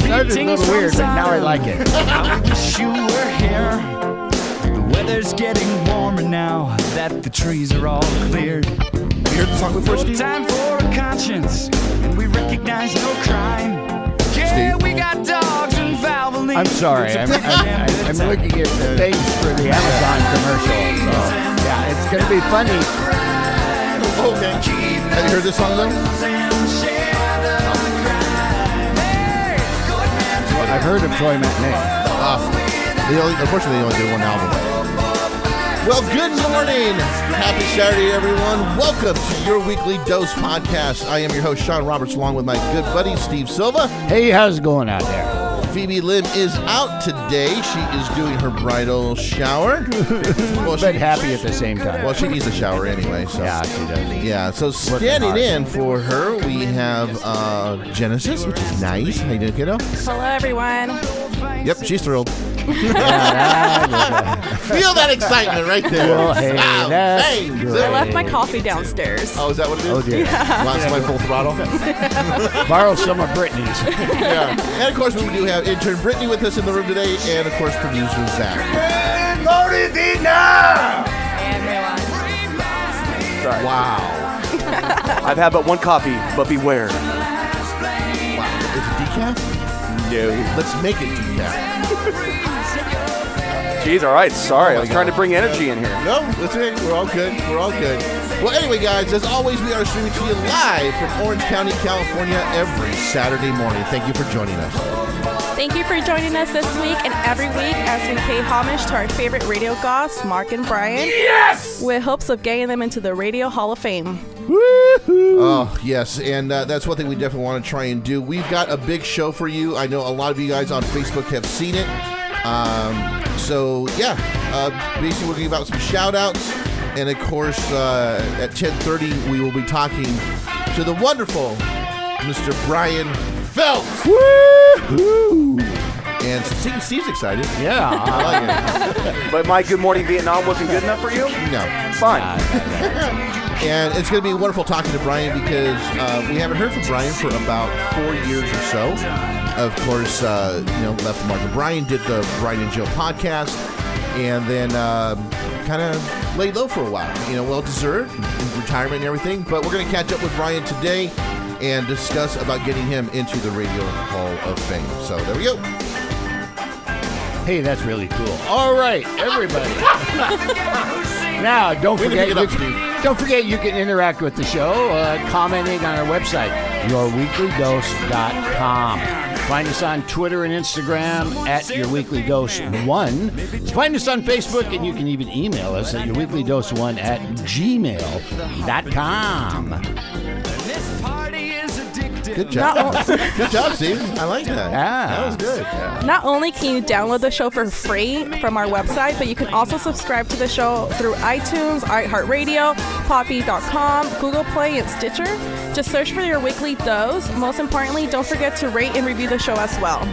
started a little weird, but now I like it. I wish you were here. The weather's getting warmer now that the trees are all cleared. You heard the song before, Steve? Time for a conscience, and we recognize no crime. Yeah, Steve? we got dogs and Valvoline. I'm sorry. I'm looking at the things for the Amazon commercial. So, yeah, it's going to be funny. Okay. Have you heard this song, though? I've heard of Troy Matinee. Unfortunately, they only did one album. Well, good morning. Happy Saturday, everyone. Welcome to your weekly dose podcast. I am your host, Sean Roberts, along with my good buddy, Steve Silva. Hey, how's it going out there? Phoebe Lim is out today. She is doing her bridal shower. But happy at the same time. Well, she needs a shower anyway. So. Yeah, she does. Yeah, so standing in for her, we have Genesis, which is nice. How you doing, kiddo? Hello, everyone. Yep, she's thrilled. Yeah, Feel that excitement right there. well, hey, that's thanks. great. I left my coffee downstairs. Oh, is that what it is? Oh, dear. Want somebody full throttle? Borrow some of Brittany's. Yeah. And, of course, we do have intern Brittany with us in the room today, and, of course, producer Zach. And Sorry. Wow. I've had but one coffee, but beware. Wow. Is it decaf? No. Let's make it decaf. Jeez, all right. Sorry. I was trying to bring energy in here. No, that's it. We're all good. We're all good. Well, anyway, guys, as always, we are streaming to you live from Orange County, California, every Saturday morning. Thank you for joining us. Thank you for joining us this week and every week as we pay homage to our favorite radio goths, Mark and Brian. Yes! With hopes of getting them into the Radio Hall of Fame. Woo-hoo. Oh, yes, and that's one thing we definitely want to try and do. We've got a big show for you. I know a lot of you guys on Facebook have seen it. Basically we're going to give out some shout-outs. And, of course, at 10:30, we will be talking to the wonderful Mr. Brian Phelps. Woo-hoo. And Steve's excited. Yeah. I like it. But my Good Morning Vietnam wasn't good enough for you? No. Fine. And it's going to be wonderful talking to Brian because we haven't heard from Brian for about 4 years or so. Of course, left the mark. Brian did the Brian and Joe podcast and then kind of laid low for a while. Well-deserved, retirement and everything. But we're going to catch up with Brian today and discuss about getting him into the Radio Hall of Fame. So there we go. Hey, that's really cool. All right, everybody. Now, don't forget you can interact with the show, commenting on our website, yourweeklydose.com. Find us on Twitter and Instagram at yourweeklydose1. Find us on Facebook, and you can even email us at yourweeklydose1@gmail.com. Good job. Good job, Steve. I like that. Yeah. That was good. Yeah. Not only can you download the show for free from our website, but you can also subscribe to the show through iTunes, iHeartRadio, Poppy.com, Google Play, and Stitcher. Just search for Your Weekly Dose. Most importantly, don't forget to rate and review the show as well.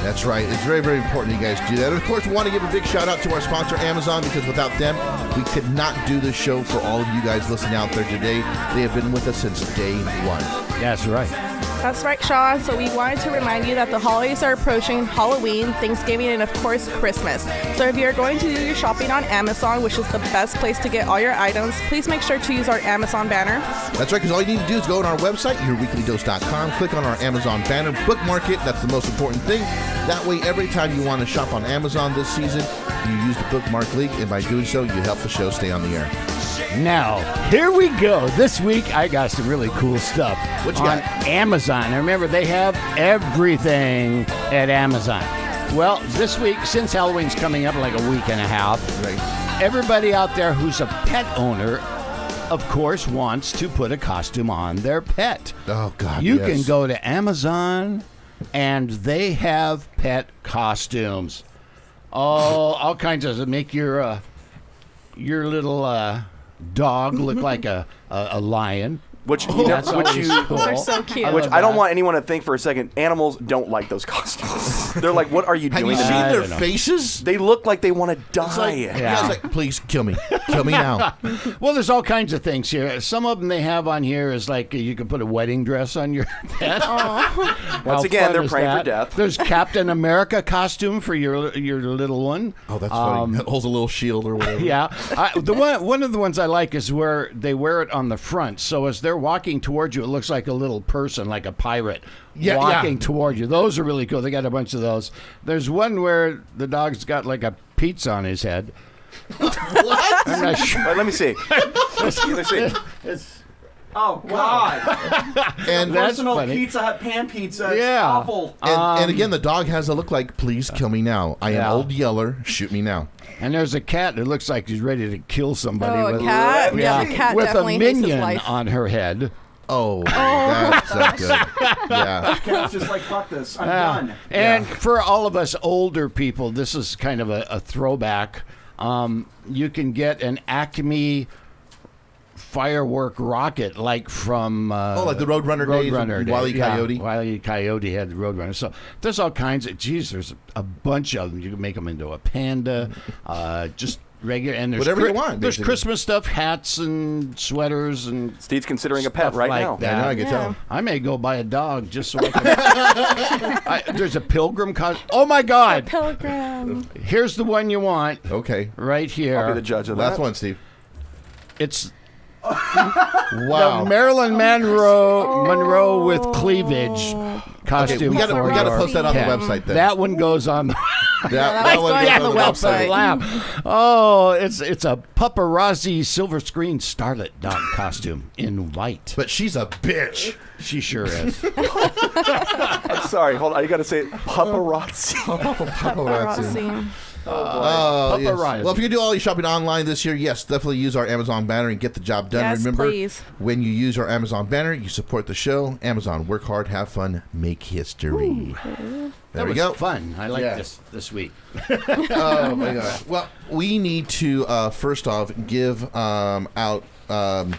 That's right. It's very, very important you guys do that. And of course, we want to give a big shout out to our sponsor, Amazon, because without them, we could not do this show for all of you guys listening out there today. They have been with us since day one. That's right. That's right, Sean. So we wanted to remind you that the holidays are approaching: Halloween, Thanksgiving, and of course, Christmas. So if you're going to do your shopping on Amazon, which is the best place to get all your items, please make sure to use our Amazon banner. That's right, because all you need to do is go on our website, yourweeklydose.com, click on our Amazon banner, bookmark it. That's the most important thing. That way, every time you want to shop on Amazon this season, you use the bookmark link, and by doing so, you help the show stay on the air. Now, here we go. This week, I got some really cool stuff What you on got? Amazon. Now, remember, they have everything at Amazon. Well, this week, since Halloween's coming up in like a week and a half, Right. everybody out there who's a pet owner, of course, wants to put a costume on their pet. Oh, God, You yes. can go to Amazon, and they have pet costumes. Oh, all kinds of make your little dog look like a lion. Which That's always cool. Those are so cute. Which love I don't that. want anyone to think for a second. Animals don't like those costumes. They're like, "What are you Have doing?" you to seen me?" I their don't know. faces? They look like they want to die. It's like, Yeah. it's like, please kill me. Kill me now. Well, there's all kinds of things here. Some of them they have on here is like you can put a wedding dress on your head. Once again, they're praying for death. There's Captain America costume for your little one. Oh, that's funny. It holds a little shield or whatever. Yeah, one of the ones I like is where they wear it on the front. So as they're walking towards you, it looks like a little person, like a pirate, walking towards you. Those are really cool. They got a bunch of those. There's one where the dog's got like a pizza on his head. What? I'm not sure. Let me see. Let me see. Oh God! And That's Personal funny. Pizza Hut pan pizza. It's Yeah. awful. and again, the dog has a look like, please kill me now. I am Yeah. Old Yeller. Shoot me now. And there's a cat that looks like she's ready to kill somebody. Oh, a with, cat? Yeah, the cat with a definitely hates his minion life. on her head. Oh, that's not good. Yeah. Cat's just like, fuck this. I'm Yeah. done. And for all of us older people, this is kind of a throwback. You can get an Acme firework rocket like from Like the Roadrunner days, Roadrunner Wile E. days. Yeah, Coyote. Wile E. Coyote had the Roadrunner. So there's all kinds of, there's a bunch of them. You can make them into a panda, just regular, and there's Whatever you want, There's basically. Christmas stuff, hats and sweaters and Steve's considering a pet stuff right like now. that. Yeah, I know, I can tell. I may go buy a dog just so I can. There's a pilgrim costume. Oh my God! Pilgrim. Here's the one you want Okay. right here. I'll be the judge of Last that. one, Steve. It's Wow. the Marilyn Monroe with cleavage costume. we gotta for post that on the your website pet. then. That one goes on the. that one going goes on the website. Laugh. Oh, it's a paparazzi silver screen starlet dog costume in white. But she's a bitch. She sure is. I'm sorry. Hold on. You got to say it. Paparazzi. Paparazzi. Oh, yes. Paparazzi. Well, if you do all your shopping online this year, yes, definitely use our Amazon banner and get the job done. Yes, Remember, please. when you use our Amazon banner, you support the show. Amazon, work hard, have fun, make history. There That we was go. fun. I like Yeah. this week. Oh my god. Well, we need to first off give out. I'm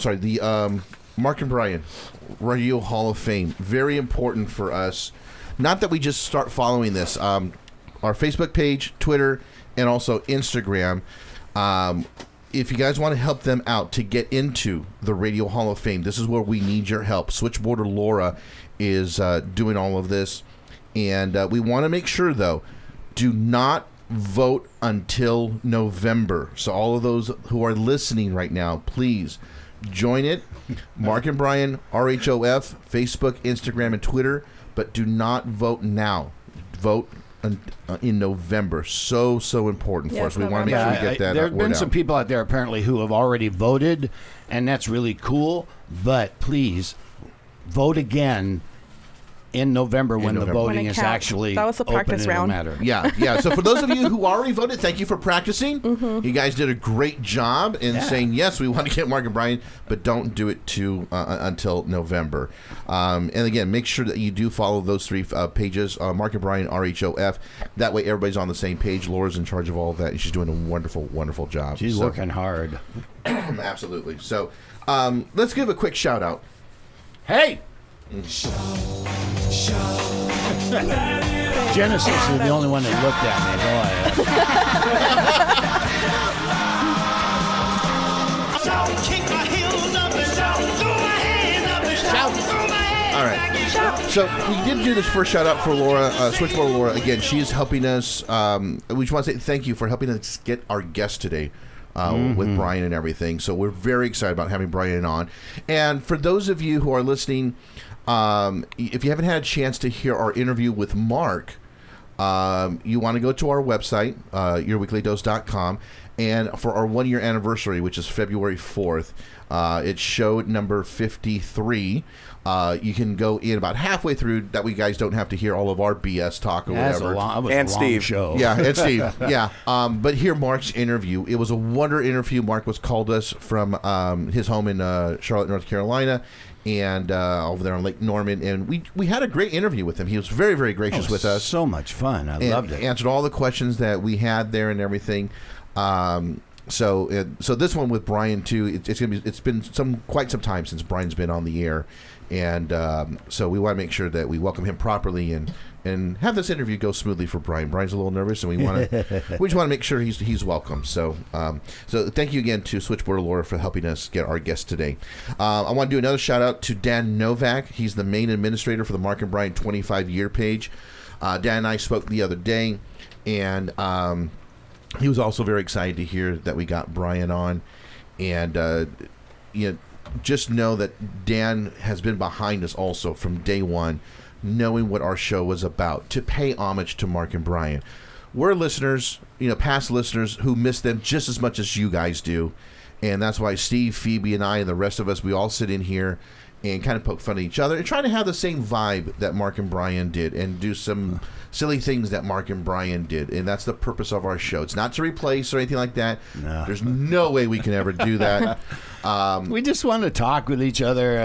sorry. The Mark and Brian Radio Hall of Fame. Very important for us. Not that we just start following this. Our Facebook page, Twitter, and also Instagram. If you guys want to help them out to get into the Radio Hall of Fame, this is where we need your help. Switchboarder Laura is doing all of this. And we want to make sure, though, do not vote until November. So all of those who are listening right now, please join it. Mark and Brian, RHOF, Facebook, Instagram, and Twitter. But do not vote now. Vote in November. So important for Yes, us. We want to make sure we get that There have word been out. some people out there apparently who have already voted, and that's really cool. But please vote again in November when the November. voting When it is counts. actually That was the open practice and it'll round. matter. Yeah. So for those of you who already voted, thank you for practicing. You guys did a great job in saying, yes, we want to get Mark and Brian, but don't do it until November. And again, make sure that you do follow those three pages, Mark and Brian, RHOF. That way everybody's on the same page. Laura's in charge of all of that, and she's doing a wonderful, wonderful job. She's So- working hard. Absolutely. So let's give a quick shout out. Hey! Genesis is the only one that looked at me. All right. So we did do this first shout out for Laura, Switchboard Laura. Again, she's helping us. We just want to say thank you for helping us get our guest today. With Brian and everything. So we're very excited about having Brian on. And for those of you who are listening, if you haven't had a chance to hear our interview with Mark, you want to go to our website, yourweeklydose.com, and for our 1 year anniversary, which is February 4th, it's show number 53. You can go in about halfway through. That way you guys don't have to hear all of our BS talk or That's whatever. that was And a long Steve. show. Yeah, and Steve. Yeah. But hear Mark's interview. It was a wonder interview. Mark was called us from his home in Charlotte, North Carolina, and over there on Lake Norman. And we had a great interview with him. He was very, very gracious with us. So much fun. I And loved it. answered all the questions that we had there and everything. So this one with Brian too. It's been quite some time since Brian's been on the air, and so we want to make sure that we welcome him properly and have this interview go smoothly for Brian. Brian's a little nervous, and we just want to make sure he's welcome. So thank you again to Switchboard Laura for helping us get our guest today. I want to do another shout out to Dan Novak. He's the main administrator for the Mark and Brian 25-year page. Dan and I spoke the other day, and he was also very excited to hear that we got Brian on, and just know that Dan has been behind us also from day one, knowing what our show was about, to pay homage to Mark and Brian. We're listeners, past listeners who miss them just as much as you guys do, and that's why Steve, Phoebe, and I, and the rest of us, we all sit in here and kind of poke fun at each other and try to have the same vibe that Mark and Brian did and do some silly things that Mark and Brian did. And that's the purpose of our show. It's not to replace or anything like that. No. There's no way we can ever do that. We just want to talk with each other.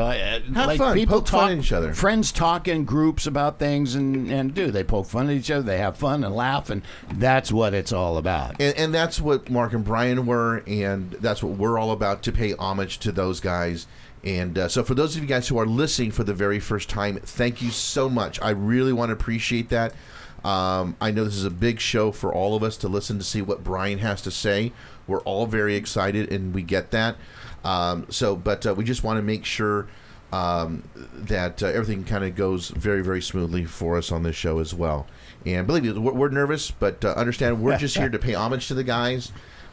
Have fun. People poke fun at each other. Friends talk in groups about things and they poke fun at each other. They have fun and laugh, and that's what it's all about. And that's what Mark and Brian were, and that's what we're all about, to pay homage to those guys. And so for those of you guys who are listening for the very first time, thank you so much. I really want to appreciate that. I know this is a big show for all of us to listen to see what Brian has to say. We're all very excited, and we get that. But we just want to make sure that everything kind of goes very, very smoothly for us on this show as well. And believe me, we're nervous, but understand we're just here to pay homage to the guys.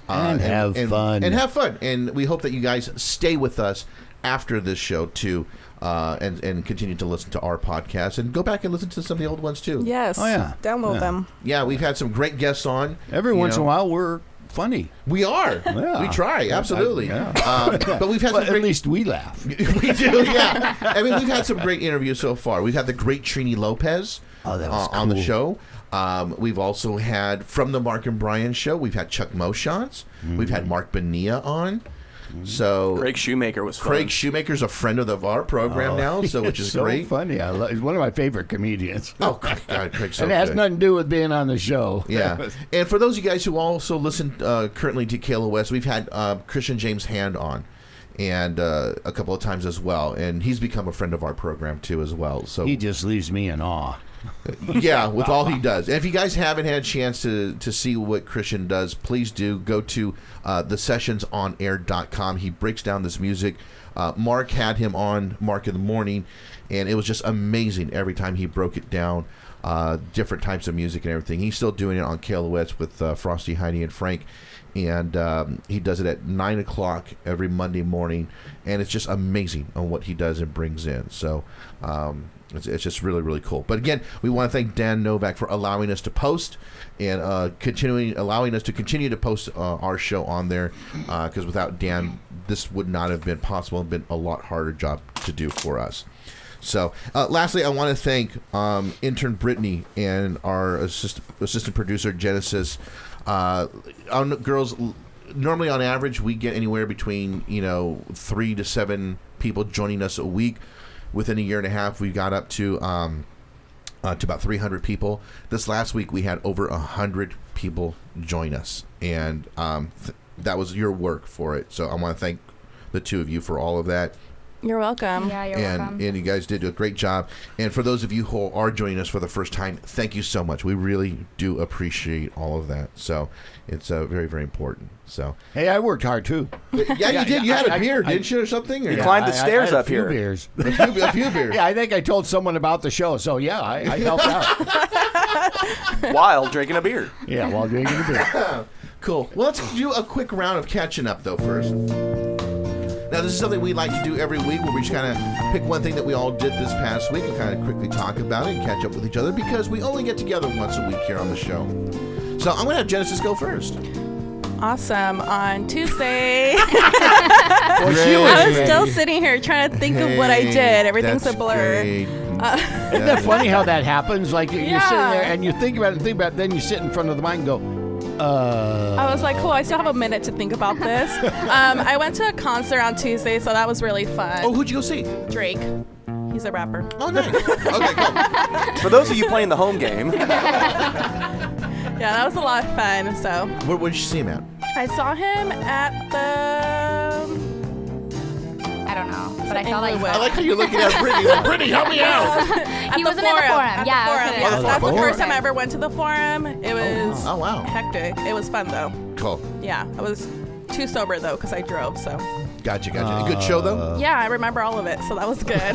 And have fun. And have fun. And we hope that you guys stay with us after this show too, and continue to listen to our podcast and go back and listen to some of the old ones too. Yes. Oh yeah. Download them. Yeah, we've had some great guests on. Every once in a while, we're funny. We are. Yeah. We try, absolutely. But we've had some at least we laugh. We do, yeah. I mean, we've had some great interviews so far. We've had the great Trini Lopez that was on the cool. show. We've also had, from the Mark and Brian show, we've had Chuck Moshans. We've had Mark Bonilla on. So Craig Shoemaker was fun. Craig Shoemaker's a friend of our program now, so which is so great. Funny. He's one of my favorite comedians. Oh God, Craig's so and it has good. nothing to do with being on the show. Yeah. And for those of you guys who also listen currently to KLOS, we've had Christian James Hand on, and a couple of times as well, and he's become a friend of our program too as well. So he just leaves me in awe. Yeah, with all he does. And if you guys haven't had a chance to see what Christian does, please do go to thesessionsonair.com. He breaks down this music. Mark had him on Mark in the Morning, and it was just amazing every time he broke it down, different types of music and everything. He's still doing it on KLOS with Frosty, Heidi, and Frank, and he does it at 9 o'clock every Monday morning, and it's just amazing on what he does and brings in. So it's just really, really cool. But again, we want to thank Dan Novak for allowing us to post and allowing us to continue to post our show on there, because without Dan, this would not have been possible and been a lot harder job to do for us. So lastly, I want to thank intern Brittany and our assistant producer Genesis. Girls, normally on average we get anywhere between 3 to 7 people joining us a week. Within a year and a half, we got up to about 300 people. This last week, we had over 100 people join us, and that was your work for it. So I want to thank the two of you for all of that. You're welcome. Yeah, you're welcome. And you guys did a great job. And for those of you who are joining us for the first time, thank you so much. We really do appreciate all of that. So it's very, very important. So hey, I worked hard too. Yeah, you did. You had a beer, didn't you, or something? Or? You climbed the stairs up here. Beers. A few beers. Yeah, I think I told someone about the show. So yeah, I helped out. While drinking a beer. Yeah, while drinking a beer. Cool. Well, let's do a quick round of catching up, though, first. Now, this is something we like to do every week, where we just kind of pick one thing that we all did this past week and kind of quickly talk about it and catch up with each other, because we only get together once a week here on the show. So I'm going to have Genesis go first. Awesome. On Tuesday, Well, I was still sitting here trying to think of what I did. Everything's a blur. Isn't that funny how that happens? Like you're sitting there and you think about it, then you sit in front of the mic and go, I was like, cool, I still have a minute to think about this. I went to a concert on Tuesday, so that was really fun. Oh, who'd you go see? Drake. He's a rapper. Oh, nice. Okay, cool. For those of you playing the home game. Yeah, that was a lot of fun. So Where did you see him at? I saw him at the... I don't know, but I felt like... I like how you're looking at Brittany. Like, Brittany, help me out. He wasn't at the forum. That's the forum. first time I ever went to the forum. It was Oh, wow. hectic. It was fun, though. Cool. Yeah, I was too sober, though, because I drove, so... Gotcha. A good show, though? Yeah, I remember all of it, so that was good.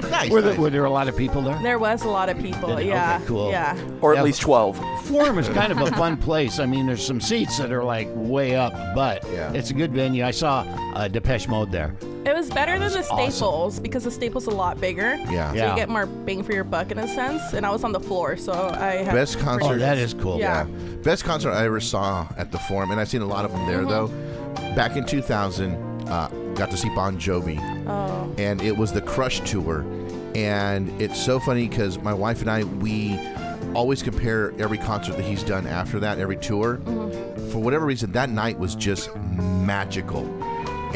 Nice. Were there a lot of people there? There was a lot of people, yeah. Okay, cool. Yeah. Or at least 12. Forum is kind of a fun place. I mean, there's some seats that are like way up, but it's a good venue. I saw Depeche Mode there. It was better than the Awesome. Staples because the Staples a lot bigger. Yeah. So you get more bang for your buck in a sense. And I was on the floor, so I had Best concert. Oh, that is cool. Yeah. Best concert I ever saw at the Forum, and I've seen a lot of them there, though. Back in 2000, got to see Bon Jovi. Oh. And it was the Crush Tour. And it's so funny because my wife and I, we always compare every concert that he's done after that, every tour. For whatever reason, that night was just magical.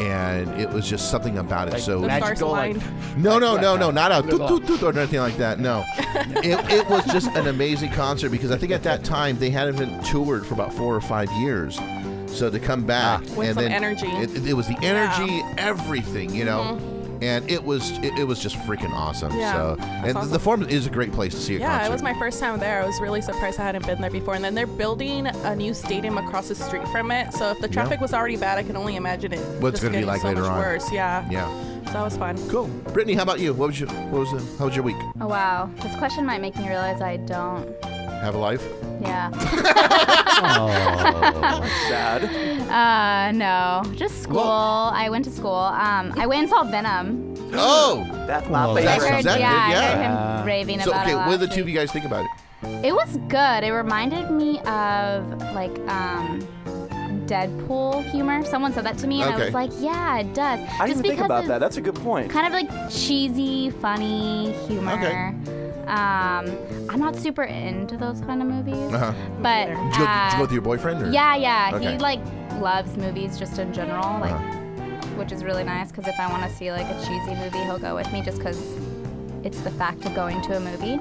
And it was just something about it. Like so magical, like no, not a toot, toot, toot or anything like that. No, it was just an amazing concert because I think at that time they hadn't been toured for about 4 or 5 years. So to come back with and some then energy. It was the energy, everything, you know. And it was just freaking awesome. Yeah, So and awesome. the Forum is a great place to see a concert. Yeah, it was my first time there. I was really surprised I hadn't been there before. And then they're building a new stadium across the street from it. So if the traffic was already bad, I can only imagine it. What's going to be like so later much on. Worse. Yeah. Yeah. So that was fun. Cool. Brittany, how about you? How was your week? Oh, wow. This question might make me realize I don't. Have a life? Yeah. Sad. No. Just school. I went to school. I went and saw Venom. Oh, That's my Well, I favorite. heard, that yeah, good? I Yeah. heard him raving so about okay. it What did the last two of week. you guys think about it? It was good. It reminded me of like Deadpool humor. Someone said that to me, and I Okay. was like, "Yeah, it does." I didn't even think about that. That's a good point. Kind of like cheesy, funny humor. Okay. I'm not super into those kind of movies, Uh-huh. but Did you go with your boyfriend? Or? yeah, Okay. he like loves movies just in general, like, which is really nice because if I want to see like a cheesy movie, he'll go with me just because it's the fact of going to a movie.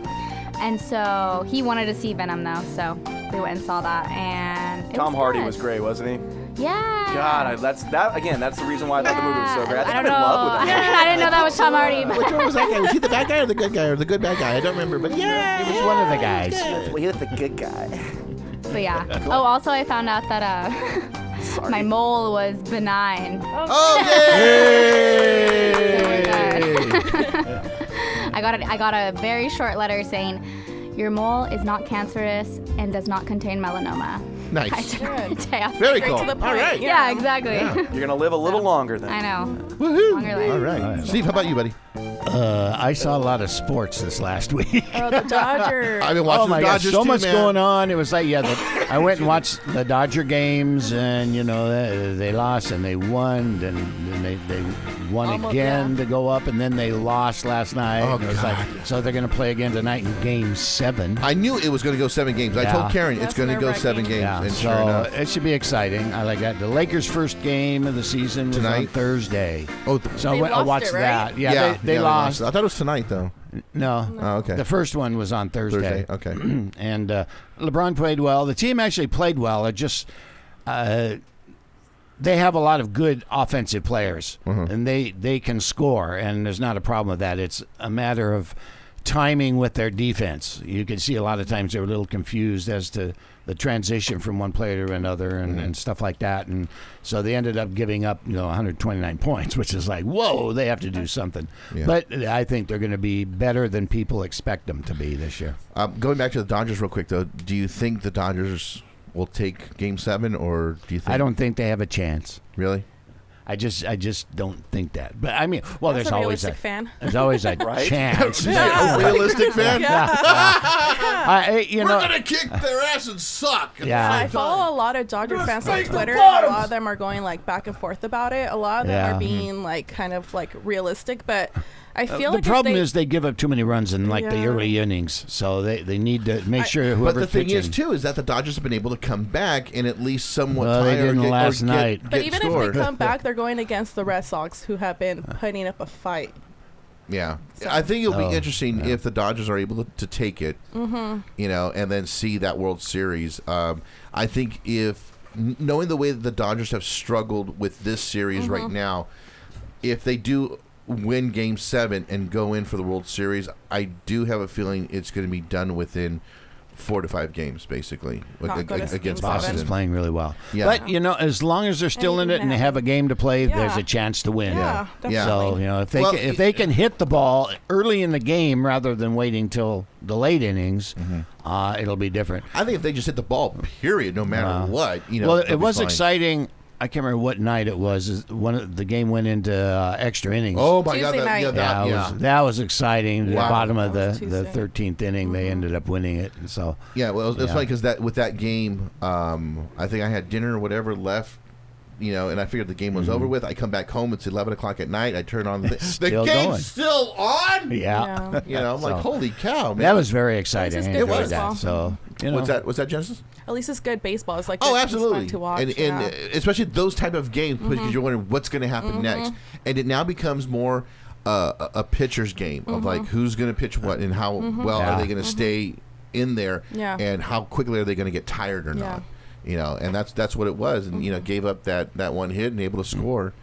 And so he wanted to see Venom though, so we went and saw that, and it Tom was Hardy good. was great, wasn't he? Yeah. God, that's the reason why I thought the movie was so great. I think I I'm don't in know. love with him. I didn't know that was Tom Hardy. Which one was that guy? Was he the bad guy or the good guy or the good bad guy? I don't remember, but yeah, He was one of the guys. Well, he's the good guy. But yeah. Oh, also I found out that my mole was benign. Oh, yay! I got a very short letter saying, "Your mole is not cancerous and does not contain melanoma." Nice. I turned to ask. Very Straight cool. to the point. All right. Yeah, exactly. You're going to live a little longer then. I know. Woohoo! Longer life. All right. Steve, how about you, buddy? I saw a lot of sports this last week. Oh, the Dodgers. I've been watching Oh my the gosh, Dodgers so too, much man. going on. It was like, I went and watched the Dodger games, and they lost and they won, and then they won Almost, again yeah. to go up, and then they lost last night. Oh, and it was God. like, so they're going to play again tonight in Game 7. I knew it was going to go 7 games. I Yeah. told Karen it's That's going to go 7 nerve-wracking. games, Yeah, and so sure enough. it should be exciting. I like that. The Lakers' first game of the season was on Tonight? Thursday. Oh, So They I lost watched it, right? that. Yeah, they lost. I thought it was tonight, though. No. Oh, okay. The first one was on Thursday. Okay. And LeBron played well. The team actually played well. It just they have a lot of good offensive players, and they can score, and there's not a problem with that. It's a matter of timing with their defense. You can see a lot of times they were a little confused as to the transition from one player to another and stuff like that. And so they ended up giving up, 129 points, which is like, whoa, they have to do something. Yeah. But I think they're going to be better than people expect them to be this year. Going back to the Dodgers real quick, though, do you think the Dodgers will take Game 7, or do you think... I don't think they have a chance. Really? I just don't think that. But I mean, well, That's there's a always realistic fan. there's always a Right? chance. A realistic fan? You We're know, going to kick their ass and suck. Yeah. I follow a lot of Dodger fans on fake the Twitter. A bottoms. lot of them are going like back and forth about it. A lot of them Yeah. are being like kind of like realistic, but I feel the like problem if they, is they give up too many runs in like the Yeah. early innings, so they need to make sure But whoever the thing is, pitching- too, is that the Dodgers have been able to come back and at least somewhat Well, they tie or didn't get, last or get, night. but get even scored. if they come back, they're going against the Red Sox, who have been putting up a fight. Yeah, I think it'll be interesting if the Dodgers are able to take it, you know, and then see that World Series. I think if knowing the way that the Dodgers have struggled with this series right now, if they do win Game 7 and go in for the World Series, I do have a feeling it's going to be done within 4 to 5 games, basically, against Boston's playing really well. Yeah. But, you know, as long as they're still in it and they have a game to play, there's a chance to win. Yeah, definitely. So, you know, if they can hit the ball early in the game rather than waiting till the late innings, it'll be different. I think if they just hit the ball, period, no matter what, you know. Well, it was exciting. I can't remember what night it was. The game went into extra innings. Oh my God! Tuesday night. That was exciting. The bottom of the Tuesday. 13th inning, they ended up winning it. And so well, it's funny because with that game, I think I had dinner or whatever left, you know, and I figured the game was over with. I come back home. It's 11 o'clock at night. I turn on the game's going. still on. Yeah. You know, I'm like, holy cow, man! That was very exciting. This is I good enjoyed baseball. that. So you know, what's that, Genesis? At least it's good baseball. It's like absolutely. It's fun to watch. And especially those type of games because you're wondering what's going to happen next, and it now becomes more a pitcher's game of like who's going to pitch what and how well are they going to stay in there, and how quickly are they going to get tired or not. You know, and that's what it was, and you know, gave up that one hit and able to score.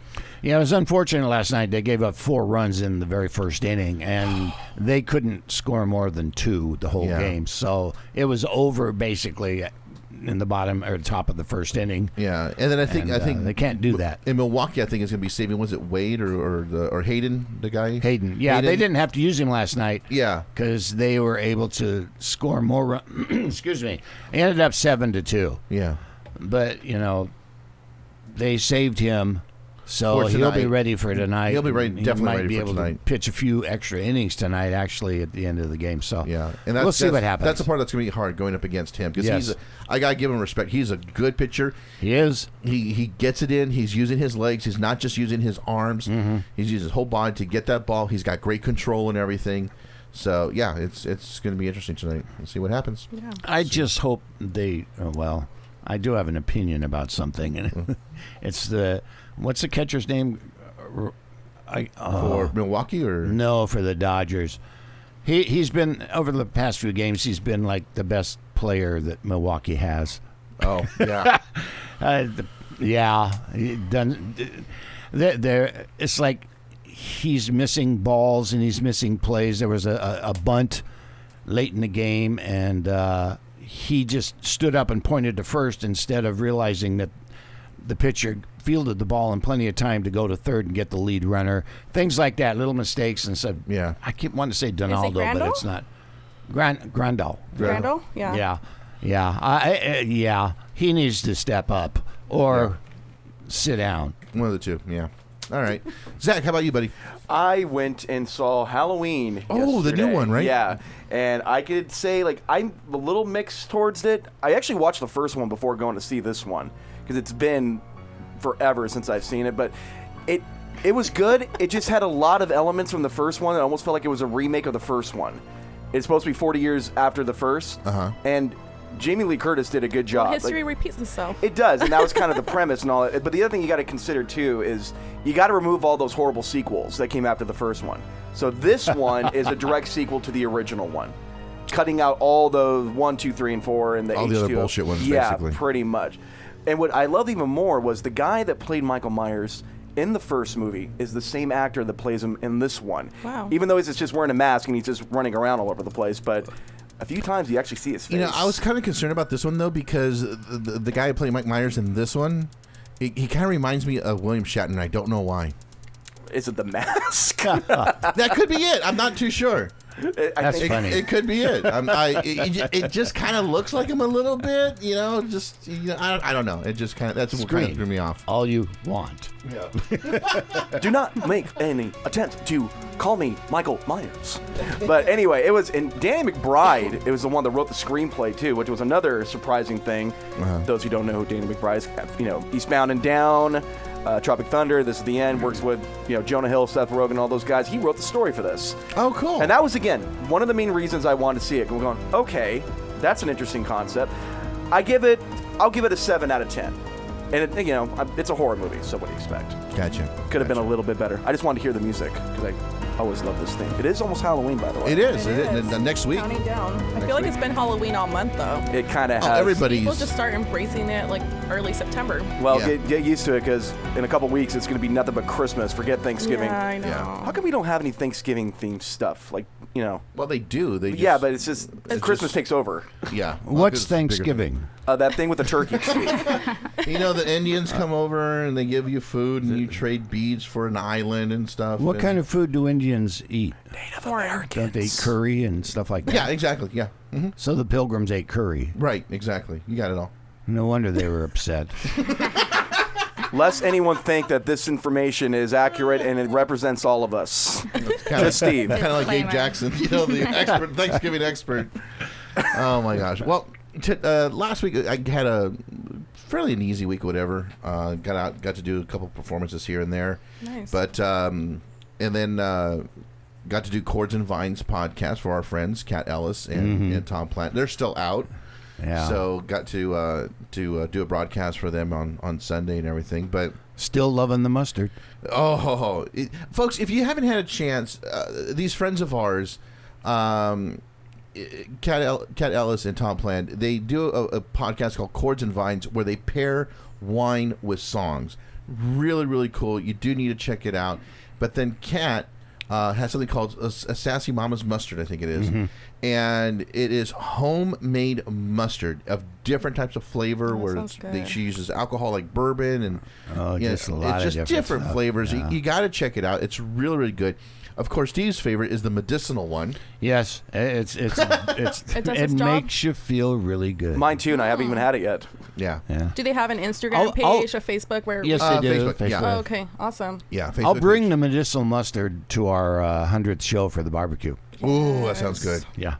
Yeah, it was unfortunate last night. They gave up 4 runs in the very first inning, and they couldn't score more than 2 the whole game. So it was over basically in the bottom or top of the first inning. Yeah, and then I think they can't do that in Milwaukee. I think it's going to be saving. Was it Wade or Hayden, the guy? Hayden. Yeah, Hayden. They didn't have to use him last night. Yeah, because they were able to score more runs. Excuse me. They ended up 7-2. Yeah, but you know, they saved him. So he'll be ready for tonight. He'll be ready, definitely might ready be for able tonight. to pitch a few extra innings tonight, actually, at the end of the game. So yeah, and we'll see what happens. That's the part that's going to be hard going up against him because I got to give him respect. He's a good pitcher. He is. He gets it in. He's using his legs. He's not just using his arms. He's using his whole body to get that ball. He's got great control and everything. So yeah, it's going to be interesting tonight. We'll see what happens. Yeah. I just hope they. I do have an opinion about something, and it's what's the catcher's name? For Milwaukee or no, for the Dodgers. He's been over the past few games. He's been like the best player that Milwaukee has. Oh yeah, He done. It's like he's missing balls and he's missing plays. There was a bunt late in the game, and he just stood up and pointed to first instead of realizing that the pitcher fielded the ball in plenty of time to go to third and get the lead runner. Things like that, little mistakes. And so I keep wanting to say Donaldo, but it's not. Grandal. Grandal? Yeah. Yeah. He needs to step up or sit down. One of the two, yeah. All right. Zach, how about you, buddy? I went and saw Halloween Oh, the new yesterday. one, right? Yeah. And I could say, like, I'm a little mixed towards it. I actually watched the first one before going to see this one because it's been forever since I've seen it. But it was good. It just had a lot of elements from the first one. It almost felt like it was a remake of the first one. It's supposed to be 40 years after the first. And Jamie Lee Curtis did a good job. History repeats itself. It does, and that was kind of the premise and all that. But the other thing you got to consider, too, is you got to remove all those horrible sequels that came after the first one. So this one is a direct sequel to the original one, cutting out all those 1, 2, 3, and 4 and the all H2O. the other bullshit ones, basically. Yeah, pretty much. And what I loved even more was the guy that played Michael Myers in the first movie is the same actor that plays him in this one. Wow. Even though he's just wearing a mask and he's just running around all over the place, but a few times you actually see his face. You know, I was kind of concerned about this one, though, because the guy who played Mike Myers in this one, he kind of reminds me of William Shatner. I don't know why. Is it the mask? That could be it. I'm not too sure. That's funny. It could be it. It just kind of looks like him a little bit, you know. Just I don't know. It just kind of what kind of threw me off. All you want. Yeah. Do not make any attempt to call me Michael Myers. But anyway, it was, and Danny McBride, it was the one that wrote the screenplay too, which was another surprising thing. Those who don't know who Danny McBride is, Eastbound and Down, Tropic Thunder, This is the End, works with Jonah Hill, Seth Rogen, all those guys. He wrote the story for this. Oh, cool. And that was, again, one of the main reasons I wanted to see it. We're going, okay, that's an interesting concept. I'll give it a 7 out of 10. And it's a horror movie, so what do you expect? Gotcha. Could have been a little bit better. I just wanted to hear the music because I always love this thing. It is almost Halloween, by the way. It is. It is. Next week. Counting down. I Next feel like week. it's been Halloween all month, though. It kind of has. Everybody's. People just start embracing it like early September. Well, Yeah. get used to it because in a couple weeks it's going to be nothing but Christmas. Forget Thanksgiving. Yeah, I know. Yeah. How come we don't have any Thanksgiving themed stuff? Like, you know. Well, they do. They just, Yeah, but it's just It's Christmas just- takes over. Yeah. What's It's bigger. Thanksgiving? That thing with the turkey. You know, the Indians come over and they give you food and you trade beads for an island and stuff. What kind of food do Indians eat? Foreign. Don't they eat curry and stuff like that? Yeah, exactly. Yeah. Mm-hmm. So the Pilgrims ate curry. Right. Exactly. You got it all. No wonder they were upset. Lest anyone think that this information is accurate and it represents all of us. Just Steve. Kind of like Gabe Disclaimer. Jackson, you know, the expert, Thanksgiving expert. Oh my gosh! Well, last week I had a fairly an easy week, whatever. Got to do a couple performances here and there, Nice. but and then got to do Chords and Vines podcast for our friends Kat Ellis and Tom Plant. They're still out. Yeah. So got to do a broadcast for them on Sunday and everything, but. Still loving the mustard. Folks, if you haven't had a chance, these friends of ours, Kat Ellis and Tom Plant, they do a podcast called Chords and Vines where they pair wine with songs. Really, really cool. You do need to check it out. But then Kat has something called a Sassy Mama's Mustard, I think it is. And it is homemade mustard of different types of flavor where sounds good. she uses alcohol like bourbon and Just a lot it's of just different stuff. flavors. Yeah. You got to check it out. It's really, really good. Of course, Steve's favorite is the medicinal one. Yes, it It does its job? makes you feel really good. Mine too, and I haven't even had it yet. Yeah. Yeah. Do they have an Instagram I'll- page, a Facebook where? Yes, they do. Facebook, yeah. Oh, okay, awesome. Yeah. Facebook I'll bring page. the medicinal mustard to our 100th show for the barbecue. Ooh, that sounds good. Yeah.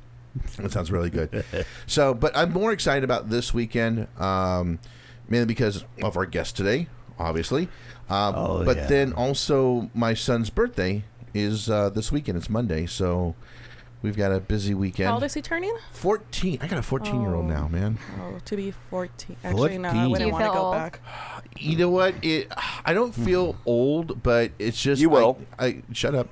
That sounds really good. So, but I'm more excited about this weekend, mainly because of our guest today, obviously. But yeah. then also my son's birthday is this weekend. It's Monday, so we've got a busy weekend. How old is he turning? 14. I got a 14-year-old now, man. Oh, to be 14. Actually, no, I 14. wouldn't Do you want to feel go old? back. You know what? I don't feel old, but it's just You will. I shut up.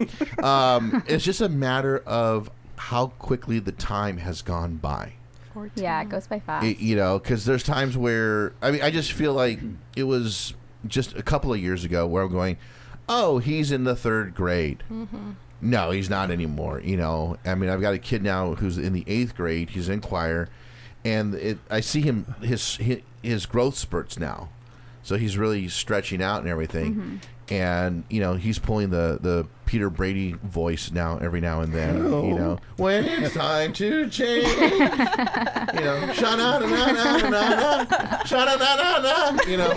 It's just a matter of how quickly the time has gone by. 14. Yeah, it goes by fast. You know, because there's times where I just feel like it was just a couple of years ago where I'm going, oh, he's in the 3rd grade. No, he's not anymore. You know, I mean, I've got a kid now who's in the 8th grade. He's in choir, and I see him his growth spurts now. So he's really stretching out and everything. And, you know, he's pulling the Peter Brady voice now every now and then. You know, when it's time to change. You know, sha-na-na-na-na-na-na, sha-na-na-na-na, you know.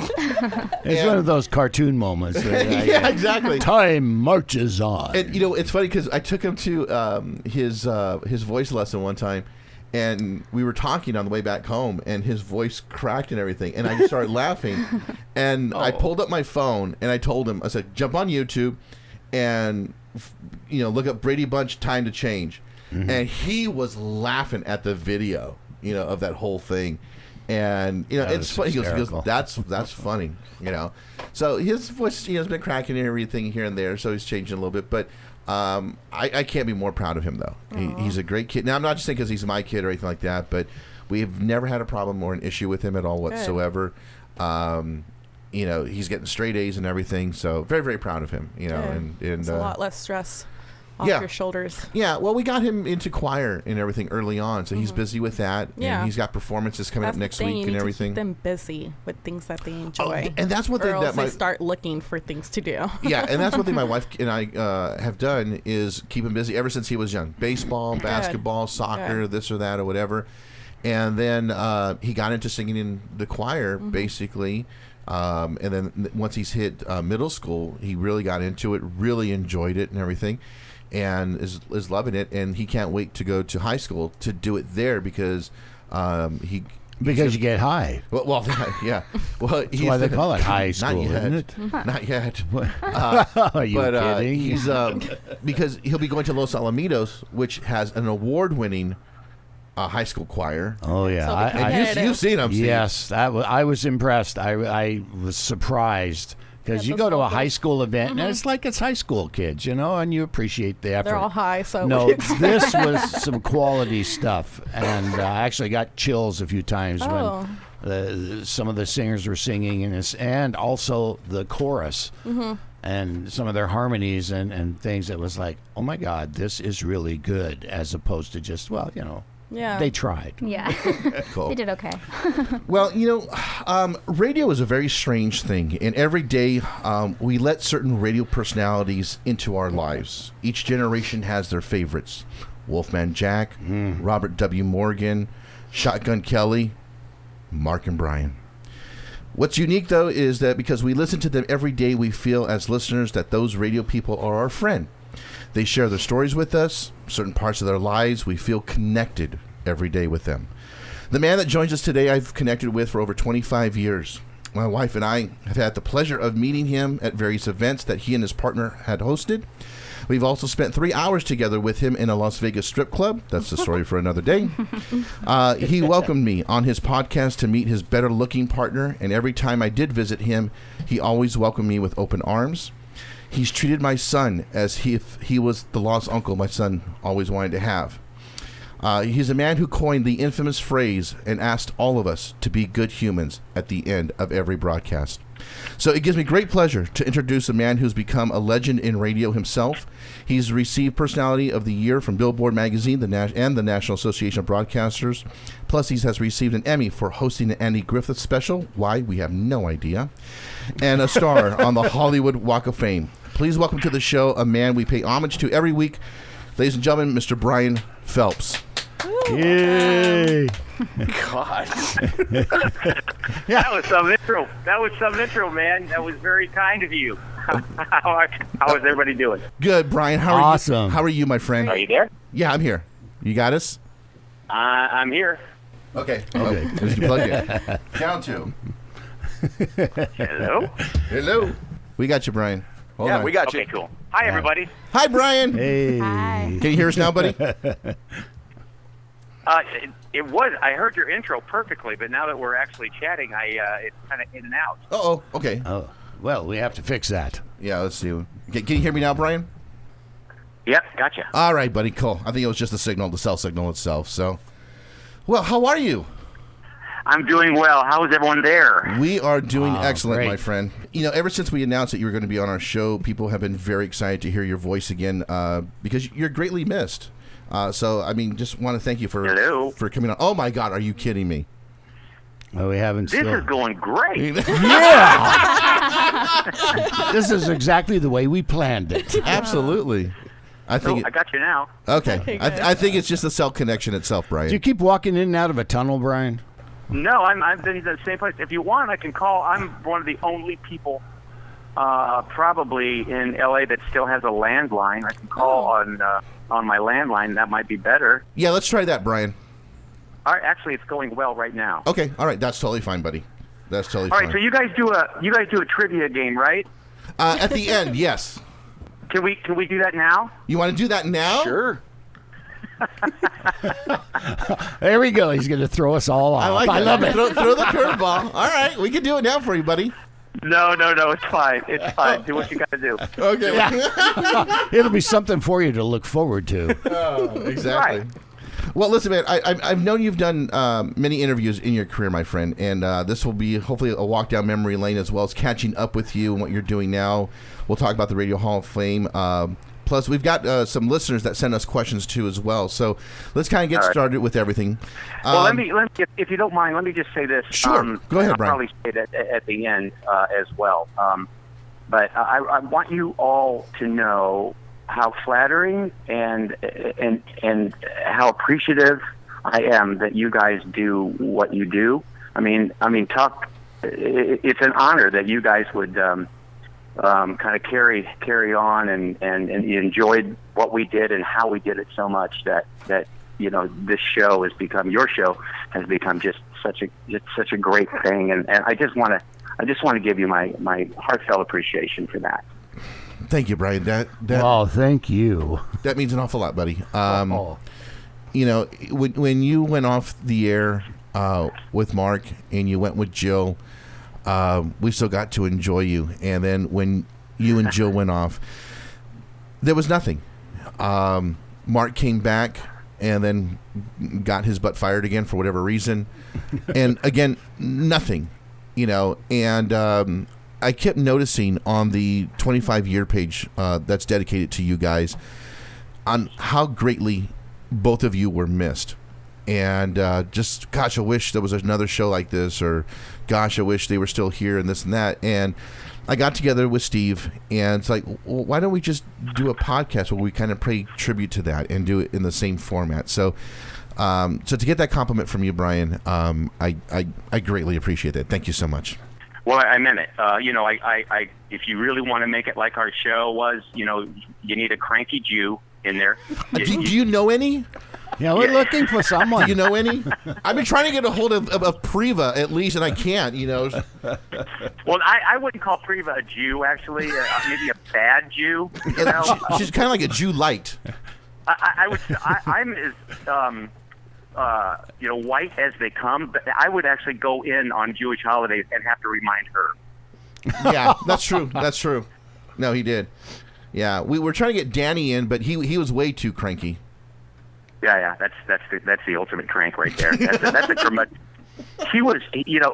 It's one of those cartoon moments. That Yeah, exactly. Time marches on. And, you know, it's funny because I took him to his voice lesson one time. And we were talking on the way back home, and his voice cracked and everything. And I just started laughing. And I pulled up my phone, and I told him, I said, jump on YouTube and, you know, look up Brady Bunch Time to Change. And he was laughing at the video, you know, of that whole thing. And, you know, That it's was funny. He goes, hysterical. that's funny, you know. So his voice, you know, has been cracking and everything here and there, so he's changing a little bit. But I can't be more proud of him, though. He's a great kid. Now, I'm not just saying because he's my kid or anything like that, but we've never had a problem or an issue with him at all whatsoever. You know, he's getting straight A's and everything, so very, very proud of him. You know, and it's a lot less stress off yeah. your shoulders. Yeah, well, we got him into choir and everything early on, so he's busy with that. Yeah. And he's got performances coming That's up the next thing, week you and need everything. To keep them busy with things that they enjoy. And that's one or thing else that they start looking for things to do. yeah, and that's one thing my wife and I have done is keep him busy ever since he was young. Baseball, basketball, soccer, this or that or whatever. And then he got into singing in the choir, basically. And then once he's hit middle school, he really got into it, really enjoyed it and everything, and is loving it. And he can't wait to go to high school to do it there because Because you get high. Well, yeah. Well, That's why they call it high school, not yet. isn't it? Not yet. Are you But kidding? he's because he'll be going to Los Alamitos, which has an award-winning high school choir. Oh yeah, So And you've seen him. Steve. Yes, I was impressed. I was surprised Because you go to a high school event, and it's like it's high school kids, and you appreciate the effort. They're all high, so... No, this was some quality stuff, and I actually got chills a few times when some of the singers were singing, and also the chorus, and some of their harmonies and things. It was like, oh my God, this is really good, as opposed to just, Yeah. they tried. Yeah. Cool. They did okay. Well, radio is a very strange thing, and every day we let certain radio personalities into our lives. Each generation has their favorites. Wolfman Jack, Robert W. Morgan, Shotgun Kelly, Mark and Brian. What's unique, though, is that because we listen to them every day, we feel as listeners that those radio people are our friend. They share their stories with us, certain parts of their lives. We feel connected every day with them. The man that joins us today, I've connected with for over 25 years. My wife and I have had the pleasure of meeting him at various events that he and his partner had hosted. We've also spent 3 hours together with him in a Las Vegas strip club. That's the story for another day. He welcomed me on his podcast to meet his better-looking partner, and every time I did visit him, he always welcomed me with open arms. He's treated my son as if he was the lost uncle my son always wanted to have. He's a man who coined the infamous phrase and asked all of us to be good humans at the end of every broadcast. So it gives me great pleasure to introduce a man who's become a legend in radio himself. He's received Personality of the Year from Billboard Magazine and the National Association of Broadcasters. Plus, he has received an Emmy for hosting the Andy Griffith Special. Why? We have no idea. And a star on the Hollywood Walk of Fame. Please welcome to the show a man we pay homage to every week. Ladies and gentlemen, Mr. Brian Phelps. Yay! God. That was some intro. Man. That was very kind of you. How is everybody doing? Good, Brian. How are Awesome. you? How are you, my friend? Are you there? Yeah, I'm here. You got us? I'm here. Okay. Just plug it. Count to. Hello? Hello. We got you, Brian. Hold on. We got you. Okay, cool. Hi, everybody. Hi, Brian. Hey. Hi. Can you hear us now, buddy? I heard your intro perfectly, but now that we're actually chatting, it's kind of in and out. Uh-oh. Okay. Oh, well, we have to fix that. Yeah, let's see. Can you hear me now, Brian? Yep, gotcha. All right, buddy. Cool. I think it was just the cell signal itself. So, well, how are you? I'm doing well. How is everyone there? We are doing excellent, great. my friend. Ever since we announced that you were going to be on our show, people have been very excited to hear your voice again because you're greatly missed. Just want to thank you for coming on. Oh, my God. Are you kidding me? Well, we haven't This is going great. Yeah! This is exactly the way we planned it. Absolutely. I got you now. Okay. I think it's just the cell connection itself, Brian. Do you keep walking in and out of a tunnel, Brian? No, I've been in the same place. If you want, I can call. I'm one of the only people probably in LA that still has a landline. I can call on my landline. That might be better. Yeah, let's try that, Brian. All right, actually, it's going well right now. Okay, all right, that's totally fine, buddy. That's totally fine. All right, so you guys do a trivia game, right? At the end, yes. Can we do that now? You want to do that now? Sure. There we go. He's going to throw us all off. I love it. Throw the curveball. All right, we can do it now for you, buddy. No, it's fine. It's fine. Do what you got to do. Okay. Yeah. It'll be something for you to look forward to. Oh, exactly. Right. Well, listen, man, I've known you've done many interviews in your career, my friend, and this will be hopefully a walk down memory lane as well as catching up with you and what you're doing now. We'll talk about the Radio Hall of Fame. Plus, we've got some listeners that send us questions too as well. So let's kind of get started with everything. Well, let me, if you don't mind, let me just say this. Sure. Go ahead, Brian. I'll probably say it at the end as well. But I want you all to know how flattering and how appreciative I am that you guys do what you do. I mean, it's an honor that you guys would kind of carry on and you enjoyed what we did and how we did it so much that this show has become, your show has become just such a great thing, and I just want to give you my heartfelt appreciation for that. Thank you, Brian. Oh, thank you. That means an awful lot, buddy. When you went off the air with Mark and you went with Jill, we still got to enjoy you. And then when you and Jill went off, there was nothing. Mark came back and then got his butt fired again for whatever reason. And again, nothing, and I kept noticing on the 25-year page that's dedicated to you guys on how greatly both of you were missed. And just, gosh, I wish there was another show like this, or gosh, I wish they were still here and this and that. And I got together with Steve, and it's like, well, why don't we just do a podcast where we kind of pay tribute to that and do it in the same format? So to get that compliment from you, Brian, I greatly appreciate that. Thank you so much. Well, I meant it. If you really want to make it like our show was, you need a cranky Jew in there. Do you know any? Yeah, we're looking for someone. Do you know any? I've been trying to get a hold of Priva at least, and I can't. Well, I wouldn't call Priva a Jew, actually. Maybe a bad Jew. She's kind of like a Jew light. I would. I'm as white as they come, but I would actually go in on Jewish holidays and have to remind her. Yeah, that's true. That's true. No, he did. Yeah, we were trying to get Danny in, but he was way too cranky. Yeah, that's the ultimate crank right there. That's a curmudgeon. He was,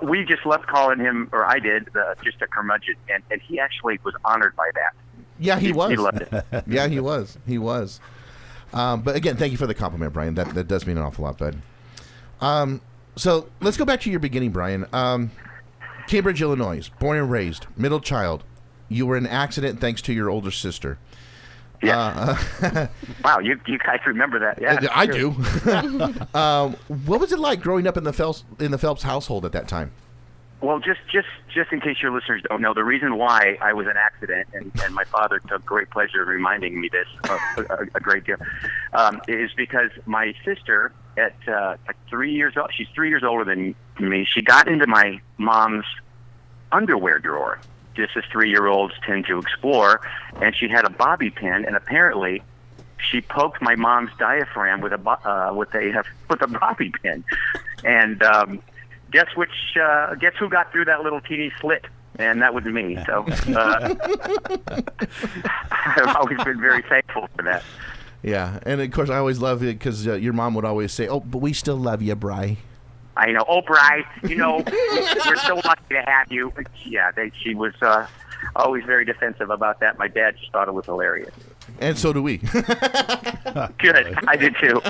we just loved calling him, or I did, just a curmudgeon, and he actually was honored by that. Yeah, he was. He loved it. Yeah, he was. He was. But again, thank you for the compliment, Brian. That does mean an awful lot, bud. So let's go back to your beginning, Brian. Cambridge, Illinois, born and raised, middle child. You were in an accident thanks to your older sister. Yeah. Wow, you guys remember that? Yeah, I do. What was it like growing up in the Phelps household at that time? Well, just in case your listeners don't know, the reason why I was in an accident, and my father took great pleasure in reminding me this a great deal, is because my sister, at like 3 years old, she's 3 years older than me, she got into my mom's underwear drawer, just as 3-year-olds tend to explore, and she had a bobby pin, and apparently she poked my mom's diaphragm with a bobby pin, and guess who got through that little teeny slit? And that was me. So I've always been very thankful for that. Yeah, and of course I always love it because your mom would always say, "Oh, but we still love you, Bri." I know. Oh, Bri, we're so lucky to have you. Yeah, she was always very defensive about that. My dad just thought it was hilarious. And so do we. Good. I did too.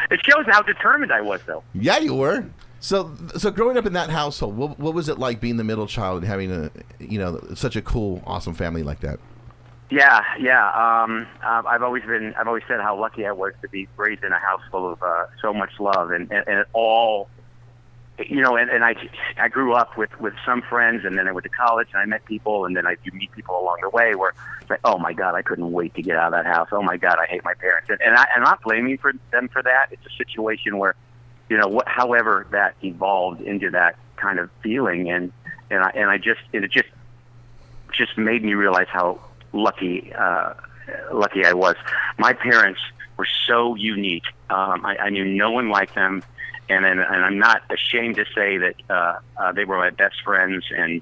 It shows how determined I was, though. Yeah, you were. So growing up in that household, what was it like being the middle child and having such a cool, awesome family like that? Yeah. I've always said how lucky I was to be raised in a house full of so much love and it all. And I grew up with some friends, and then I went to college, and I met people, and then I do meet people along the way where it's like, oh my God, I couldn't wait to get out of that house. Oh my God, I hate my parents, and I'm not blaming them for that. It's a situation where, however that evolved into that kind of feeling, and it just made me realize how lucky I was. My parents were so unique. I knew no one like them. And I'm not ashamed to say that they were my best friends, and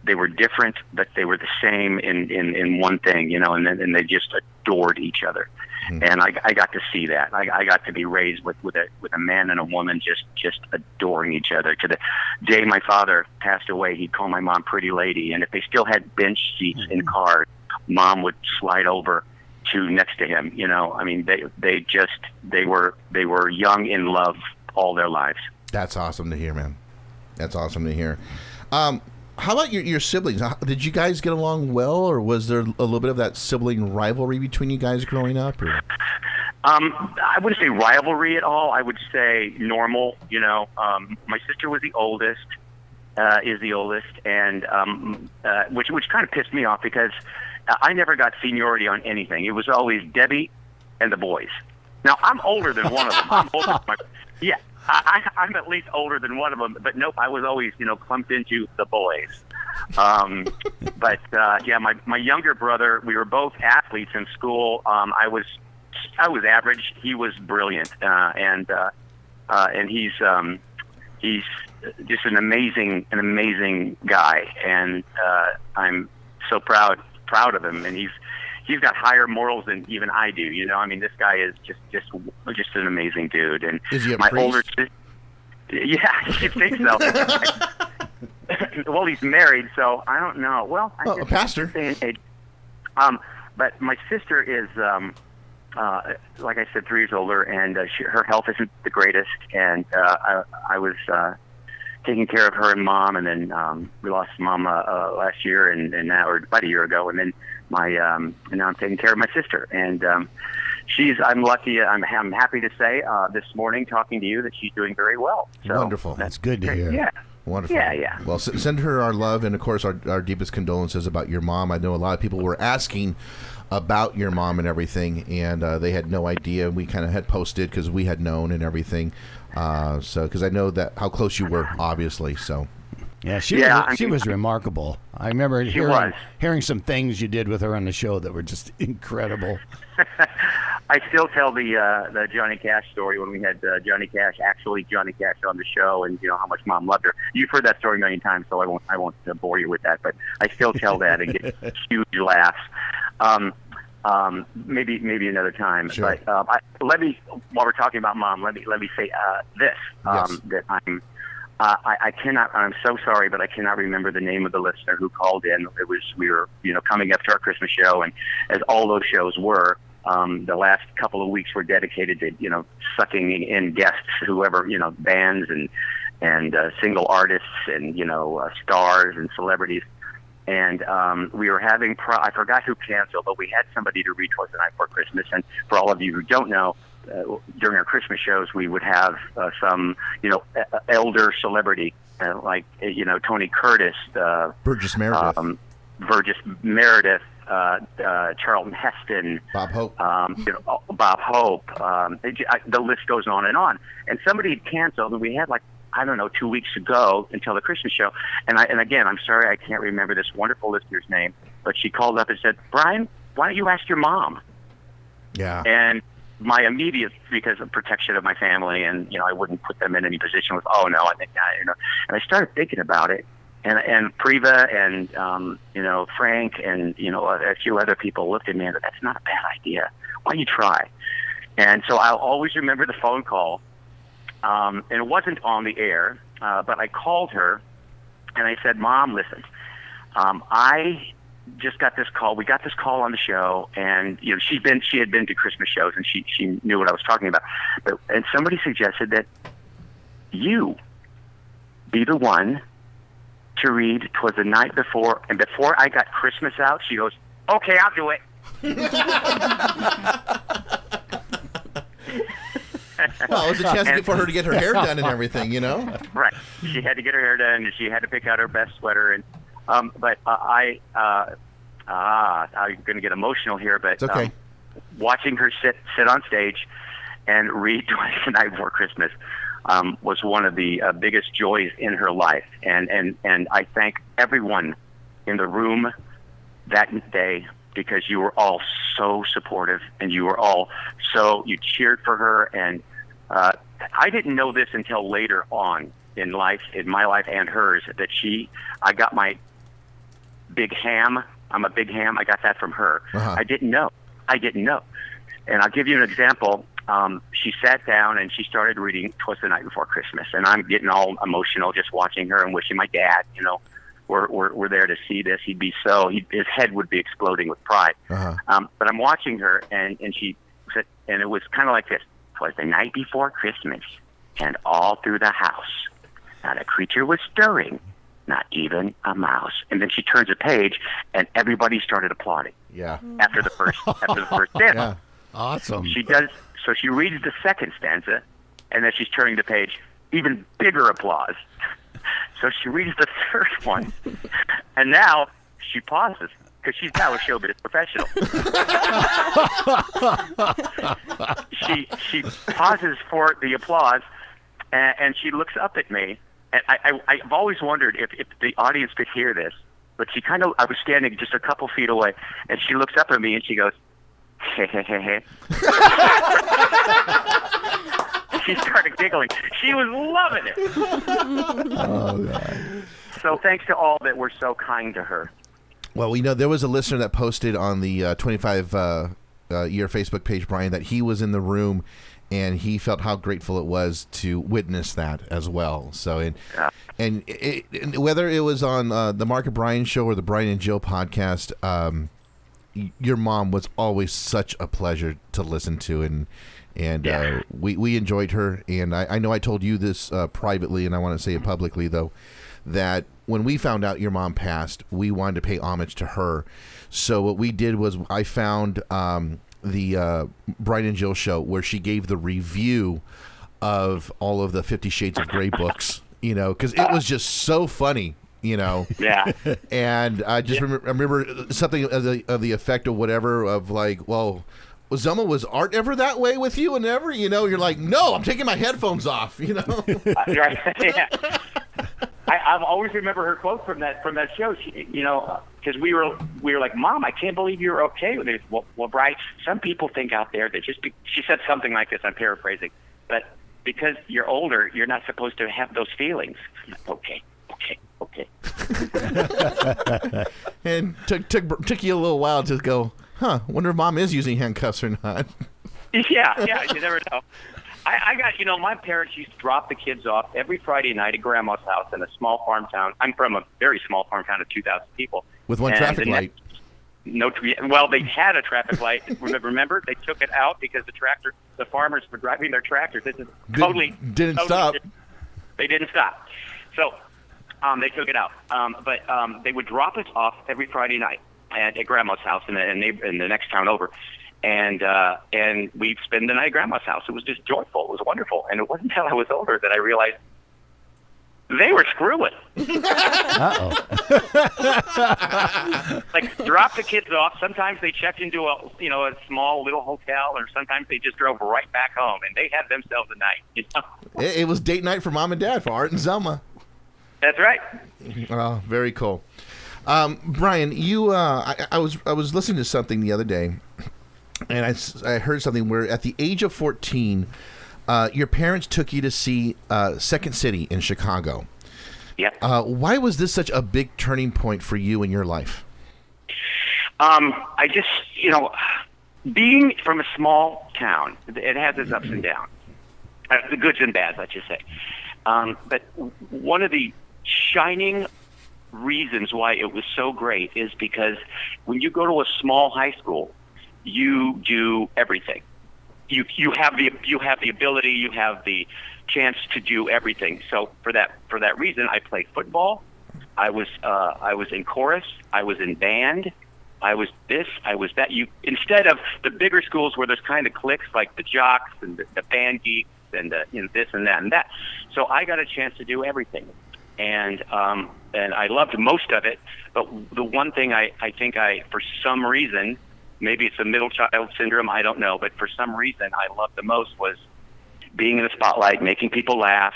they were different, but they were the same in one thing, and they just adored each other. Mm-hmm. And I got to see that. I got to be raised with a man and a woman just adoring each other. To the day my father passed away, he'd call my mom Pretty Lady, and if they still had bench seats in cars, Mom would slide over to next to him. I mean, they were young in love all their lives. That's awesome to hear, man. That's awesome to hear. How about your siblings? Did you guys get along well, or was there a little bit of that sibling rivalry between you guys growing up? Or? I wouldn't say rivalry at all. I would say normal. My sister was the oldest, and which kind of pissed me off because I never got seniority on anything. It was always Debbie and the boys. Now, I'm older than one of them. I'm at least older than one of them. But nope, I was always, clumped into the boys. But my younger brother, we were both athletes in school. I was average. He was brilliant, and he's he's just an amazing guy, and I'm so proud of him. And he's got higher morals than even I do. You know, I mean, this guy is just an amazing dude. And is he a my priest? older sister, yeah, I think so. Well, he's married, so I don't know. Well, I guess a pastor. But my sister is, like I said, 3 years older, and her health isn't the greatest. And I was taking care of her and Mom, and then we lost Mom last year, and now, or about a year ago, and then and now I'm taking care of my sister. And I'm lucky. I'm happy to say this morning, talking to you, that she's doing very well. So wonderful. That's good to hear. Yeah. Wonderful. Yeah. Well, send her our love, and of course our deepest condolences about your mom. I know a lot of people were asking about your mom and everything, and they had no idea. We kind of had posted because we had known and everything. So because I know that how close you were, obviously. So yeah, she was remarkable. I remember hearing some things you did with her on the show that were just incredible. I still tell the Johnny Cash story when we had Johnny Cash on the show, and you know how much Mom loved her. You've heard that story a million times, so I won't bore you with that. But I still tell that and get huge laughs. Maybe another time. Sure. But while we're talking about Mom, let me say this. Yes. That I cannot. I'm so sorry, but I cannot remember the name of the listener who called in. We were coming up to our Christmas show, and as all those shows were, the last couple of weeks were dedicated to sucking in guests, whoever bands and single artists and stars and celebrities. And we were having I forgot who canceled, but we had somebody to read Twas the Night Before Christmas. And for all of you who don't know, during our Christmas shows, we would have some, elder celebrity like, Tony Curtis, Burgess Meredith, Charlton Heston, Bob Hope. Bob Hope. The list goes on. And somebody had canceled, and we had 2 weeks to go until the Christmas show. And again, I'm sorry I can't remember this wonderful listener's name, but she called up and said, "Brian, why don't you ask your mom?" Yeah. And my immediate, because of protection of my family, and I wouldn't put them in any position with, oh no, I think and I started thinking about it, and Priva and Frank and a few other people looked at me and said, "That's not a bad idea. Why don't you try?" And so I'll always remember the phone call. And it wasn't on the air, but I called her and I said, "Mom, listen, I just got this call. We got this call on the show, and she had been to Christmas shows, and she knew what I was talking about. And somebody suggested that you be the one to read 'Twas the Night Before." And before I got Christmas out, she goes, "Okay, I'll do it." Well, it was a chance for her to get her hair done and everything, Right. She had to get her hair done, and she had to pick out her best sweater. And I'm going to get emotional here, but it's okay. Watching her sit on stage and read Twas the Night Before Christmas was one of the biggest joys in her life. And I thank everyone in the room that day, because you were all so supportive, and you cheered for her. And I didn't know this until later on in life, in my life and hers, that I got my big ham. I'm a big ham. I got that from her. Uh-huh. I didn't know. And I'll give you an example. She sat down and she started reading 'Twas the Night Before Christmas, and I'm getting all emotional just watching her and wishing my dad, were there to see this. His head would be exploding with pride. Uh-huh. But I'm watching her, and she said, and it was kind of like this: "'Twas the night before Christmas, and all through the house, not a creature was stirring, not even a mouse." And then she turns a page, and everybody started applauding. Yeah. After the first stanza. Yeah. Awesome. She does. So she reads the second stanza, and then she's turning the page. Even bigger applause. So she reads the third one, and now she pauses because she's now a showbiz professional. She pauses for the applause, and she looks up at me. And I've always wondered if the audience could hear this, but I was standing just a couple feet away, and she looks up at me and she goes, "Hey, hey, hey, hey." she started giggling. She was loving it. Oh, God. So thanks to all that were so kind to her. Well, we know there was a listener that posted on the 25-year Facebook page, Brian, that he was in the room and he felt how grateful it was to witness that as well. So, and whether it was on the Mark and Brian show or the Brian and Jill podcast, your mom was always such a pleasure to listen to, and we enjoyed her. And I know I told you this privately, and I want to say it publicly though, that when we found out your mom passed, we wanted to pay homage to her. So what we did was I found the Brian and Jill show where she gave the review of all of the 50 Shades of Grey books, because it was just so funny, Yeah. And I just remember something of the effect of whatever of like, well, Zelma, was art ever that way with you and ever? You're like, no, I'm taking my headphones off, Right. Yeah. I've always remember her quote from that show. She, because we were like, Mom, I can't believe you're okay with it. Well, Bryce, some people think out there that she said something like this. I'm paraphrasing, but because you're older, you're not supposed to have those feelings. Okay. And took you a little while to go, wonder if Mom is using handcuffs or not. Yeah, you never know. I got, my parents used to drop the kids off every Friday night at Grandma's house in a small farm town. I'm from a very small farm town of 2,000 people. With one traffic light. Well, they had a traffic light. Remember, they took it out because the farmers were driving their tractors. This is didn't stop. They didn't stop. So they took it out. But they would drop us off every Friday night at Grandma's house in the next town over. And we'd spend the night at Grandma's house. It was just joyful. It was wonderful. And it wasn't until I was older that I realized they were screwing. Uh-oh. Like, drop the kids off. Sometimes they checked into a small little hotel, or sometimes they just drove right back home, and they had themselves a night. It was date night for Mom and Dad, for Art and Zelma. That's right. Oh, very cool. Brian, you, I was listening to something the other day, and I heard something where at the age of 14, your parents took you to see Second City in Chicago. Yeah. Why was this such a big turning point for you in your life? I just, being from a small town, it has its ups and downs, the goods and bads, let's just say. But one of the shining reasons why it was so great is because when you go to a small high school, you do everything. You have the ability, you have the chance to do everything. So for that reason, I played football. I was in chorus. I was in band. I was this. I was that. Instead of the bigger schools where there's kind of cliques like the jocks and the band geeks and this and that and that. So I got a chance to do everything, and I loved most of it. But the one thing I think for some reason, maybe it's a middle child syndrome, I don't know, but for some reason I loved the most was being in the spotlight, making people laugh,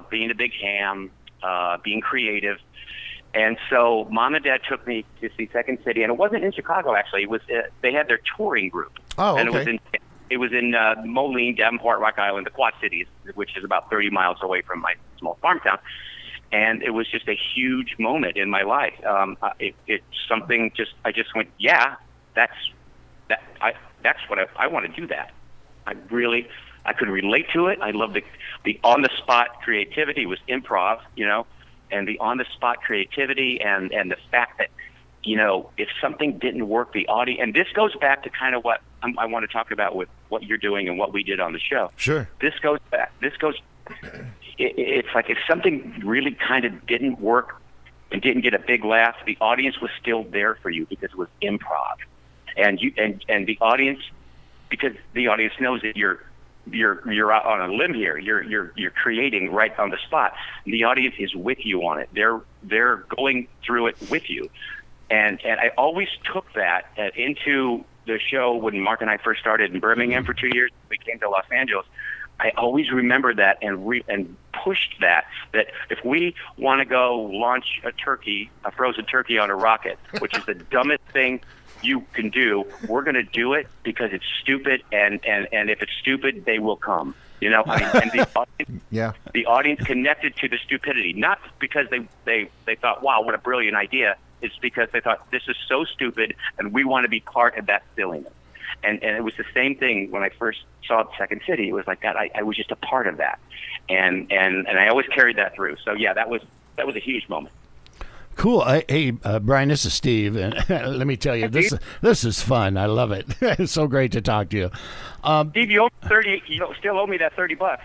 being a big ham, being creative. And so Mom and Dad took me to see Second City, and it wasn't in Chicago, actually. It was they had their touring group. Oh, okay. And it was in Moline, Davenport, Rock Island, the Quad Cities, which is about 30 miles away from my small farm town. And it was just a huge moment in my life. It's something I just went, yeah, that's what I want to do that. I could relate to it. I love the on-the-spot creativity. It was improv, and the on-the-spot creativity and the fact that, if something didn't work, the audience, and this goes back to kind of what I want to talk about with what you're doing and what we did on the show. Sure. It's like if something really kind of didn't work and didn't get a big laugh, the audience was still there for you because it was improv. And the audience, because the audience knows that you're out on a limb here. You're creating right on the spot. The audience is with you on it. They're going through it with you. And I always took that into the show when Mark and I first started in Birmingham for 2 years. We came to Los Angeles. I always remembered that and pushed that if we want to go launch a frozen turkey on a rocket, which is the dumbest thing you can do, we're going to do it because it's stupid, and if it's stupid, they will come. You know, I mean, and the audience connected to the stupidity, not because they thought, wow, what a brilliant idea. It's because they thought, this is so stupid, and we want to be part of that silliness. And it was the same thing when I first saw Second City. It was like that. I was just a part of that, and I always carried that through. So yeah, that was a huge moment. Cool. Hey, Brian, this is Steve, and let me tell you, this is fun. I love it. It's so great to talk to you. Steve, you owe me 30. You still owe me that $30.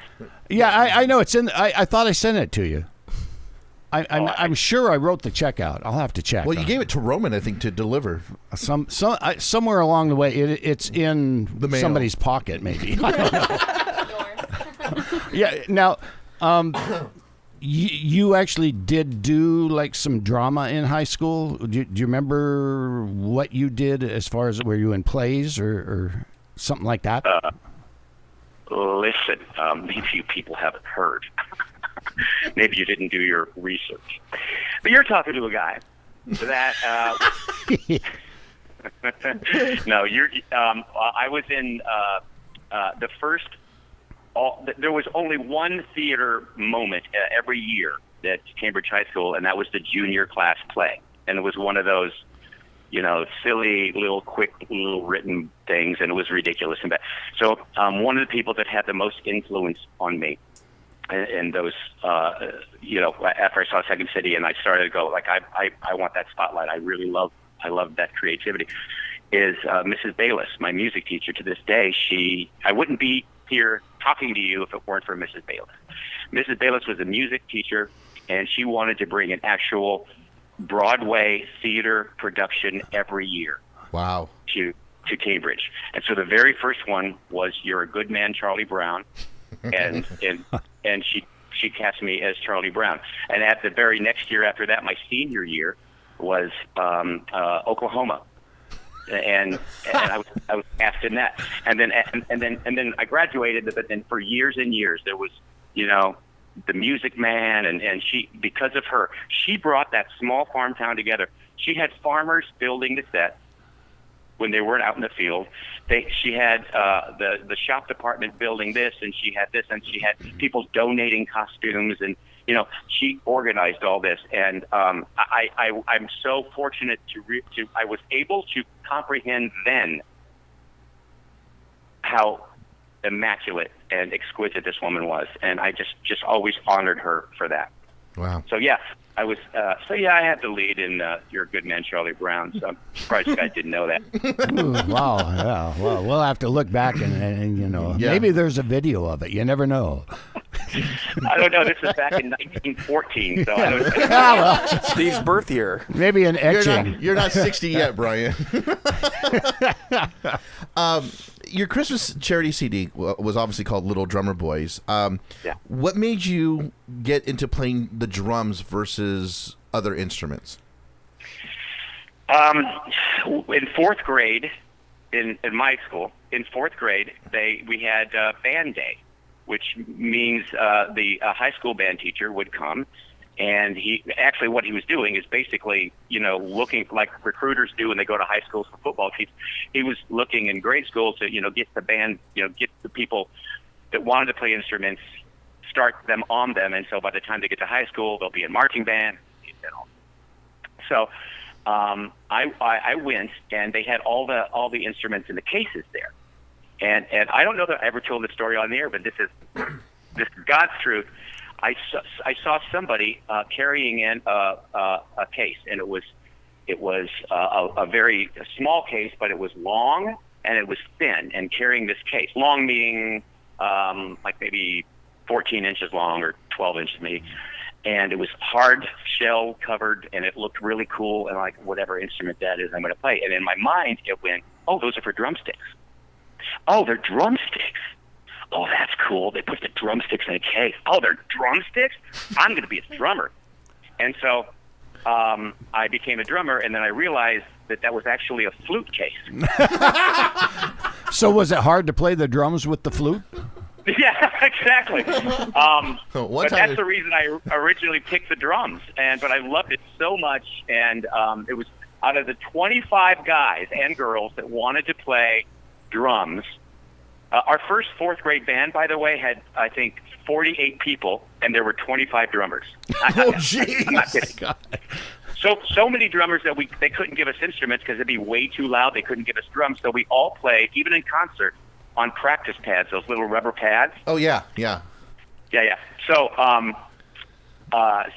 Yeah, I know it's in. I thought I sent it to you. I'm sure I wrote the check out. I'll have to check. Well, you gave it to Roman, I think, to deliver. Somewhere along the way, it's in somebody's pocket, maybe. I don't know. Yeah. Now, you actually did do like some drama in high school. Do you remember what you did as far as were you in plays or something like that? Listen, maybe you people haven't heard. Maybe you didn't do your research. But you're talking to a guy that no, I was in the first. There was only one theater moment every year at Cambridge High School, and that was the junior class play. And it was one of those, you know, silly little quick little written things, and it was ridiculous and bad. So one of the people that had the most influence on me in those, you know, after I saw Second City and I started to go, like, I want that spotlight. I love that creativity, is Mrs. Bayless, my music teacher to this day. I wouldn't be here talking to you if it weren't for Mrs. Bayless. Mrs. Bayless was a music teacher, and she wanted to bring an actual Broadway theater production every year. Wow. To Cambridge. And so the very first one was You're a Good Man, Charlie Brown. And she cast me as Charlie Brown. And at the very next year after that, my senior year, was Oklahoma. And I was cast in that, and then I graduated. But then for years and years, there was, you know, the Music Man, and she, because of her, she brought that small farm town together. She had farmers building the set when they weren't out in the field. She had the shop department building this, and she had this, and she had people donating costumes, and you know, she organized all this, and I'm so fortunate to I was able to comprehend then how immaculate and exquisite this woman was, and I just always honored her for that. Wow. So yeah, I was. I had the lead in You're a Good Man, Charlie Brown. So I'm surprised you guys didn't know that. Ooh, wow. Yeah. Well, we'll have to look back and you know, maybe there's a video of it. You never know. I don't know. This was back in 1914, so I don't know. Well, Steve's birth year. Maybe an etching. You're not 60 yet, Brian. Your Christmas charity CD was obviously called Little Drummer Boys. What made you get into playing the drums versus other instruments? In fourth grade, in my school, in fourth grade, we had band day, which means the high school band teacher would come, and what he was doing is basically, you know, looking like recruiters do when they go to high schools for football teams. He was looking in grade school to, you know, get the band, you know, get the people that wanted to play instruments, start them on them, and so by the time they get to high school, they'll be in marching band. So I went, and they had all the instruments in the cases there. And I don't know that I ever told this story on the air, but this is God's truth. I saw somebody carrying in a case, and it was a very small case, but it was long and it was thin. And carrying this case, long meaning like maybe 14 inches long or 12 inches maybe, and it was hard shell covered, and it looked really cool, and like whatever instrument that is, I'm going to play. And in my mind, it went, oh, those are for drumsticks. Oh, they're drumsticks. Oh, that's cool. They put the drumsticks in a case. Oh, they're drumsticks? I'm going to be a drummer. And so I became a drummer, and then I realized that was actually a flute case. So was it hard to play the drums with the flute? Yeah, exactly. But that's the reason I originally picked the drums. But I loved it so much, and it was out of the 25 guys and girls that wanted to play drums, Our first fourth grade band, by the way, had, I think, 48 people, and there were 25 drummers. Oh, jeez. I'm not kidding. So many drummers that they couldn't give us instruments because it'd be way too loud. They couldn't give us drums, so we all played, even in concert, on practice pads, those little rubber pads. Oh, yeah. So,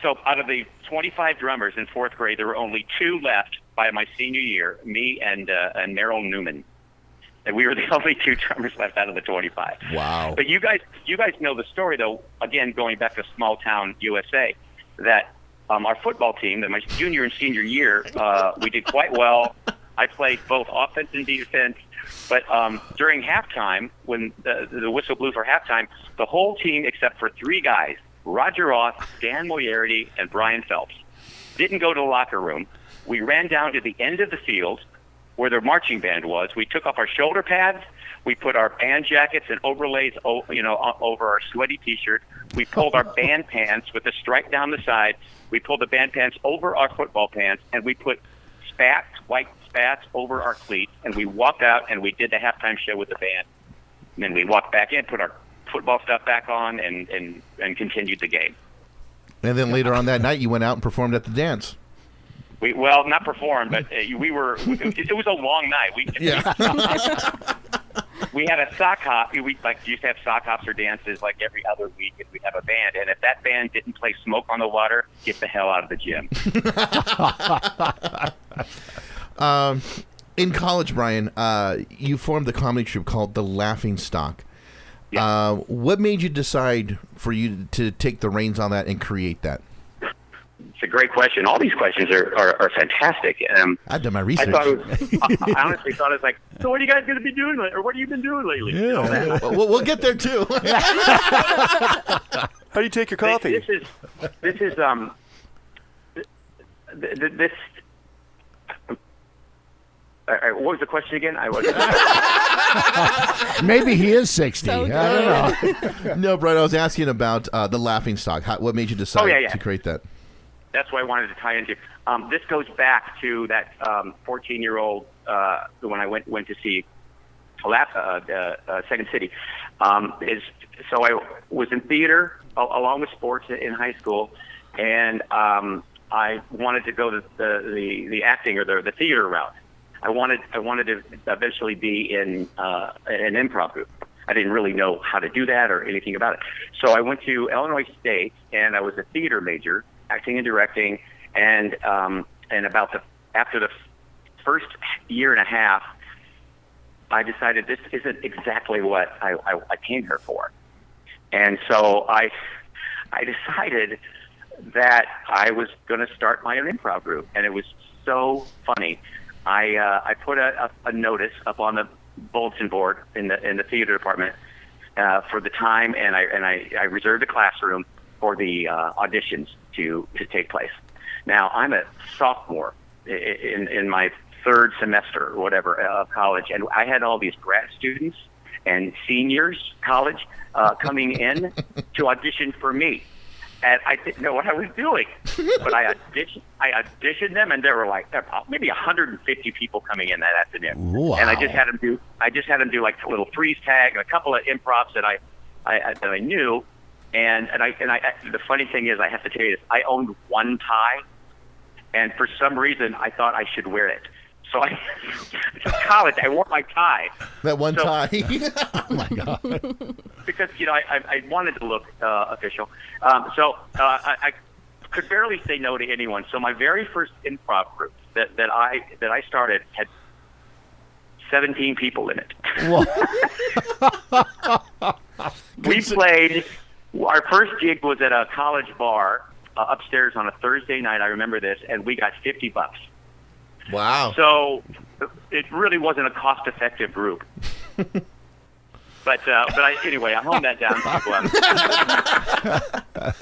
so out of the 25 drummers in fourth grade, there were only 2 left by my senior year, me and Merrill Newman. And we were the only 2 drummers left out of the 25. Wow. But you guys know the story, though, again, going back to small town USA, that our football team, that my junior and senior year, we did quite well. I played both offense and defense. But during halftime, when the whistle blew for halftime, the whole team, except for 3 guys, Roger Roth, Dan Moyerity, and Brian Phelps, didn't go to the locker room. We ran down to the end of the field where the marching band was. We took off our shoulder pads. We put our band jackets and overlays, over our sweaty T-shirt. We pulled our band pants with a stripe down the side. We pulled the band pants over our football pants, and we put white spats over our cleats, and we walked out and we did the halftime show with the band. And then we walked back in, put our football stuff back on, and continued the game. And then later on that night, you went out and performed at the dance. Well, not performed, but we were. It was a long night. We had a sock hop. We used to have sock hops or dances like every other week, and we'd have a band. And if that band didn't play "Smoke on the Water," get the hell out of the gym. In college, Brian, you formed the comedy troupe called the Laughing Stock. Yeah. What made you decide for you to take the reins on that and create that? It's a great question. All these questions are fantastic. I've done my research. I honestly thought it was like, so what are you guys going to be doing, or what have you been doing lately? Yeah. You know that. We'll get there too. How do you take your coffee? What was the question again? I was. Maybe he is 60. So I don't know. No, Brian, I was asking about the Laughing Stock. What made you decide to create that? That's what I wanted to tie into. This goes back to that 14-year-old when I went to see Second City. So I was in theater along with sports in high school, and I wanted to go the acting or the theater route. I wanted to eventually be in an improv group. I didn't really know how to do that or anything about it. So I went to Illinois State, and I was a theater major, acting and directing. And after the first year and a half, I decided this isn't exactly what I came here for. And so I decided that I was going to start my own improv group, and it was so funny. I put a notice up on the bulletin board in the theater department for the time, and I reserved a classroom for the auditions to take place. Now I'm a sophomore in my 3rd semester or whatever of college, and I had all these grad students and seniors college coming in to audition for me. And I didn't know what I was doing, but I auditioned them, and there were like maybe 150 people coming in that afternoon. Wow. And I just had them do like a little freeze tag and a couple of improvs that I knew. And the funny thing is, I have to tell you this: I owned one tie, and for some reason, I thought I should wear it. So to college, I wore my tie. That one tie. Oh my God. Because I wanted to look official, so I could barely say no to anyone. So my very first improv group that I started had 17 people in it. We played. Our first gig was at a college bar upstairs on a Thursday night. I remember this, and we got $50. Wow. So it really wasn't a cost-effective group. But anyway, I honed that down to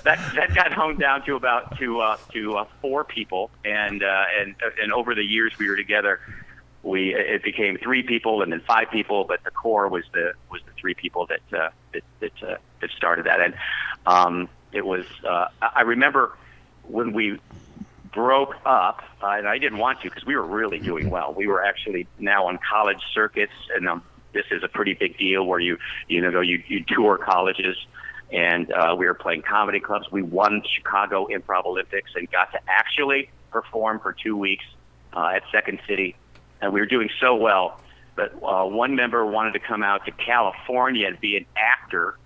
that got honed down to about 4 people, and over the years we were together, it became 3 people and then 5 people, but the core was the 3 people that started that, and it was I remember when we broke up, and I didn't want to because we were really doing well. We were actually now on college circuits and this is a pretty big deal where you tour colleges. And we were playing comedy clubs. We won Chicago Improv Olympics and got to actually perform for 2 weeks at Second City. And we were doing so well. But one member wanted to come out to California and be an actor.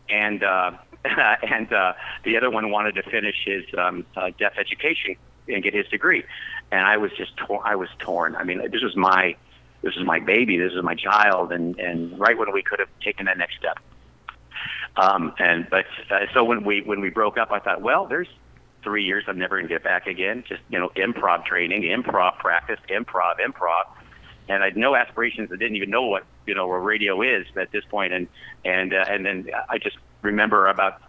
And the other one wanted to finish his deaf education and get his degree. And I was just I was torn. I mean, this was my baby. This was my child. And right when we could have taken that next step. So when we broke up, I thought, well, there's 3 years I'm never going to get back again. Just, improv training, improv practice, improv. And I had no aspirations. I didn't even know what radio is at this point. And then I just remember about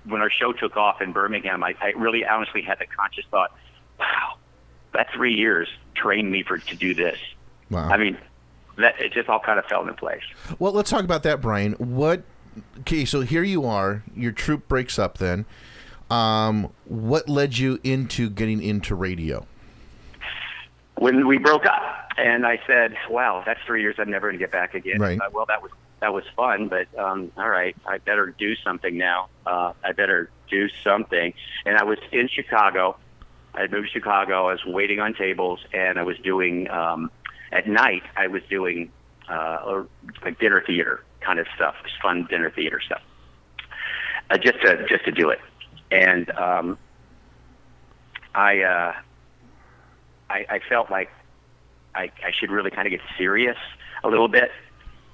when our show took off in Birmingham, I really honestly had the conscious thought, wow, that 3 years trained me to do this. Wow. I mean, that it just all kind of fell into place. Well, let's talk about that, Brian. Okay, so here you are. Your troupe breaks up then. What led you into getting into radio? When we broke up, and I said, wow, that's 3 years I'm never going to get back again. Right. Well, that was fun, but all right, I better do something now. I better do something. And I was in Chicago. I had moved to Chicago. I was waiting on tables, and I was doing, at night, I was doing like dinner theater kind of stuff, fun dinner theater stuff, just to do it. And I felt like I should really kind of get serious a little bit.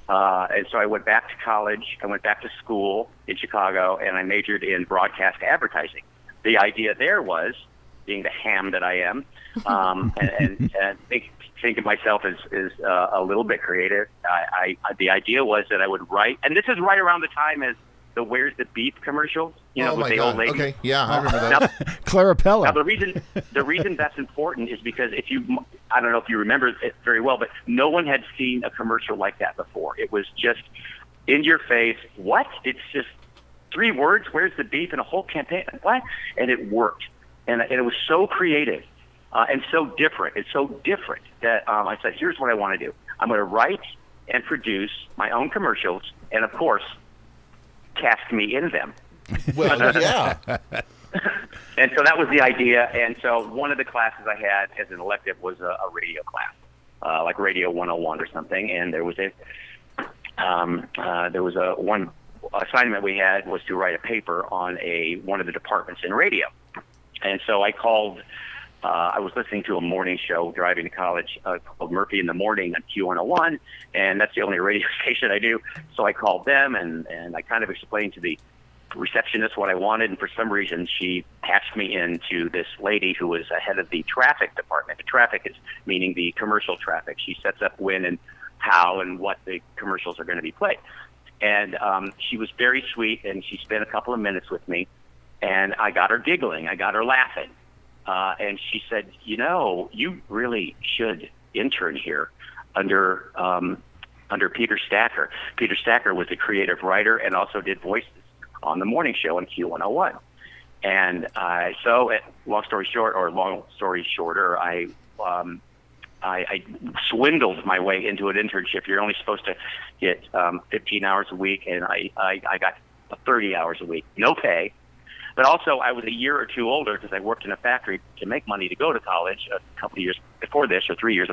And so I went back to college. I went back to school in Chicago, and I majored in broadcast advertising. The idea there was, being the ham that I am, and think of myself as a little bit creative. The idea was that I would write, and this is right around the time as the "Where's the Beef" commercials, with the old lady. Okay, yeah, I remember that. Now, Clarapella. Now the reason that's important is because I don't know if you remember it very well, but no one had seen a commercial like that before. It was just in your face. What? It's just 3 words. Where's the beef? And a whole campaign. What? And it worked. And it was so creative and so different. It's so different that I said, here's what I want to do. I'm going to write and produce my own commercials and, of course, cast me in them. Well, yeah. And so that was the idea. And so one of the classes I had as an elective was a radio class, like Radio 101 or something. And there was one assignment we had was to write a paper on one of the departments in radio. And so I called, I was listening to a morning show driving to college called Murphy in the Morning on Q101, and that's the only radio station I do. So I called them, and I kind of explained to the receptionist what I wanted, and for some reason she patched me into this lady who was head of the traffic department. The traffic is meaning the commercial traffic. She sets up when and how and what the commercials are going to be played. And she was very sweet, and she spent a couple of minutes with me. And I got her giggling. I got her laughing. And she said, you really should intern here under Peter Stacker. Peter Stacker was a creative writer and also did voices on the morning show on Q101. And long story shorter, I swindled my way into an internship. You're only supposed to get 15 hours a week, and I got 30 hours a week, no pay. But also, I was a year or two older because I worked in a factory to make money to go to college a couple of years before this, or 3 years.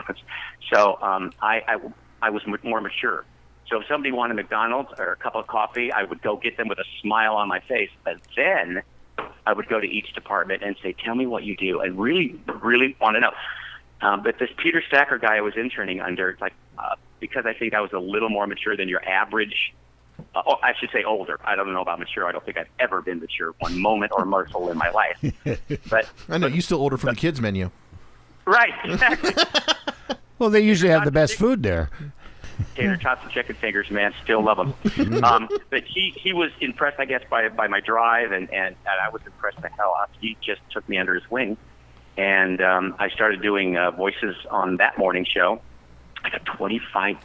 So I was more mature. So if somebody wanted McDonald's or a cup of coffee, I would go get them with a smile on my face. But then I would go to each department and say, tell me what you do. I really, really want to know. But this Peter Stacker guy I was interning under, because I think I was a little more mature than your average. I should say older. I don't know about mature. I don't think I've ever been mature one moment or morsel in my life. But I know you still order from the kids menu. Right, exactly. Well, they usually have the best food there. Tater tots and chicken fingers, man. Still love them. But he was impressed, I guess, by my drive, and I was impressed the hell out. He just took me under his wing, and I started doing voices on that morning show. I got $25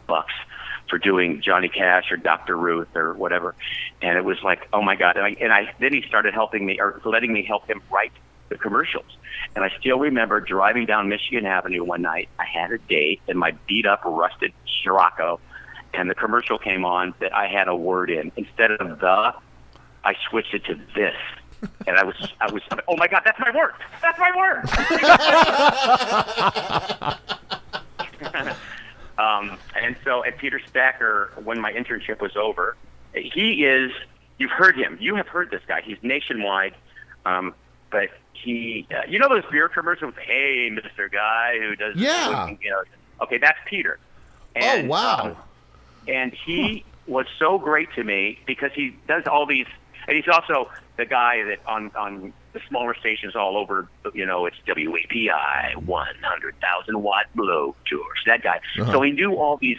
for doing Johnny Cash or Dr. Ruth or whatever, and it was like, oh my God! Then he started helping me or letting me help him write the commercials. And I still remember driving down Michigan Avenue one night. I had a date in my beat-up, rusted Scirocco, and the commercial came on that I had a word in. Instead of the, I switched it to this. And I was, oh my God, that's my word. That's my word. And so at Peter Stacker, when my internship was over, he is, you've heard him. You have heard this guy. He's nationwide. But he, you know those beer commercials? Hey, Mr. Guy who does, okay, that's Peter. And, oh, wow. And he was so great to me because he does all these, and he's also the guy that on the smaller stations all over, it's WAPI, 100,000 watt blow tours, that guy. Uh-huh. So he knew all these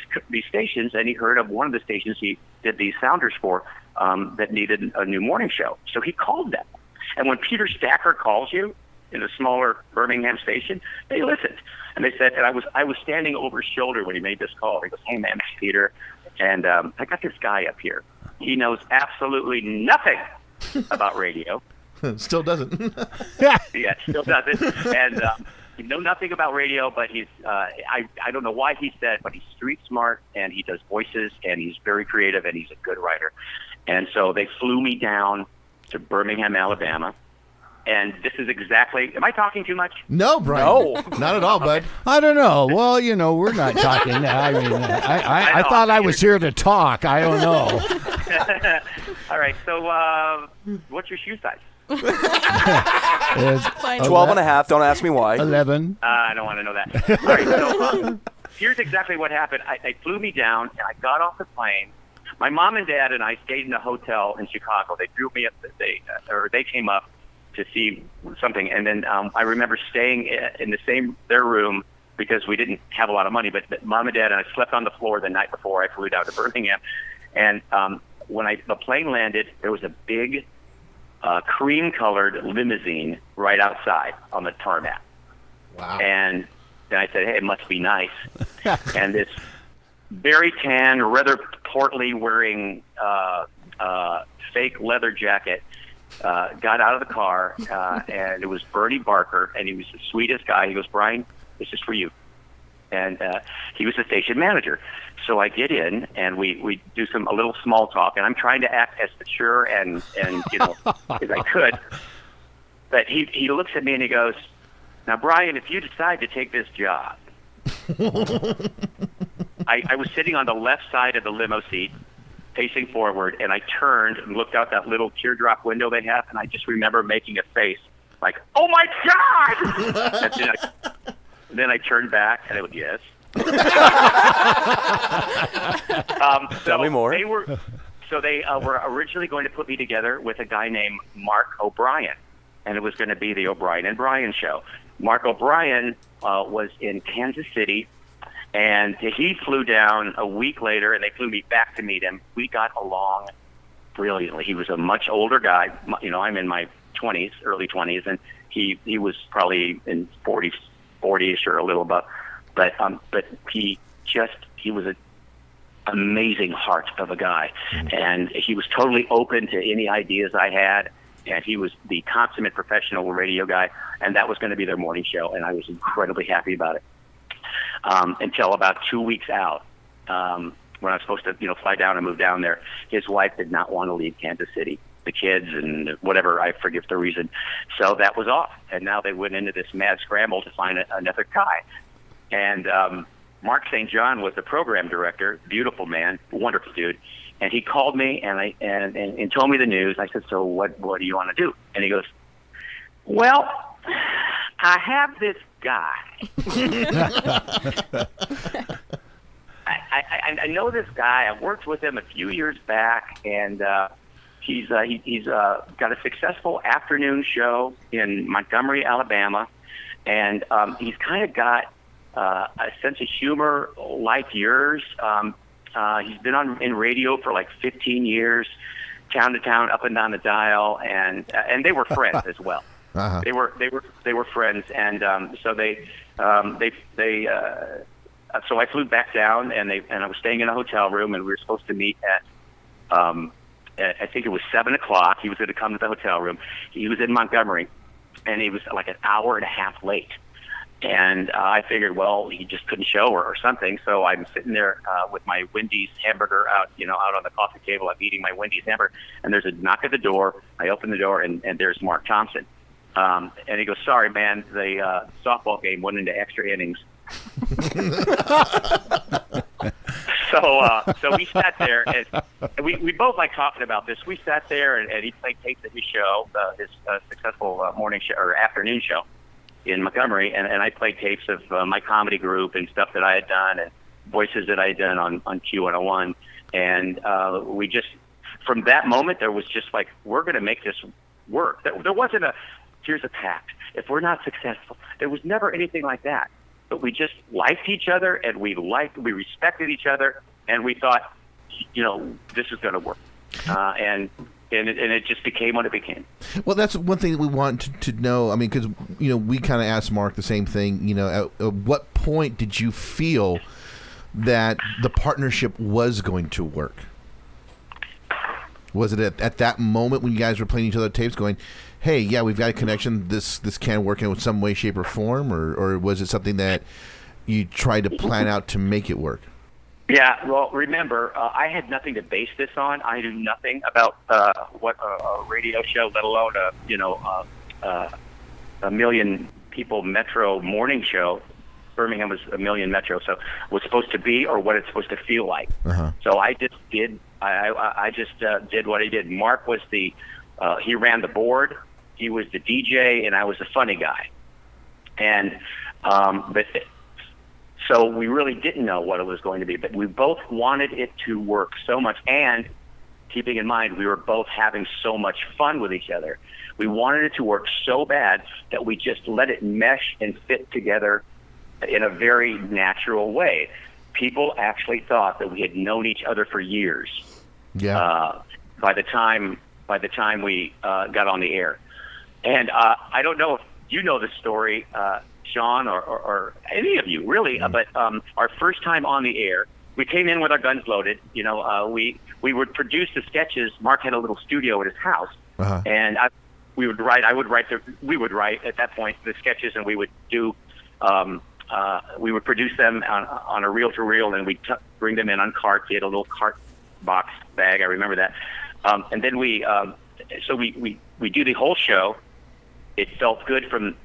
stations, and he heard of one of the stations he did these sounders for that needed a new morning show. So he called them. And when Peter Stacker calls you in a smaller Birmingham station, they listened. And they said, and I was standing over his shoulder when he made this call. He goes, hey, man, it's Peter. And I got this guy up here. He knows absolutely nothing about radio. Still doesn't. Yeah, still doesn't. And he knows nothing about radio, but he's, I don't know why he said, but he's street smart, and he does voices, and he's very creative, and he's a good writer. And so they flew me down to Birmingham, Alabama. And this is exactly, am I talking too much? No, Brian. No. Not at all, bud. I don't know. Well, we're not talking. I mean, I thought I was here to talk. I don't know. All right. So what's your shoe size? 12 and a half. Don't ask me why. 11. I don't want to know that. All right. So here's exactly what happened. They flew me down, and I got off the plane. My mom and dad and I stayed in a hotel in Chicago. They drew me up. They came up to see something, and then I remember staying in their room because we didn't have a lot of money. But Mom and Dad and I slept on the floor the night before I flew down to Birmingham. And when the plane landed, there was a big cream-colored limousine right outside on the tarmac. Wow! And then I said, "Hey, it must be nice." And this very tan, rather portly wearing fake leather jacket got out of the car, and it was Bernie Barker, and he was the sweetest guy. He goes, Brian, this is for you. And he was the station manager. So I get in, and we do a little small talk, and I'm trying to act as mature and as I could. But he looks at me and he goes, now, Brian, if you decide to take this job, I was sitting on the left side of the limo seat, facing forward, and I turned and looked out that little teardrop window they have, and I just remember making a face like, oh my God! And then I turned back, and I went, yes. Tell me more. They were originally going to put me together with a guy named Mark O'Brien, and it was going to be the O'Brien and Brian show. Mark O'Brien was in Kansas City, and he flew down a week later, and they flew me back to meet him. We got along brilliantly. He was a much older guy. I'm in my 20s, early 20s, and he was probably in 40-ish or a little above. But he was an amazing heart of a guy, and he was totally open to any ideas I had. And he was the consummate professional radio guy, and that was going to be their morning show, and I was incredibly happy about it. Until about 2 weeks out, when I was supposed to, fly down and move down there, his wife did not want to leave Kansas City, the kids and whatever, I forget the reason. So that was off, and now they went into this mad scramble to find another guy. And Mark St. John was the program director, beautiful man, wonderful dude. And he called me and told me the news. I said, so what do you want to do? And he goes, well, I have this guy. I know this guy. I worked with him a few years back, and he's got a successful afternoon show in Montgomery, Alabama, and he's kind of got a sense of humor like yours. He's been in radio for like 15 years, town to town, up and down the dial, and they were friends as well. Uh-huh. They were friends, and so so I flew back down, and I was staying in a hotel room, and we were supposed to meet at I think it was 7:00. He was going to come to the hotel room. He was in Montgomery, and he was like an hour and a half late. And I figured, well, he just couldn't show or something. So I'm sitting there with my Wendy's hamburger out on the coffee table. I'm eating my Wendy's hamburger, and there's a knock at the door. I open the door, and there's Mark Thompson. And he goes, "Sorry, man, the softball game went into extra innings." So we sat there, and we both like talking about this. We sat there, and he played tapes of his show, his successful morning show or afternoon show in Montgomery, and I played tapes of my comedy group and stuff that I had done and voices that I had done on Q101. And we just, from that moment, there was just like, we're going to make this work. There wasn't here's a pact. If we're not successful, there was never anything like that. But we just liked each other, and we respected each other, and we thought, this is going to work. And it just became what it became. Well, that's one thing that we want to know. I mean, because we kind of asked Mark the same thing. At what point did you feel that the partnership was going to work? Was it at that moment when you guys were playing each other tapes, going, "Hey, yeah, we've got a connection. This can work in some way, shape, or form," or was it something that you tried to plan out to make it work? Yeah, well, remember, I had nothing to base this on. I knew nothing about what a radio show, let alone a million people metro morning show. Birmingham was a million metro, so was supposed to be, or what it's supposed to feel like. Uh-huh. So I just did. I just did what I did. Mark was he ran the board. He was the DJ, and I was the funny guy. And so we really didn't know what it was going to be, but we both wanted it to work so much. And keeping in mind, we were both having so much fun with each other. We wanted it to work so bad that we just let it mesh and fit together in a very natural way. People actually thought that we had known each other for years. Yeah. By the time we got on the air, and I don't know if you know the story, Sean, or any of you really, but our first time on the air, we came in with our guns loaded. We would produce the sketches. Mark had a little studio at his house, and we would write at that point the sketches, and we would do. We would produce them on a reel-to-reel, and we'd bring them in on carts. He had a little cart box bag. I remember that. And then we do the whole show. It felt good from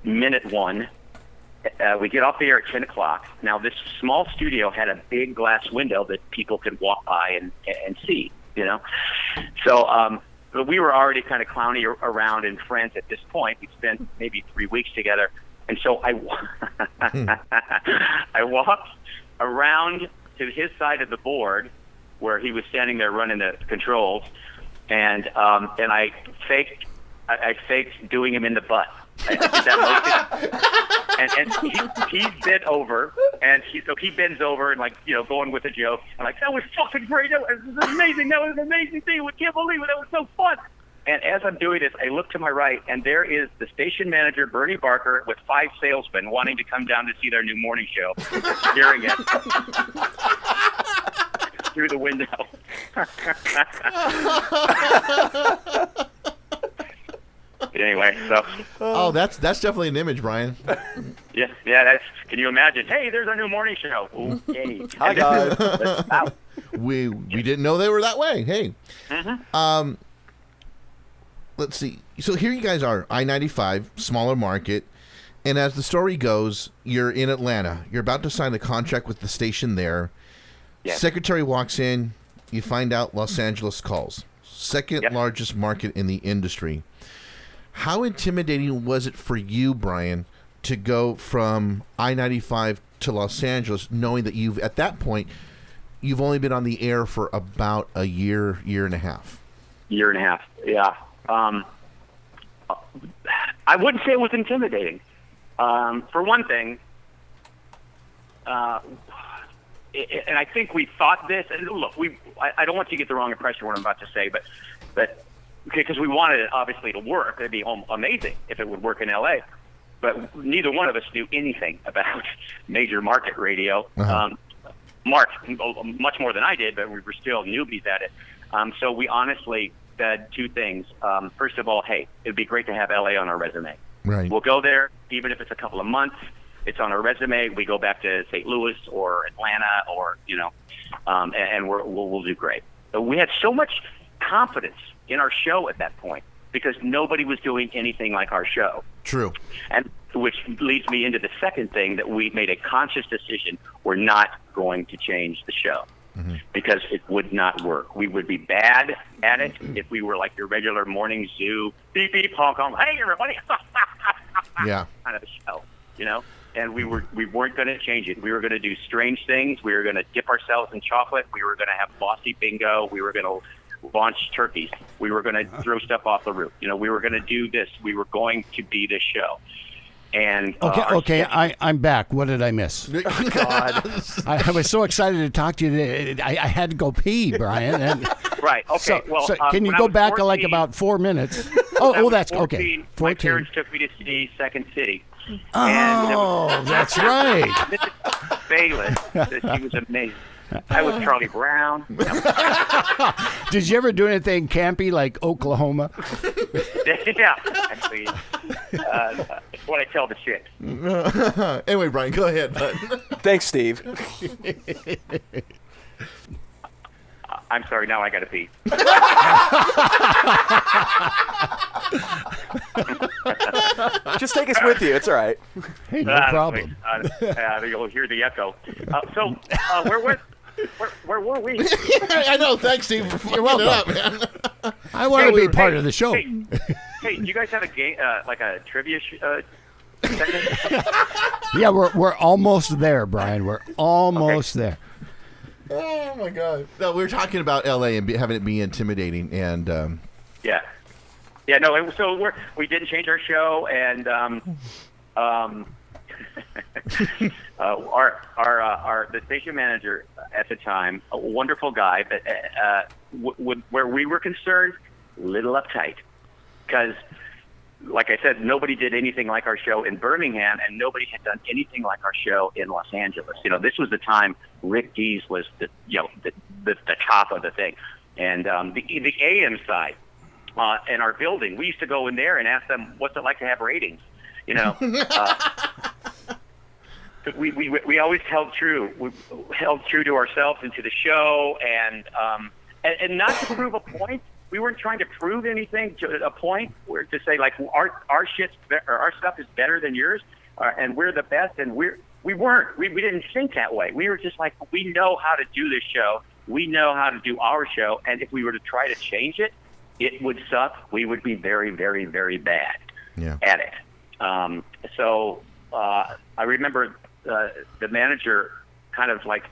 minute one. We get off the air at 10 o'clock. Now, this small studio had a big glass window that people could walk by and see, So but we were already kind of clowny around and friends at this point. We'd spent maybe 3 weeks together. And so I walked around to his side of the board where he was standing there running the controls, and I faked doing him in the butt. I did that motion, and he bent over, and he bends over and going with a joke. I'm like, that was fucking great. That was amazing. That was an amazing thing. I can't believe it. That was so fun. And as I'm doing this, I look to my right, and there is the station manager, Bernie Barker, with 5 salesmen wanting to come down to see their new morning show, hearing it through the window. Anyway, so. Oh, that's definitely an image, Brian. Yeah. Can you imagine? Hey, there's our new morning show. Okay. Hi guys. We didn't know they were that way. Hey. Mm-hmm. Let's see. So here you guys are, I-95, smaller market, and as the story goes, you're in Atlanta. You're about to sign a contract with the station there. Yes. Secretary walks in. You find out Los Angeles calls. Second largest market in the industry. How intimidating was it for you, Brian, to go from I-95 to Los Angeles, knowing that at that point, you've only been on the air for about a year and a half? Year and a half, yeah. I wouldn't say it was intimidating. For one thing, and I think we thought this. And look, I don't want you to get the wrong impression of what I'm about to say, but because we wanted it obviously to work. It'd be amazing if it would work in LA. But neither one of us knew anything about major market radio. Uh-huh. Mark, much more than I did, but we were still newbies at it. So we honestly said 2 things. First of all, hey, it'd be great to have LA on our resume. Right. We'll go there. even if it's a couple of months. It's on our resume. We go back to St. Louis or Atlanta, or and we'll do great. But we had so much confidence in our show at that point because nobody was doing anything like our show. True. And which leads me into the second thing, that we made a conscious decision: we're not going to change the show. Because it would not work. We would be bad at it if we were like your regular morning zoo, beep beep honk honk, hey everybody, yeah, kind of a show, And we weren't going to change it. We were going to do strange things. We were going to dip ourselves in chocolate. We were going to have bossy bingo. We were going to launch turkeys. We were going to throw stuff off the roof. We were going to do this. We were going to be this show. And okay, I'm back. What did I miss? Oh, God. I was so excited to talk to you. I had to go pee, Brian. And right. Okay. So can you go back 14, like about 4 minutes? That's 14, okay. 14. My parents took me to see Second City. Oh, that's right. Mrs. Bayless, she was amazing. I was Charlie Brown. Did you ever do anything campy like Oklahoma? Yeah, actually, it's what I tell the chicks. Anyway, Brian, go ahead. Thanks, Steve. I'm sorry, now I got to pee. Just take us with you. It's all right. Hey, no problem. You'll hear the echo. Where were we? I know. Thanks, Steve. You're welcome. Up, man. I want to be part of the show. Hey, do you guys have a game, like a trivia segment? Yeah, we're almost there, Brian. We're almost there. Oh my God! No, we were talking about LA and having it be intimidating, and yeah. No. So we didn't change our show, and the station manager at the time, a wonderful guy, but where we were concerned, little uptight, because, like I said, nobody did anything like our show in Birmingham, and nobody had done anything like our show in Los Angeles. This was the time Rick Dees was the top of the thing, and the AM side in our building, we used to go in there and ask them, "What's it like to have ratings?" We always held true. We held true to ourselves and to the show, and not to prove a point. We weren't trying to prove anything to a point, where to say like our stuff is better than yours, and we're the best. And we weren't. We didn't think that way. We were just like, we know how to do this show. We know how to do our show. And if we were to try to change it, it would suck. We would be very, very, very bad at it. So I remember the manager kind of like,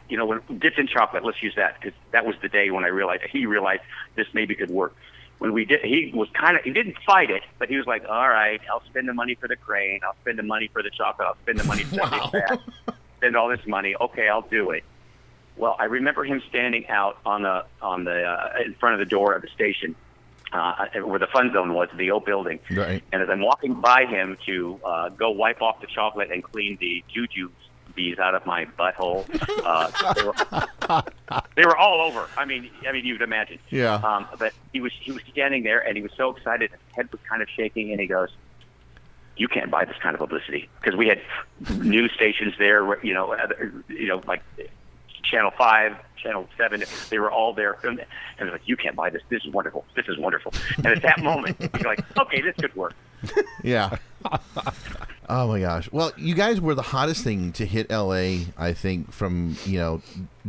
when dipped in chocolate, let's use that, because that was the day when he realized this maybe could work. When we did, he didn't fight it, but he was like, all right, I'll spend the money for the crane. I'll spend the money for the chocolate. I'll spend the money for the spend all this money. Okay, I'll do it. Well, I remember him standing out on the in front of the door of the station, where the fun zone was, the old building. Right. And as I'm walking by him to go wipe off the chocolate and clean the juju bees out of my butthole, they were all over. I mean, you'd imagine. Yeah. But he was standing there, and he was so excited. His head was kind of shaking, and he goes, "You can't buy this kind of publicity," because we had news stations there, like Channel 5, Channel 7, they were all there. And I was like, "You can't buy this. This is wonderful. This is wonderful." And at that moment, you're like, "Okay, this could work." Yeah. Oh my gosh. Well, you guys were the hottest thing to hit LA, I think, from,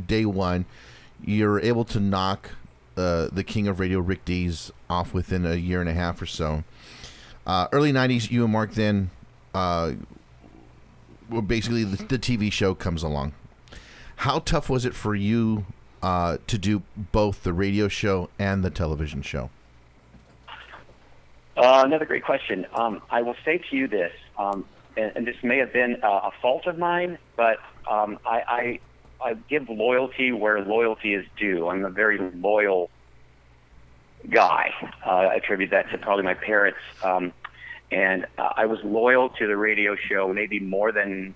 day one. You're able to knock the king of radio, Rick Dees, off within a year and a half or so. Early 90s, you and Mark then, basically the TV show comes along. How tough was it for you to do both the radio show and the television show? Another great question. I will say to you this, and this may have been a fault of mine, but I give loyalty where loyalty is due. I'm a very loyal guy. I attribute that to probably my parents. And I was loyal to the radio show maybe more than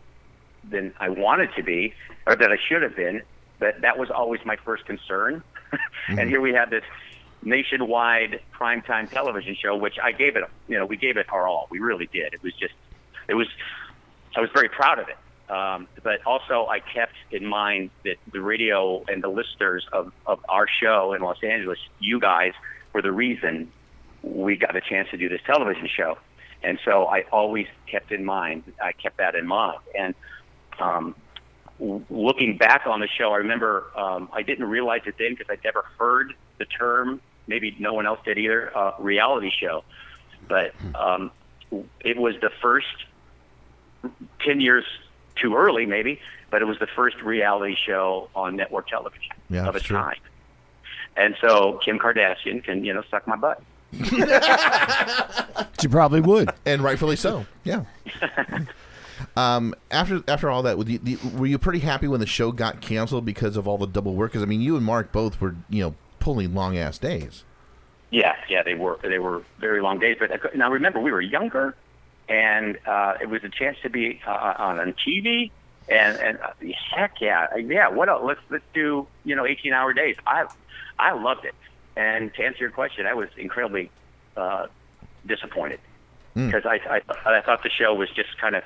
I wanted to be, or that I should have been, but that was always my first concern. Mm-hmm. And here we have this nationwide primetime television show, which I gave it, we gave it our all. We really did. It was just I was very proud of it. But also I kept in mind that the radio and the listeners of our show in Los Angeles, you guys, were the reason we got a chance to do this television show. And so I always kept that in mind. And looking back on the show, I remember I didn't realize it then because I'd never heard the term, maybe no one else did either, reality show. But it was the first 10 years too early, maybe, but it was the first reality show on network television of its time. And so Kim Kardashian can, suck my butt. She probably would, and rightfully so. Yeah. After all that, were you pretty happy when the show got canceled because of all the double work? Because I mean, you and Mark both were, pulling long ass days. Yeah, they were very long days. But now remember, we were younger, and it was a chance to be on TV. And heck yeah. What else? Let's do 18-hour days. I loved it. And to answer your question, I was incredibly disappointed because I thought the show was just kind of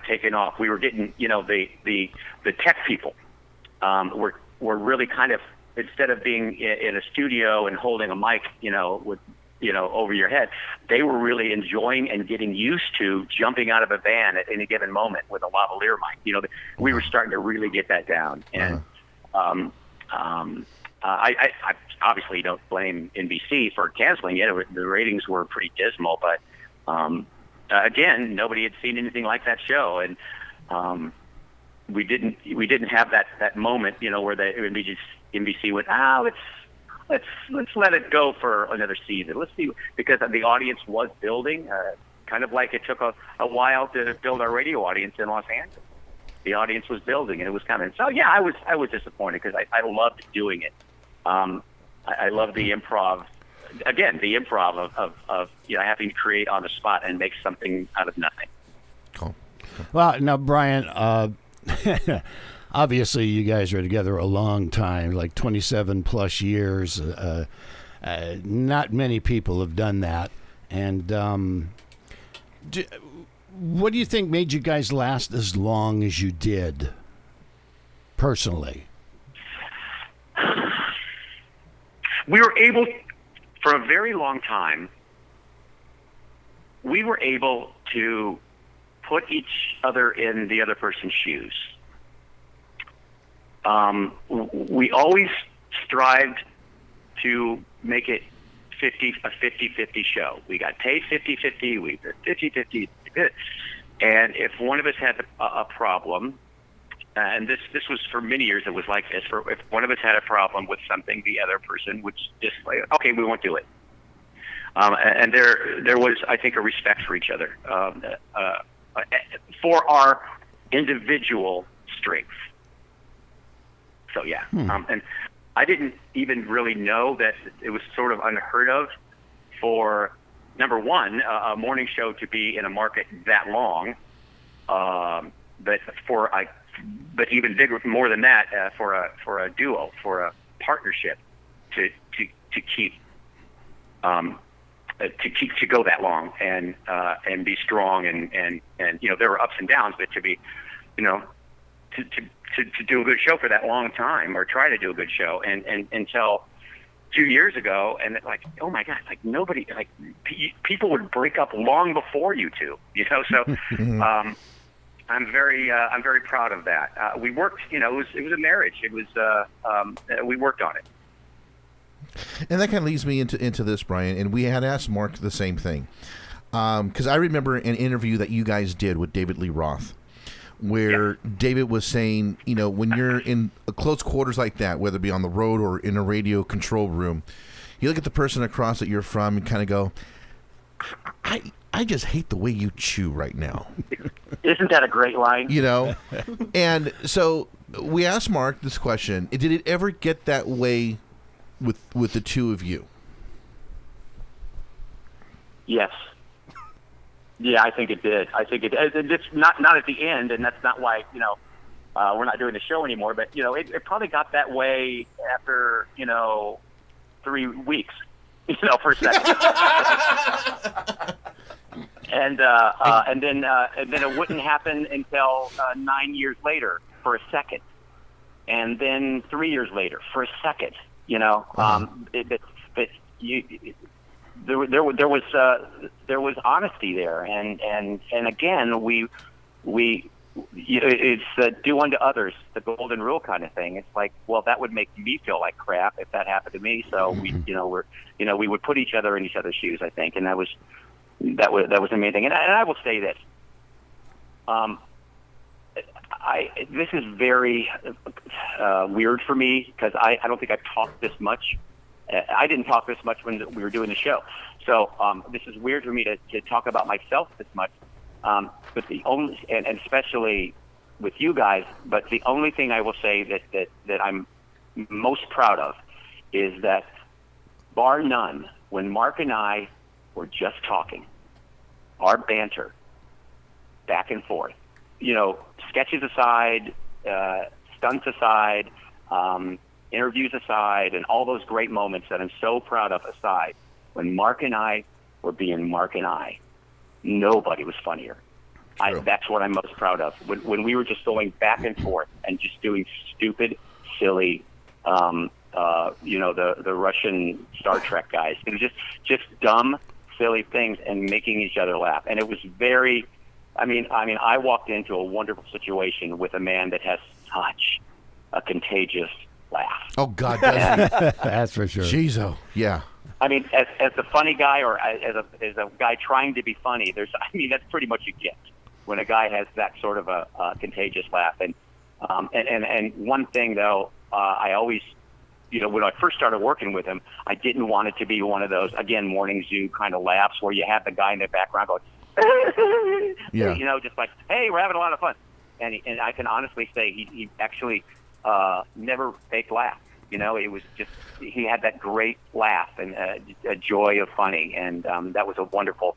taking off. We were getting the tech people were really kind of, instead of being in a studio and holding a mic with over your head, they were really enjoying and getting used to jumping out of a van at any given moment with a lavalier mic. We were starting to really get that down. And I obviously don't blame NBC for canceling it. The ratings were pretty dismal, but again, nobody had seen anything like that show, and we didn't have that moment, where NBC went, let's let it go for another season. Let's see, because the audience was building, kind of like it took a while to build our radio audience in Los Angeles. The audience was building, and it was coming. So yeah, I was disappointed because I loved doing it. I love the improv. Again, the improv of having to create on the spot and make something out of nothing. Cool. Well, now Brian, obviously you guys are together a long time, like 27 plus years. Not many people have done that. And what do you think made you guys last as long as you did, personally? We were able, for a very long time, we were able to put each other in the other person's shoes. We always strived to make it a 50-50 show. We got paid 50-50, we did 50-50, and if one of us had a problem, and this was for many years, it was like this. If one of us had a problem with something, the other person would just say, okay, we won't do it. And there was, I think, a respect for each other, for our individual strengths. So yeah, and I didn't even really know that it was sort of unheard of for, number one, a morning show to be in a market that long, but even bigger, more than that, for a duo, for a partnership, to keep to go that long and be strong and there were ups and downs, but to be to do a good show for that long time, or try to do a good show, and until 2 years ago, and like, oh my God, like nobody, like people would break up long before you two, so. I'm very proud of that. We worked, it was a marriage. It was, we worked on it. And that kind of leads me into this, Brian. And we had asked Mark the same thing, because I remember an interview that you guys did with David Lee Roth, where David was saying, when you're in close quarters like that, whether it be on the road or in a radio control room, you look at the person across that you're from and kind of go, I just hate the way you chew right now. Isn't that a great line? And so we asked Mark this question: did it ever get that way with the two of you? Yes. Yeah, I think it did. It's not at the end, and that's not why we're not doing the show anymore. But it probably got that way after 3 weeks. For a second. and then it wouldn't happen until 9 years later for a second, and then 3 years later for a second. You know, there was honesty there, and again it's do unto others, the golden rule kind of thing. It's like, well, that would make me feel like crap if that happened to me. So we would put each other in each other's shoes, I think, and that was the main thing. And I will say this. This is very weird for me because I don't think I've talked this much. I didn't talk this much when we were doing the show. So this is weird for me to talk about myself this much. But the only, and especially with you guys, but the only thing I will say that I'm most proud of is that, bar none, when Mark and I were just talking, our banter back and forth, you know, sketches aside, stunts aside, interviews aside, and all those great moments that I'm so proud of aside, when Mark and I were being Mark and I, nobody was funnier. That's what I'm most proud of. When we were just going back and forth and just doing stupid, silly, the Russian Star Trek guys. It was just dumb, silly things and making each other laugh. And it was very, I walked into a wonderful situation with a man that has such a contagious laugh. Oh, God, does he? That's for sure. Jeez, oh, yeah. I mean, as the funny guy or as a guy trying to be funny, that's pretty much a gift when a guy has that sort of a contagious laugh. And one thing though, I always, when I first started working with him, I didn't want it to be one of those, again, morning zoo kind of laughs where you have the guy in the background going, yeah, just like, hey, we're having a lot of fun. And I can honestly say he actually never faked laugh. It was just, he had that great laugh and a joy of funny, and that was a wonderful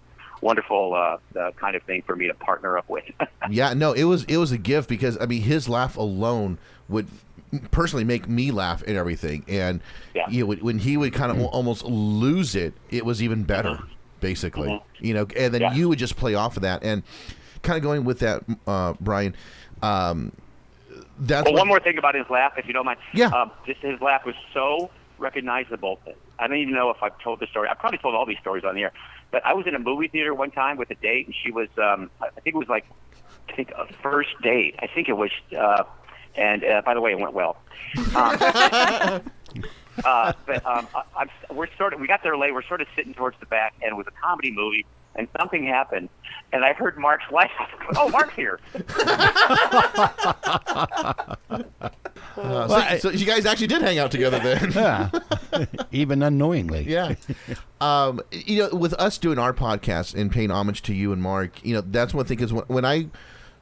kind of thing for me to partner up with. Yeah, no, it was a gift because his laugh alone would personally make me laugh and everything, and when he would kind of almost lose it, it was even better, basically. And then you would just play off of that, and kind of going with that, Brian. One more thing about his laugh, if you don't mind. Yeah. Just his laugh was so recognizable. I don't even know if I've told the story. I've probably told all these stories on the air. But I was in a movie theater one time with a date, and she was, I think it was like, a first date. I think it was, and by the way, it went well. We got there late. We're sort of sitting towards the back, and it was a comedy movie, and something happened, and I heard Mark's laugh. Oh, Mark's here. So you guys actually did hang out together then. Yeah. Even unknowingly. Yeah. With us doing our podcast and paying homage to you and Mark, that's one thing, is when I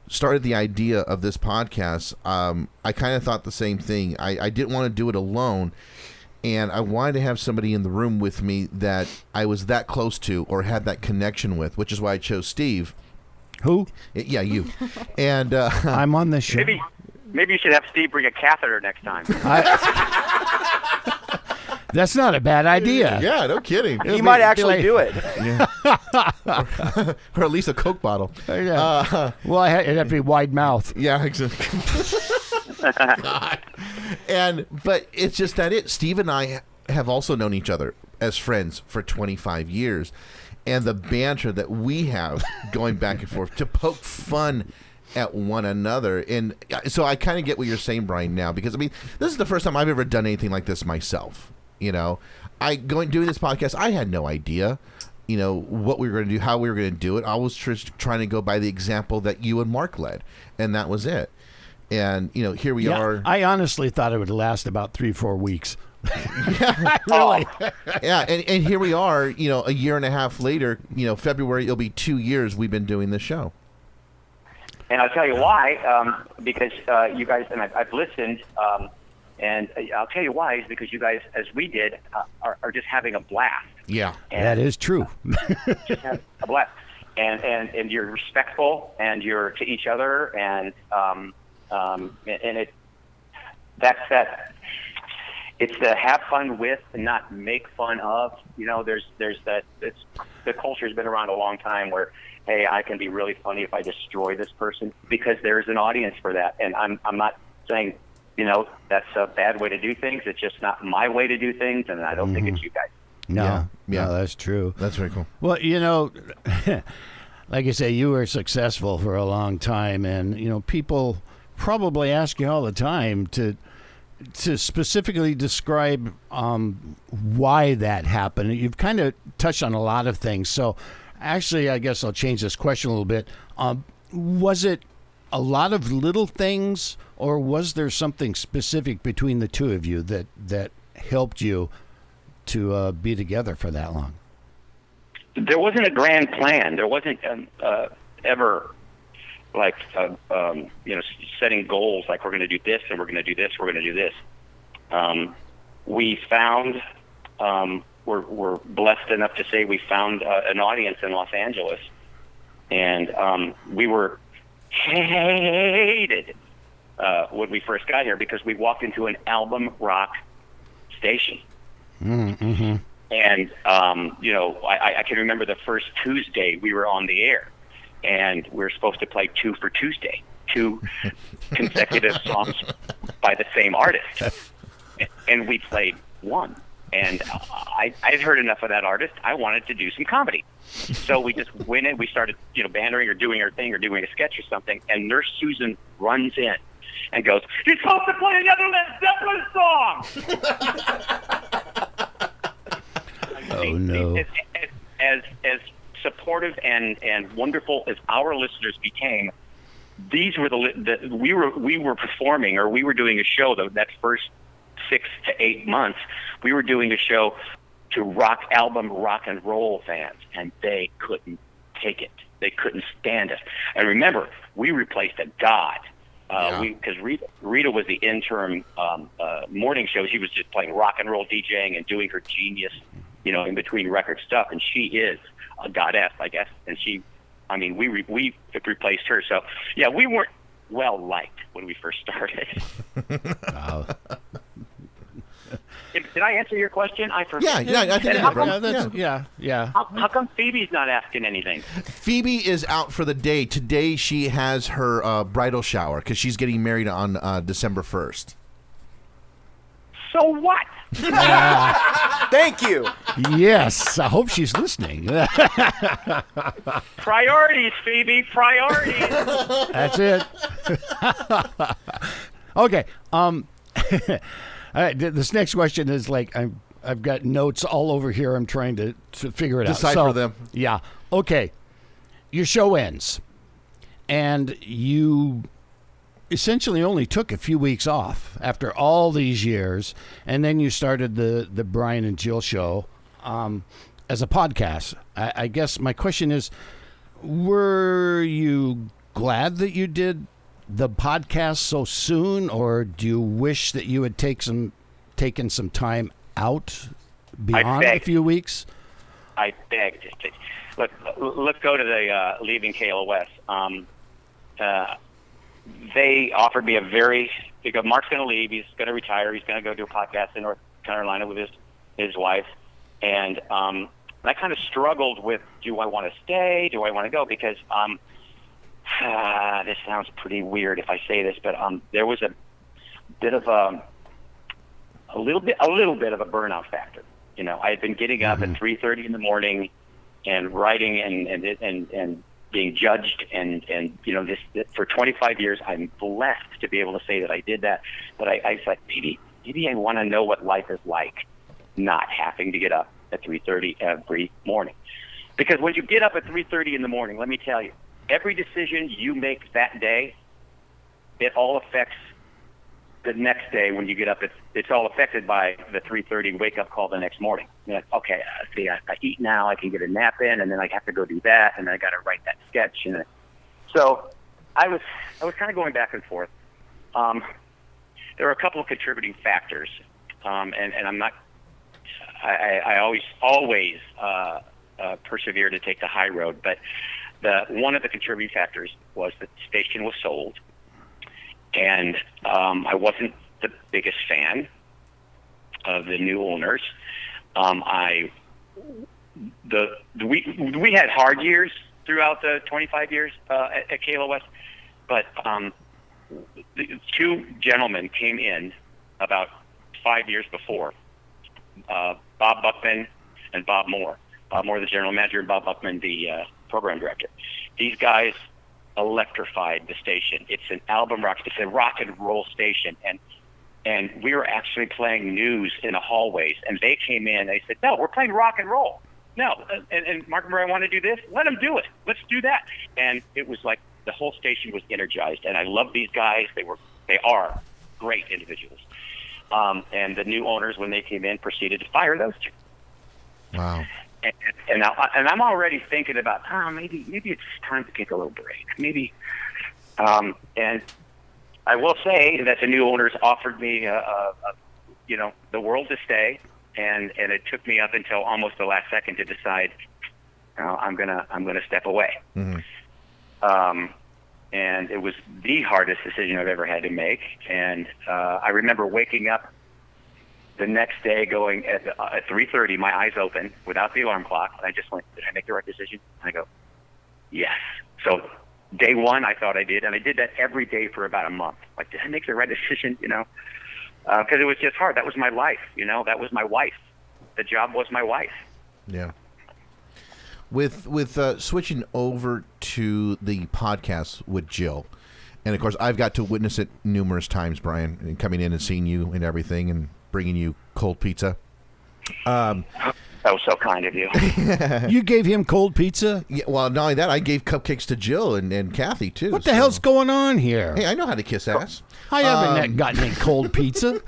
started the idea of this podcast, I kind of thought the same thing. I didn't want to do it alone, and I wanted to have somebody in the room with me that I was that close to or had that connection with, which is why I chose Steve. Who? Yeah, you. And I'm on this show. Maybe you should have Steve bring a catheter next time. That's not a bad idea. Yeah, no kidding. He might actually do it. Yeah. Or at least a Coke bottle. Yeah. Well, it'd have to be wide mouth. Yeah, exactly. But it's just that Steve and I have also known each other as friends for 25 years. And the banter that we have going back and forth to poke fun at one another. And so I kind of get what you're saying, Brian, now, because this is the first time I've ever done anything like this myself. Doing this podcast, I had no idea, what we were going to do, how we were going to do it. I was just trying to go by the example that you and Mark led, and that was it. And, here we are. I honestly thought it would last about 3-4 weeks. Yeah, really. Yeah, and here we are, a year and a half later, February, it'll be 2 years we've been doing this show. And I'll tell you why, because you guys, and I've listened, and I'll tell you why, is because you guys, as we did, are just having a blast. Yeah. And that is true. Just having a blast. And you're respectful, and you're to each other, and that's that. It's to have fun with and not make fun of. There's that. the culture's been around a long time where, hey, I can be really funny if I destroy this person, because there's an audience for that. And I'm not saying, that's a bad way to do things. It's just not my way to do things, and I don't think it's you guys. No, Yeah. no, that's true. That's very cool. Well, like I say, you were successful for a long time, and people probably ask you all the time to specifically describe why that happened. You've kind of touched on a lot of things, so actually, I guess I'll change this question a little bit. Was it a lot of little things, or was there something specific between the two of you that helped you to be together for that long? There wasn't a grand plan. There wasn't ever like setting goals like we're going to do this and we're going to do this, we're going to do this. We found we're blessed enough to say we found an audience in Los Angeles, and we were hated when we first got here because we walked into an album rock station. Mm-hmm. And, I can remember the first Tuesday we were on the air, and we were supposed to play 2 for Tuesday, 2 consecutive songs by the same artist. And we played 1. And I'd heard enough of that artist. I wanted to do some comedy. So we just went in. We started, bantering or doing our thing or doing a sketch or something. And Nurse Susan runs in and goes, "You're supposed to play another Led Zeppelin song!" Oh, no. As supportive and wonderful as our listeners became, these were we were performing, or we were doing a show that first 6 to 8 months. We were doing a show to rock and roll fans, and they couldn't take it. They couldn't stand it. And remember, we replaced a god. Because Rita was the interim morning show. She was just playing rock and roll DJing and doing her genius, in between record stuff. And she is a goddess, I guess. And we replaced her. So yeah, we weren't well liked when we first started. Wow. Did I answer your question? I forgot. Yeah, I think yeah. How come Phoebe's not asking anything? Phoebe is out for the day. Today she has her bridal shower because she's getting married on December 1st. So what? Thank you. Yes, I hope she's listening. Priorities, Phoebe, priorities. That's it. Okay. All right, this next question is like I've got notes all over here. I'm trying to figure it out. Decipher them. Yeah. Okay. Your show ends, and you essentially only took a few weeks off after all these years, and then you started the Brian and Jill show as a podcast. I guess my question is, were you glad that you did the podcast so soon, or do you wish that you had taken some time out beyond a few weeks? I begged. Let's go to the leaving KLOS. They offered me because Mark's going to leave. He's going to retire. He's going to go do a podcast in North Carolina with his wife. And I kind of struggled with, do I want to stay? Do I want to go? Because this sounds pretty weird if I say this, but there was a bit of a little bit of a burnout factor. I had been getting up at 3:30 in the morning and writing and being judged and this for 25 years. I'm blessed to be able to say that I did that, but I thought maybe I want to know what life is like not having to get up at 3:30 every morning. Because when you get up at 3:30 in the morning, let me tell you, every decision you make that day, it all affects the next day when you get up. It's all affected by the 3:30 wake-up call the next morning. You're like, okay, see, I eat now, I can get a nap in, and then I have to go do that, and then I got to write that sketch. And so I was kind of going back and forth. There were a couple of contributing factors, and I'm not. I always persevere to take the high road, but one of the contributing factors was that the station was sold, and I wasn't the biggest fan of the new owners. I we had hard years throughout the 25 years at KLOS, but the two gentlemen came in about 5 years before, Bob Buckman and Bob Moore. Bob Moore, the general manager, and Bob Buckman, the program director. These guys electrified the station. It's an album rock. It's a rock and roll station, and we were actually playing news in the hallways. And they came in. They said, "No, we're playing rock and roll. No." And Mark and Brian want to do this. Let them do it. Let's do that. And it was like the whole station was energized. And I love these guys. They are great individuals. And the new owners, when they came in, proceeded to fire those two. Wow. And I'm already thinking about maybe it's time to take a little break. Maybe, and I will say that the new owners offered me the world to stay, and it took me up until almost the last second to decide I'm gonna step away. Mm-hmm. And it was the hardest decision I've ever had to make. And I remember waking up the next day, going at 3:30, my eyes open without the alarm clock, and I just went, "Did I make the right decision?" And I go, "Yes." So day one, I thought I did, and I did that every day for about a month. Like, did I make the right decision? Because it was just hard. That was my life. That was my wife. The job was my wife. Yeah. With switching over to the podcast with Jill, and of course I've got to witness it numerous times, Brian, and coming in and seeing you and everything, and bringing you cold pizza. That was so kind of you. You gave him cold pizza? Yeah, well, not only that, I gave cupcakes to Jill and Kathy, too. What the hell's going on here? Hey, I know how to kiss ass. I haven't gotten any cold pizza.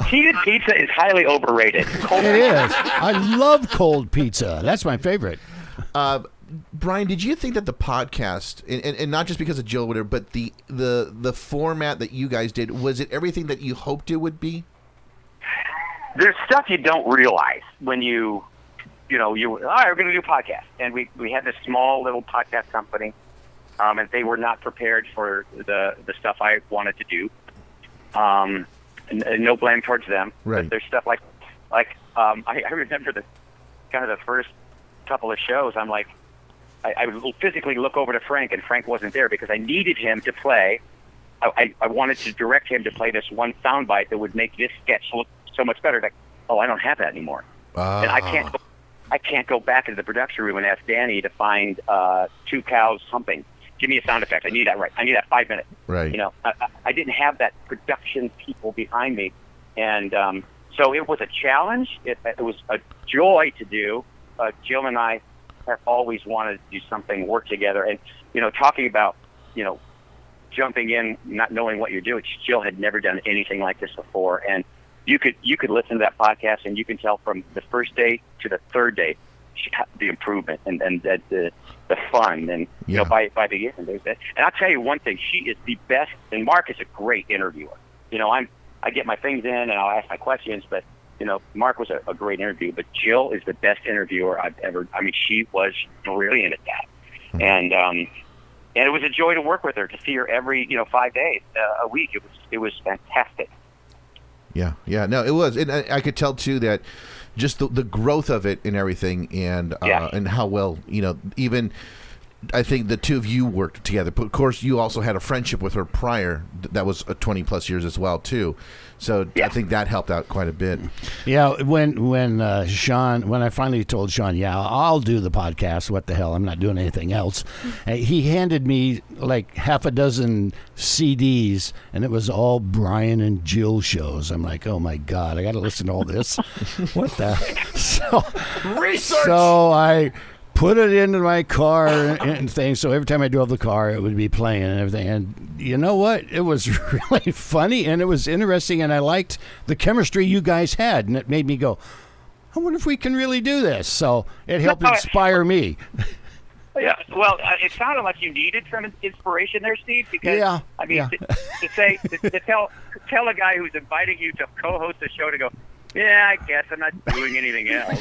Heated pizza is highly overrated. It is. I love cold pizza. That's my favorite. Brian, did you think that the podcast, and not just because of Jill, whatever, but the format that you guys did, was it everything that you hoped it would be? There's stuff you don't realize when all right, we're going to do a podcast. And we had this small little podcast company, and they were not prepared for the stuff I wanted to do. And no blame towards them. Right. But there's stuff like I remember the first couple of shows, I'm like, I would physically look over to Frank, and Frank wasn't there because I needed him to play. I wanted to direct him to play this one soundbite that would make this sketch look so much better. Like, I don't have that anymore, and I can't go back into the production room and ask Danny to find two cows humping. Give me a sound effect. I need that right. I need that 5 minutes. Right. I didn't have that production people behind me, and so it was a challenge. It was a joy to do. Jill and I have always wanted to do something, work together, and talking about jumping in, not knowing what you're doing. Jill had never done anything like this before, and you could listen to that podcast, and you can tell from the first day to the third day the improvement and the fun, and by the end there's that. And I'll tell you one thing: she is the best, and Mark is a great interviewer. I get my things in and I'll ask my questions, but Mark was a great interview, but Jill is the best interviewer I've ever. I mean, she was brilliant at that, and it was a joy to work with her, to see her every 5 days a week. It was fantastic. Yeah, no, it was, and I could tell too that just the growth of it and everything, and how well even. I think the two of you worked together, but of course you also had a friendship with her prior that was 20 plus years as well too. So I think that helped out quite a bit. Yeah, when I finally told Sean, I'll do the podcast. What the hell? I'm not doing anything else. He handed me like half a dozen CDs, and it was all Brian and Jill shows. I'm like, oh my God, I got to listen to all this. What the? Research. So I put it into my car and things, so every time I drove the car, it would be playing and everything. And you know what? It was really funny, and it was interesting, and I liked the chemistry you guys had, and it made me go, I wonder if we can really do this. So it helped inspire me. Yeah, well, it sounded like you needed some inspiration there, Steve, because, to tell a guy who's inviting you to co-host a show to go, I guess I'm not doing anything else.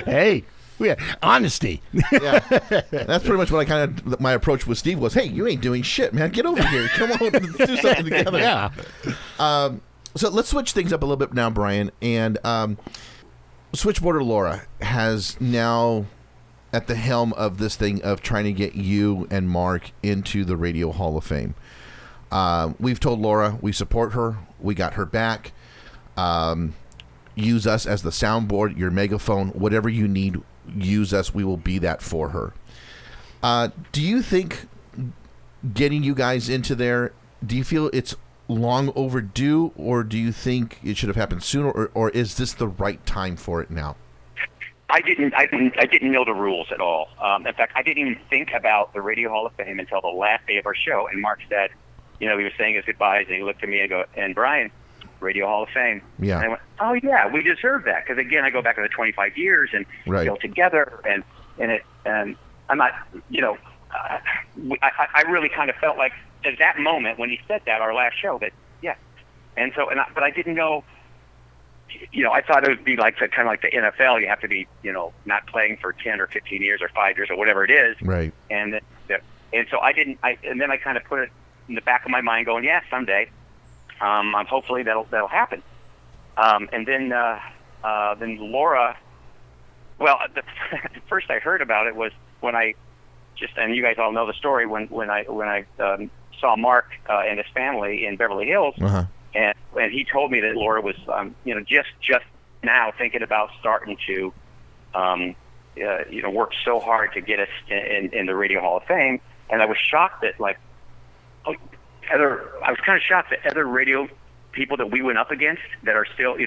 Hey. Yeah, honesty. Yeah, that's pretty much what my approach with Steve was. Hey, you ain't doing shit, man. Get over here. Come on, let's do something together. Yeah. So let's switch things up a little bit now, Brian. And Switchboarder Laura has now at the helm of this thing of trying to get you and Mark into the Radio Hall of Fame. We've told Laura we support her. We got her back. Use us as the soundboard, your megaphone, whatever you need, use us. We will be that for her. Do you think getting you guys into there, do you feel it's long overdue, or do you think it should have happened sooner, or is this the right time for it now? I didn't know the rules at all. In fact, I didn't even think about the Radio Hall of Fame until the last day of our show. And Mark said, he was saying his goodbyes, and he looked at me and go, "And Brian, Radio Hall of Fame." Yeah. And I went, "Oh yeah, we deserve that." Because again, I go back to the 25 years and still together, and I'm not, I really kind of felt like at that moment when he said that, our last show, that and so but I didn't know. I thought it would be like kind of like the NFL. You have to be, not playing for 10 or 15 years or 5 years or whatever it is. Right. And so I didn't. And then I kind of put it in the back of my mind, going, "Yeah, someday. Hopefully that'll happen." And then Laura. Well, the first I heard about it was when I and you guys all know the story when I saw Mark and his family in Beverly Hills. Uh-huh. And he told me that Laura was, just now thinking about starting to, work so hard to get us in the Radio Hall of Fame. And I was shocked that, I was kind of shocked that other radio people that we went up against that are still,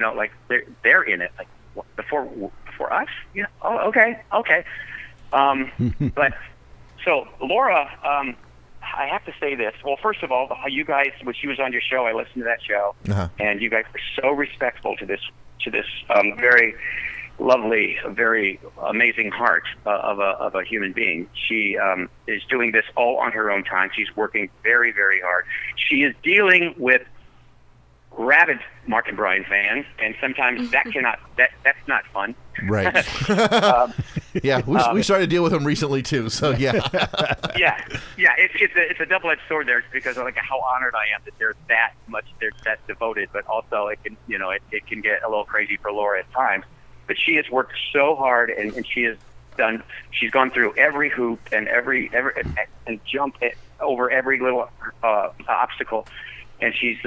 they're in it. Like before us? Oh, okay. But so Laura. I have to say this. Well, first of all, you guys, when she was on your show, I listened to that show, and you guys were so respectful to this very lovely, very amazing heart of a human being. She is doing this all on her own time. She's working very, very hard. She is dealing with rabid Mark and Brian fans, and sometimes that's not fun. Right. We started to deal with them recently too. So yeah. yeah. It's a double-edged sword there, because how honored I am that they're that devoted, but also it can it can get a little crazy for Laura at times. But she has worked so hard, and she's gone through every hoop and every and jumped over every little obstacle. And she's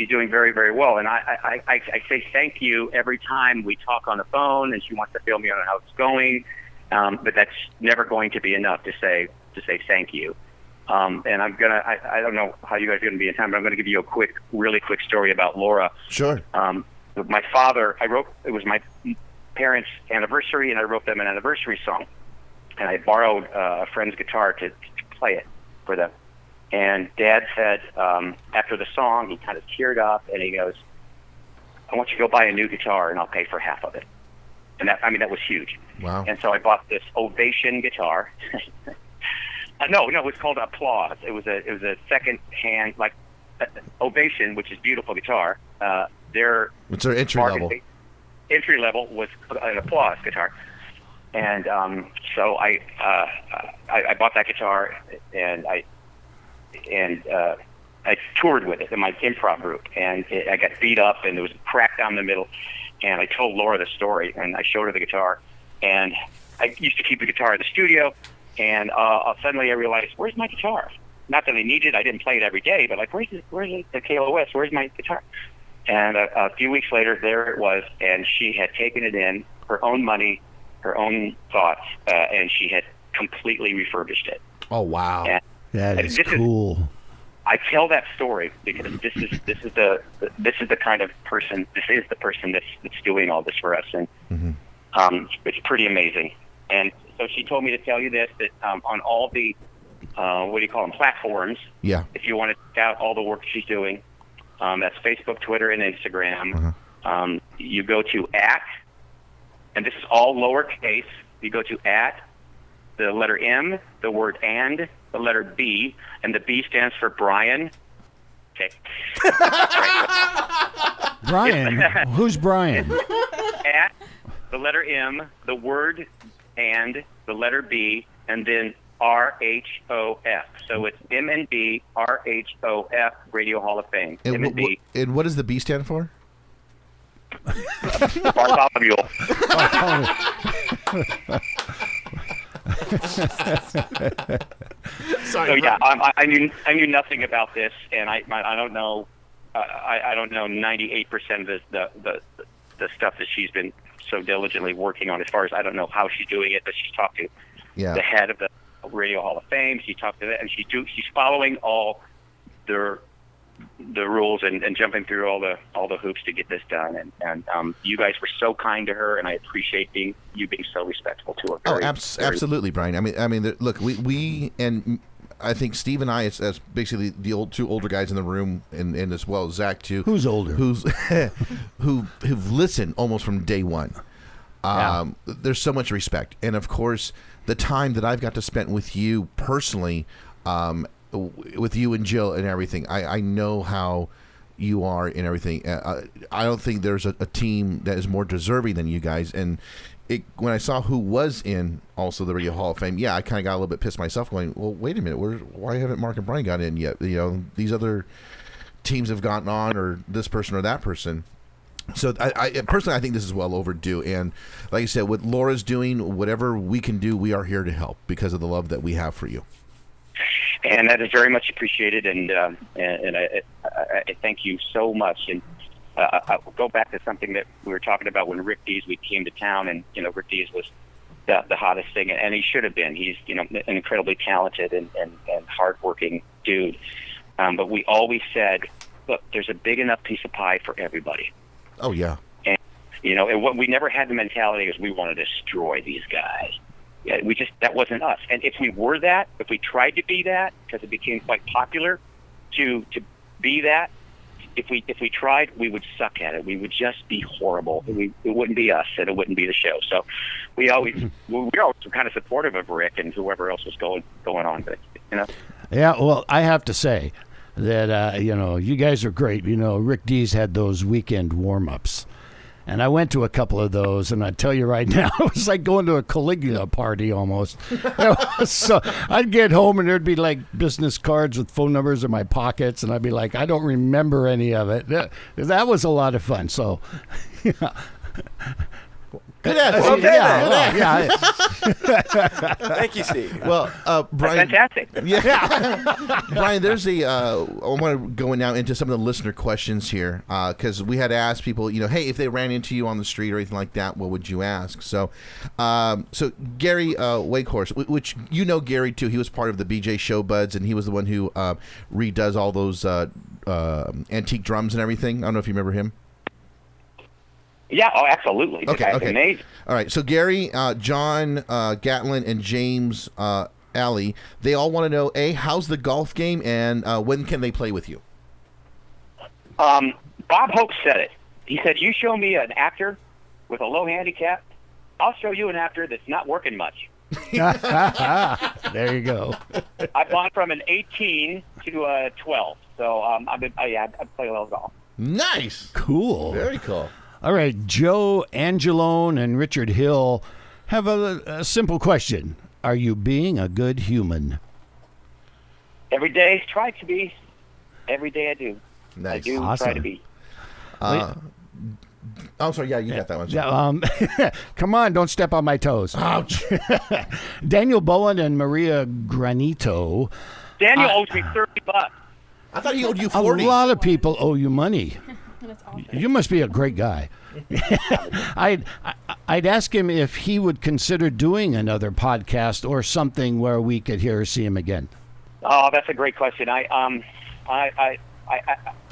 doing very, very well. And I say thank you every time we talk on the phone, and she wants to fill me on how it's going. But that's never going to be enough to say thank you. And I don't know how you guys are going to be in time, but I'm going to give you a really quick story about Laura. Sure. My father, it was my parents' anniversary, and I wrote them an anniversary song. And I borrowed a friend's guitar to play it for them. And Dad said, after the song, he kind of teared up, and he goes, "I want you to go buy a new guitar, and I'll pay for half of it." And that was huge. Wow. And so I bought this Ovation guitar. No, it was called Applause. It was a second-hand, Ovation, which is beautiful guitar. What's their entry level? Entry level was an Applause guitar. And so I bought that guitar, and I toured with it in my improv group, and I got beat up, and there was a crack down the middle. And I told Laura the story, and I showed her the guitar. And I used to keep the guitar in the studio, and suddenly I realized, where's my guitar? Not that I needed it, I didn't play it every day, but where's the KLOS? Where's my guitar? And a few weeks later, there it was, and she had taken it in, her own money, her own thoughts, and she had completely refurbished it. Oh wow. And that is cool. I tell that story because this is the kind of person. This is the person that's doing all this for us, and it's pretty amazing. And so she told me to tell you this: that on all the platforms. Yeah. If you want to check out all the work she's doing, that's Facebook, Twitter, and Instagram. You go to and this is all lowercase. You go to the letter M, the word and, the letter B, and the B stands for Brian. Okay. Brian? Who's Brian? The letter M, the word and, the letter B, and then RHOF. So it's M&B RHOF Radio Hall of Fame. And what does the B stand for? Bartholomew. Sorry. So yeah, I knew nothing about this, and I don't know. I don't know 98% of the stuff that she's been so diligently working on. As far as I don't know how she's doing it, but she's talked to the head of the Radio Hall of Fame. She talked to that, and she's following all the rules and jumping through all the hoops to get this done. And you guys were so kind to her, and I appreciate you being so respectful to her. Absolutely, Brian. I mean, look, we and I think Steve and I, as basically the two older guys in the room, and as well as Zach too. Who's older? Who've listened almost from day one. There's so much respect, and of course, the time that I've got to spend with you personally, with you and Jill and everything. I know how you are and everything. I don't think there's a team that is more deserving than you guys. And when I saw who was in also the Radio Hall of Fame, I kind of got a little bit pissed myself going, well, wait a minute, why haven't Mark and Brian got in yet? You know, these other teams have gotten on, or this person or that person. So I personally, I think this is well overdue. And like I said, what Laura's doing, whatever we can do, we are here to help because of the love that we have for you. And that is very much appreciated, and I thank you so much. And I will go back to something that we were talking about when Rick Deasley came to town, and Rick Dees was the hottest thing, and he should have been. He's an incredibly talented and hardworking dude. But we always said, look, there's a big enough piece of pie for everybody. Oh yeah. And and what we never had the mentality is we want to destroy these guys. Yeah, that wasn't us. And if we tried to be that, because it became quite popular to be that, if we tried, we would suck at it. We would just be horrible. It wouldn't be us, and it wouldn't be the show. So we always were kind of supportive of Rick and whoever else was going on. But Yeah, well, I have to say that you guys are great. Rick Dees had those weekend warm-ups. And I went to a couple of those, and I tell you right now, it was like going to a Caligula party almost. So I'd get home, and there'd be like business cards with phone numbers in my pockets, and I'd be like, I don't remember any of it. That was a lot of fun. So, Good answer. Thank you, Steve. Well, Brian. Fantastic. Yeah. Brian, there's I want to go now into some of the listener questions here, because we had asked people, hey, if they ran into you on the street or anything like that, what would you ask? So, Gary Wakehorse, which Gary too, he was part of the BJ Show Buds, and he was the one who redoes all those antique drums and everything. I don't know if you remember him. Yeah, absolutely. Okay. Amazing. All right, so Gary, John, Gatlin, and James Alley, they all want to know, A, how's the golf game, and when can they play with you? Bob Hope said it. He said, you show me an actor with a low handicap, I'll show you an actor that's not working much. There you go. I've gone from an 18 to a 12, so I play a little golf. Nice. Cool. Very cool. All right, Joe Angelone and Richard Hill have a simple question. Are you being a good human? Every day, try to be. Every day I do. Nice. I do Awesome. try to be. I'm sorry, you got that one. Yeah, come on, don't step on my toes. Ouch. Daniel Bowen and Maria Granito. Daniel owes me $30. I thought he owed you 40. A lot of people owe you money. You must be a great guy. I'd ask him if he would consider doing another podcast or something where we could hear or see him again. Oh, that's a great question. I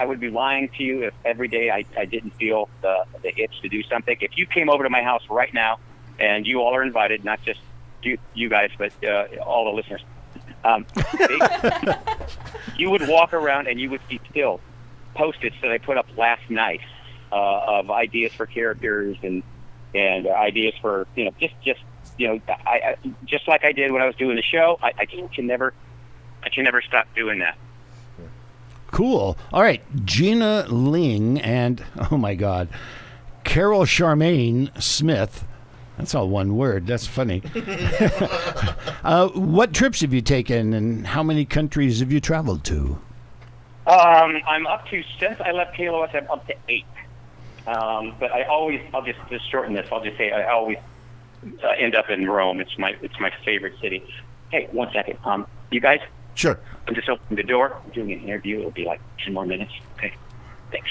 would be lying to you if every day I didn't feel the itch to do something. If you came over to my house right now, and you all are invited, not just you guys, but all the listeners, you would walk around and you would see still Post-its that I put up last night of ideas for characters and ideas for just like I did when I was doing the show. I can never stop doing that. Cool. All right, Gina Ling and oh my God, Carol Charmaine Smith. That's all one word. That's funny. What trips have you taken, and how many countries have you traveled to? I'm up to, since I left KLOS, I'm up to 8. But I'll just shorten this. I'll just say I always end up in Rome. It's my favorite city. Hey, 1 second. You guys? Sure. I'm just opening the door. I'm doing an interview. It'll be like 10 more minutes. Okay. Thanks.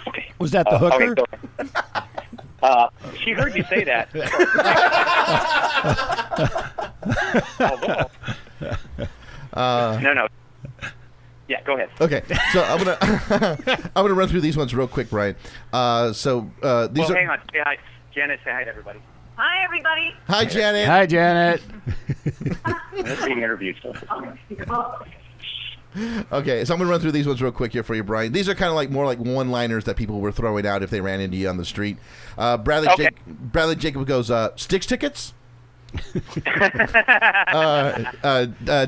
Okay. Was that the hooker? Okay, she heard you say that. No. Yeah, go ahead. Okay, so I'm gonna run through these ones real quick, Brian. These are. Hang on. Say hi, Janet. Say hi to everybody. Hi, everybody. Hi, Janet. Hi, Janet. That's being interviewed. So. Okay, so I'm gonna run through these ones real quick here for you, Brian. These are kind of more like one-liners that people were throwing out if they ran into you on the street. Bradley Jacob goes, "Sticks tickets."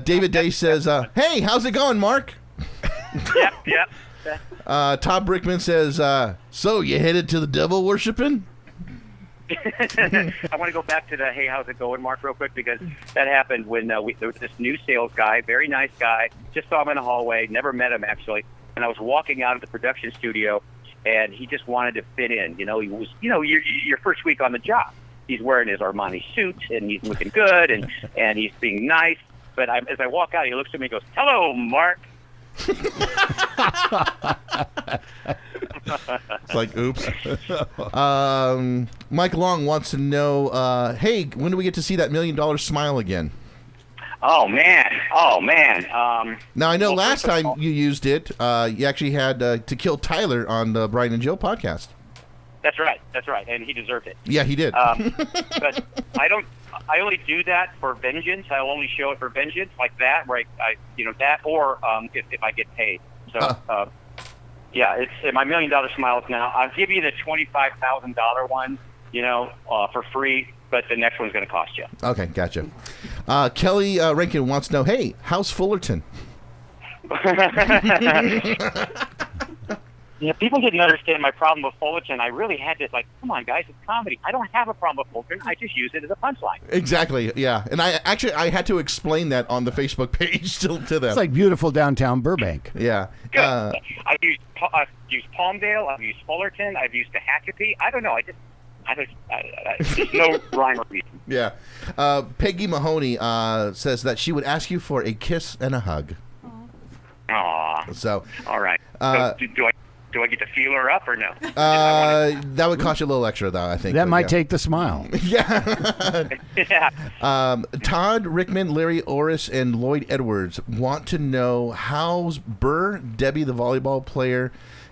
David Day says, "Hey, how's it going, Mark?" Yep. Todd Brickman says, "So you headed to the devil worshiping?" I want to go back to the "Hey, how's it going, Mark," real quick, because that happened when there was this new sales guy, very nice guy. Just saw him in the hallway, never met him actually, and I was walking out of the production studio, and he just wanted to fit in. He was, your first week on the job. He's wearing his Armani suit, and he's looking good, and he's being nice. But as I walk out, he looks at me and goes, "Hello, Mark." It's like, oops. Mike Long wants to know, hey, when do we get to see that $1 million smile again? Oh man. Now, I know last time you used it, you actually had To Kill Tyler on the Brian and Jill podcast. That's right, and he deserved it. Yeah, he did. But I only do that for vengeance. I only show it for vengeance, like that, where I that, or if I get paid. So, yeah, it's my $1 million smiles now. I'll give you the $25,000 one, for free, but the next one's going to cost you. Okay, gotcha. Kelly Rankin wants to know, hey, how's Fullerton? Yeah, people didn't understand my problem with Fullerton. I really had to, come on, guys, it's comedy. I don't have a problem with Fullerton. I just use it as a punchline. Exactly, yeah. And I had to explain that on the Facebook page to them. It's like beautiful downtown Burbank. Yeah. Good. I've used Palmdale. I've used Fullerton. I've used Tehachapi. I don't know. There's no rhyme or reason. Yeah. Peggy Mahoney says that she would ask you for a kiss and a hug. Aw. So. All right. So do I get to feel her up or no? That would cost you a little extra, though, I think. That might take the smile. Yeah. Yeah. Todd Rickman, Larry Orris, and Lloyd Edwards want to know how's Burr, Debbie the volleyball player,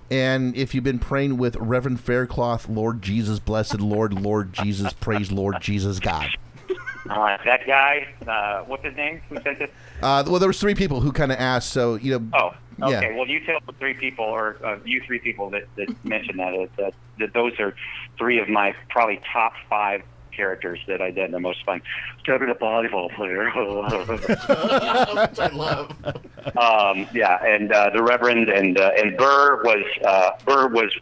and if you've been praying with Reverend Faircloth, Lord Jesus, blessed Lord Jesus, praise Lord Jesus God. That guy, what's his name? Who sent it? Well, there was 3 people who kind of asked, so, Oh, okay. Yeah. Well, you tell the 3 people, or you 3 people that mentioned that those are 3 of my probably top 5 characters that I did the most fun. Debbie the volleyball player. Which I love. Yeah, and the Reverend and Burr was.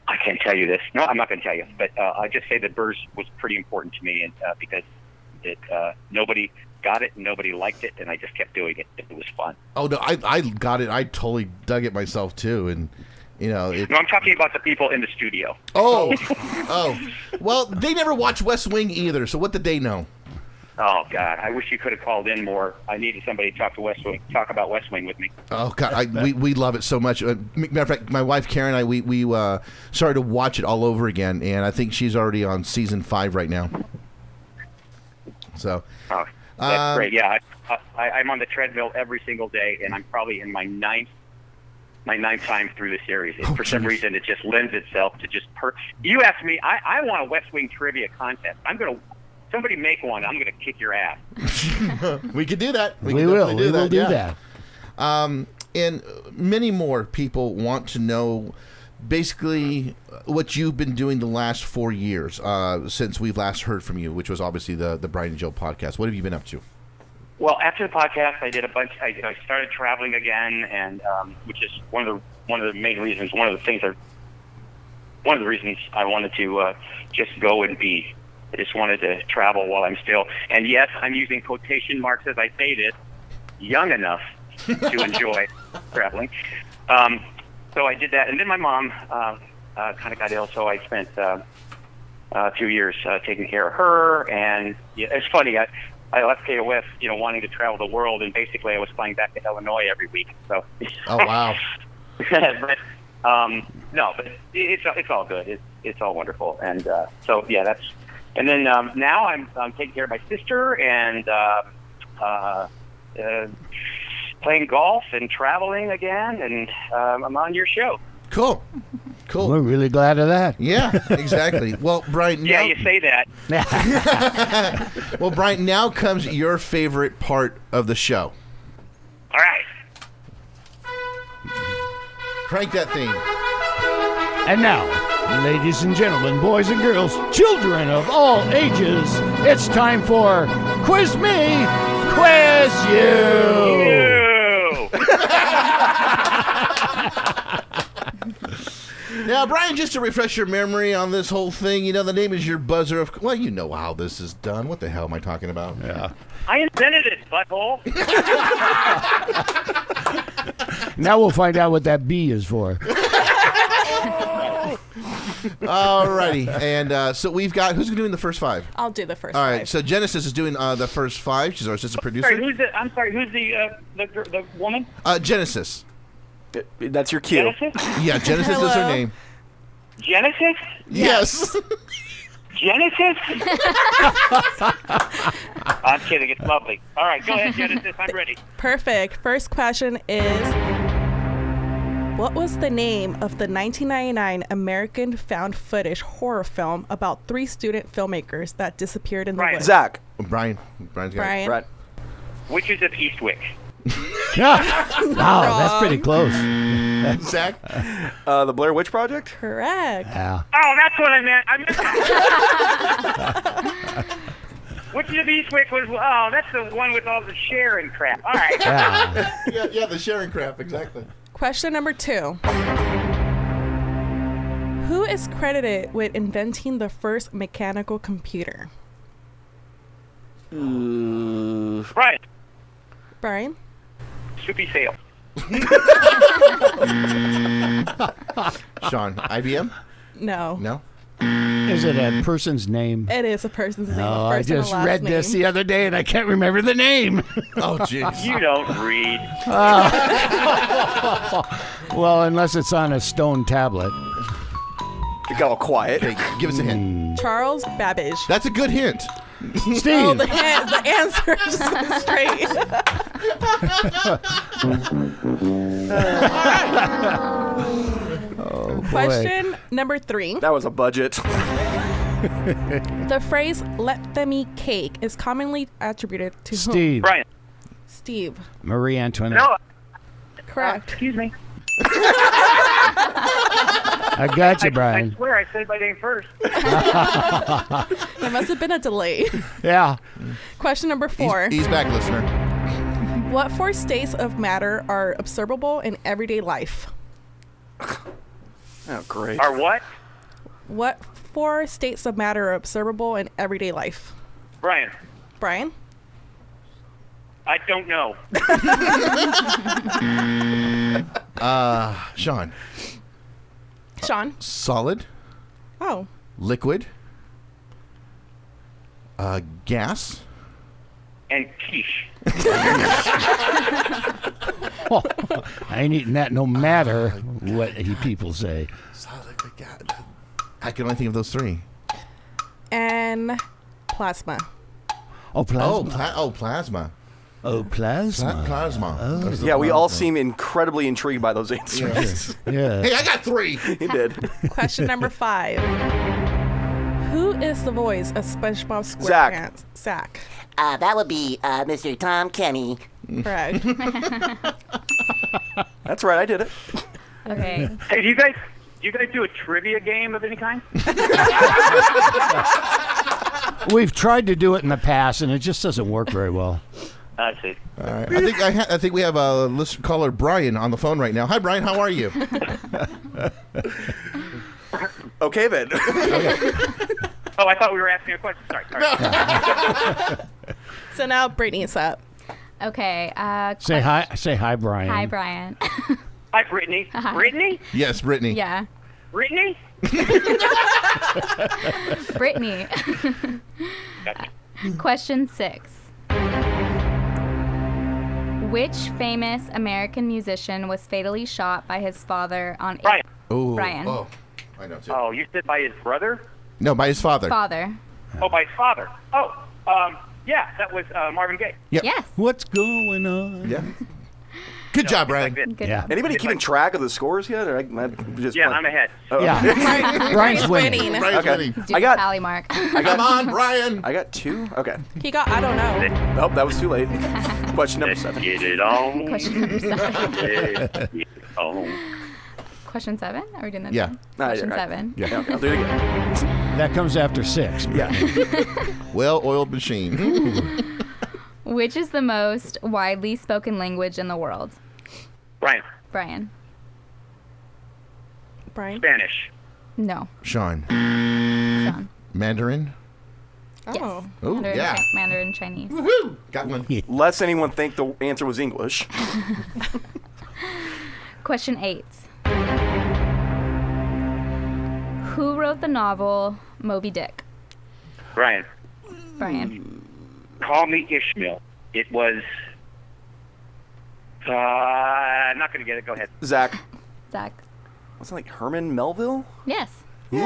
I can't tell you this. No, I'm not going to tell you. But I just say that Burr was pretty important to me, and because nobody got it and nobody liked it, and I just kept doing it. It was fun. Oh no, I got it. I totally dug it myself too, and No, I'm talking about the people in the studio. Oh, well, they never watched West Wing either. So what did they know? Oh God, I wish you could have called in more. I needed somebody to talk about West Wing with me. Oh God, we love it so much. Matter of fact, my wife Karen and I we started to watch it all over again, and I think she's already on season 5 right now. So. Oh, that's great. Yeah, I'm on the treadmill every single day, and I'm probably in my ninth time through the series. And for some reason, it just lends itself to just You asked me, I want a West Wing trivia contest. Somebody make one. I'm going to kick your ass. We could do that. We will do that. And many more people want to know basically what you've been doing the last 4 years since we've last heard from you, which was obviously the Brian and Jill podcast. What have you been up to? Well, after the podcast, I did a bunch. I started traveling again, and which is one of the main reasons. One of the reasons I wanted to just go and be. I just wanted to travel while I'm still. And yes, I'm using quotation marks as I say this. Young enough to enjoy traveling. So I did that, and then my mom kind of got ill, so I spent a few years taking care of her. And it's funny, I left KOF, wanting to travel the world, and basically I was flying back to Illinois every week. So. Oh wow. But no, but it's all good. It's all wonderful, and so yeah, that's. And then now I'm taking care of my sister and playing golf and traveling again, and I'm on your show. Cool. We're really glad of that. Yeah, exactly. Well, Brian. Yeah, you say that. Well, Brian, now comes your favorite part of the show. All right. Crank that theme. And now, ladies and gentlemen, boys and girls, children of all ages, it's time for Quiz Me, Quiz You. Now, Brian, just to refresh your memory on this whole thing, the name is your buzzer. Well, you know how this is done. What the hell am I talking about? Yeah. I invented it, butthole. Now we'll find out what that B is for. Alrighty, and so we've got, who's doing the first five? I'll do the first All five. right, so Genesis is doing the first five. She's our assistant producer. I'm sorry, who's the woman? Genesis. That's your cue. Genesis? Yeah, Genesis is her name. Genesis? Yes. Genesis? I'm kidding. It's lovely. All right, go ahead, Genesis. I'm ready. Perfect. First question is, what was the name of the 1999 American found footage horror film about 3 student filmmakers that disappeared in the woods? Zach. Brian's got Brian. Brett. Witches of Eastwick. Wow, that's pretty close. Zach? The Blair Witch Project? Correct. Yeah. Oh, that's what I meant. Witches of Eastwick was, that's the one with all the Sharon crap. All right. Yeah. Yeah, the sharing crap, exactly. Question number 2. Who is credited with inventing the first mechanical computer? Right. Brian? Soupy Sale. Sean, IBM? No. No? Is it a person's name? It is a person's name. Oh, a I first and a just last read name. this the other day and I can't remember the name. Oh, jeez. You don't read. Well, unless it's on a stone tablet. It got all quiet. Hey, give us a hint. Charles Babbage. That's a good hint. Steve. Oh, the answer is straight. Oh, boy. Question number 3. That was a budget. The phrase "let them eat cake" is commonly attributed to whom? Steve. Brian. Steve. Marie Antoinette. No. Correct. Excuse me. I got you, I Brian. swear I said my name first. There must have been a delay. Yeah. Question number 4. He's back, listener. What 4 states of matter are observable in everyday life? Oh, great. Or what? What 4 states of matter are observable in everyday life? Brian. Brian? I don't know. Sean. Sean? Solid, Oh. liquid, gas, And quiche. Oh, I ain't eating that no matter what people say. solid, liquid, gas. I can only think of those 3. And plasma. Oh, plasma. Plasma. Oh, plasma. Plasma. That's the Yeah, we all plasma. seem incredibly intrigued by those answers. Yeah. Hey, I got 3. He did. Question number 5. Who is the voice of SpongeBob Zach. SquarePants? Zach. That would be Mr. Tom Kenny. Correct. That's right, I did it. Okay. Hey, do you guys do a trivia game of any kind? We've tried to do it in the past, and it just doesn't work very well. I see. All right. I think we have a listener caller, Brian, on the phone right now. Hi, Brian. How are you? Okay, then. Oh, I thought we were asking a question. Sorry. So now Brittany's up. Okay. Say hi, Brian. Hi, Brian. Hi, Brittany. Hi. Brittany? Yes, Brittany. Yeah. Brittany? Brittany. Question 6. Which famous American musician was fatally shot by his father on Brian. Oh, Brian. Oh, I know too. Oh, you said by his brother? No, by his father. Father. Oh, by his father. Oh, yeah, that was Marvin Gaye. Yep. Yes. What's going on? Yeah. Good job, Brian. Like Good Yeah. job. Anybody keeping track of the scores yet? Or I just Yeah, I'm ahead. Yeah. Brian's winning. Brian's Okay. winning. Do I the got- tally mark. Come on, Brian. I got 2. Okay. He got, I don't know. Oh, that was too late. Question number 7. Get it on. Question number 7. Get it on. Question 7? Are we doing that? Yeah. again? No, Question you're right. 7. Yeah, I'll do it again. That comes after 6. Yeah. Well-oiled machine. Which is the most widely spoken language in the world? Brian, Brian. Brian? Spanish. No. Sean. Sean. Mandarin. Oh. Yes. Oh, Mandarin, yeah. Mandarin Chinese. Woo! Got one. Lest anyone think the answer was English. Question 8. Who wrote the novel Moby Dick? Brian, Brian. call me Ishmael. It was... I'm not going to get it. Go ahead. Zach. Zach. Wasn't it like Herman Melville? Yes. Ooh,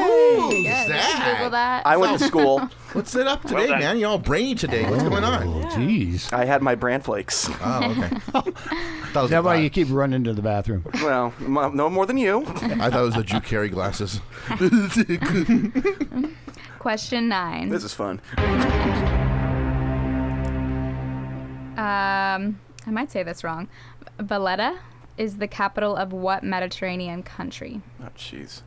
Good. Zach. Google that. I went to school. What's it up today, Well done. man? You're all brainy today. What's going on? Oh, jeez. I had my bran flakes. Oh, okay. That was Is that why a you keep running to the bathroom? Well, no more than you. I thought it was the Drew Carey glasses. Question 9. This is fun. I might say this wrong. Valletta is the capital of what Mediterranean country? Oh, jeez.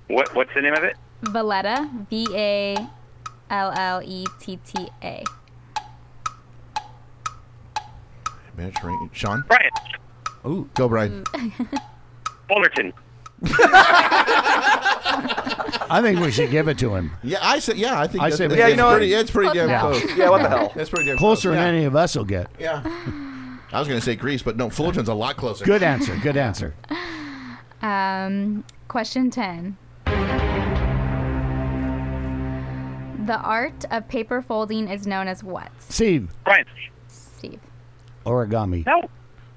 What's the name of it? Valletta. Valletta. Mediterranean. Sean? Brian. Ooh, go, Brian. Fullerton. I think we should give it to him. Yeah, I think I that's, say- that's, Yeah, you know what? it's pretty damn Yeah. close. Yeah, what the hell? That's pretty damn Closer close. than any of us will get. Yeah. I was going to say Greece, but no, Fullerton's a lot closer. Good answer. Good answer. Question 10. The art of paper folding is known as what? Steve. Brian. Steve. Origami. No.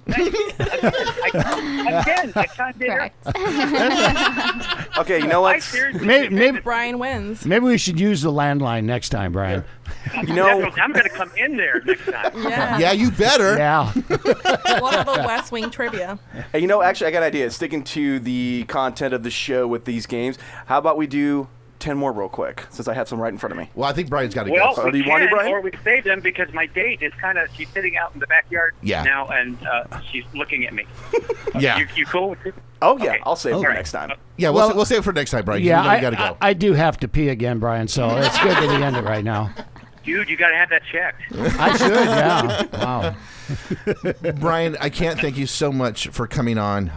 Again, I can't get her. Correct. Okay, you know I what? seriously Maybe Brian wins. we should use the landline next time, Brian. You know, I'm going to come in there next time. Yeah. Yeah, you better. Yeah. One of the West Wing trivia. hey, you know, actually, I got an idea. Sticking to the content of the show with these games, how about we do 10 more real quick, since I have some right in front of me. Well, I think Brian's got to Well, go. Oh, do we you want it, can, Brian? or we can save them because my date is she's sitting out in the backyard Yeah. now, and she's looking at me. Yeah. You cool with it? Oh, yeah, Okay. I'll save it for All right. next time. Yeah, we'll save it for next time, Brian. Yeah, you got to go. I do have to pee again, Brian, so it's good that he ended right now. Dude, you got to have that checked. I should, yeah. Wow. Brian, I can't thank you so much for coming on.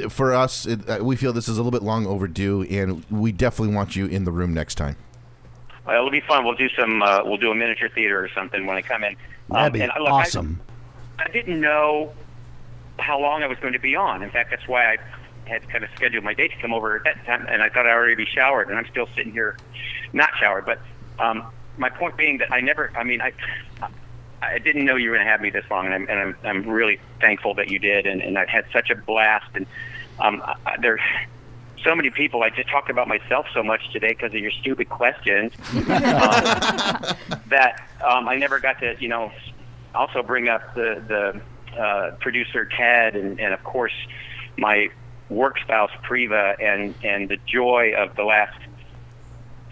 For us, we feel this is a little bit long overdue, and we definitely want you in the room next time. Well, it'll be fun. We'll do we'll do a miniature theater or something when I come in. That'd be and look, awesome. I didn't know how long I was going to be on. In fact, that's why I had kind of scheduled my date to come over at that time, and I thought I'd already be showered, and I'm still sitting here not showered. But my point being that I didn't know you were going to have me this long, and I'm really thankful that you did, and I've had such a blast. And there's so many people. I just talked about myself so much today because of your stupid questions that I never got to, also bring up the producer Ted, and of course my work spouse Priva, and the joy of the last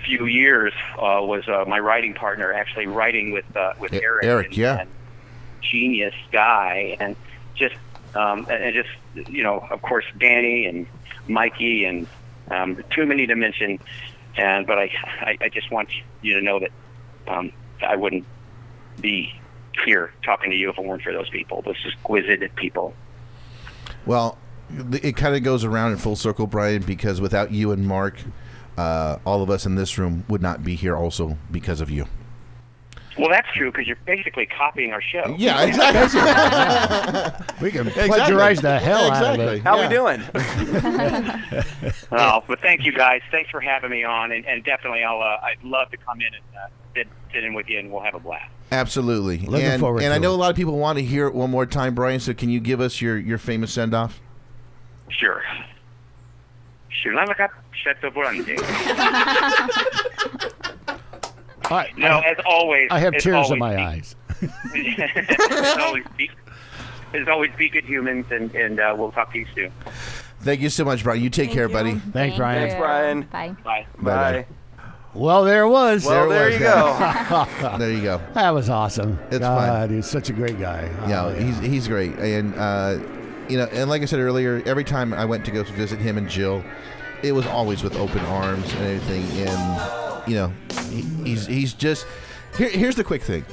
few years was my writing partner, actually writing with Eric. Eric, yeah. And genius guy, and just of course Danny and Mikey, and too many to mention. But I just want you to know that I wouldn't be here talking to you if it weren't for those people, those exquisite people. Well, it kind of goes around in full circle, Brian, because without you and Mark, all of us in this room would not be here also because of you. Well, that's true because you're basically copying our show. Yeah, exactly. We can plagiarize the hell out of it. How we doing? Oh, but thank you guys. Thanks for having me on, and definitely I'd love to come in and sit in with you, and we'll have a blast. Absolutely. Looking forward to And I know it. a lot of people want to hear it one more time, Brian, so can you give us your famous send-off? Sure. Shulamakap Shetoburande. No, as always. I have as tears always, in my eyes. as always, be good humans, and we'll talk to you soon. Thank you so much, Brian. You take care, buddy. Thanks, Brian. Thanks, Brian. Bye. Bye. Bye. Well, there it was. Well, there you go. There you go. That was awesome. It's God, fun. he's such a great guy. Yeah, he's great. And, and like I said earlier, every time I went to go to visit him and Jill, it was always with open arms and everything. And, he's just... Here's the quick thing.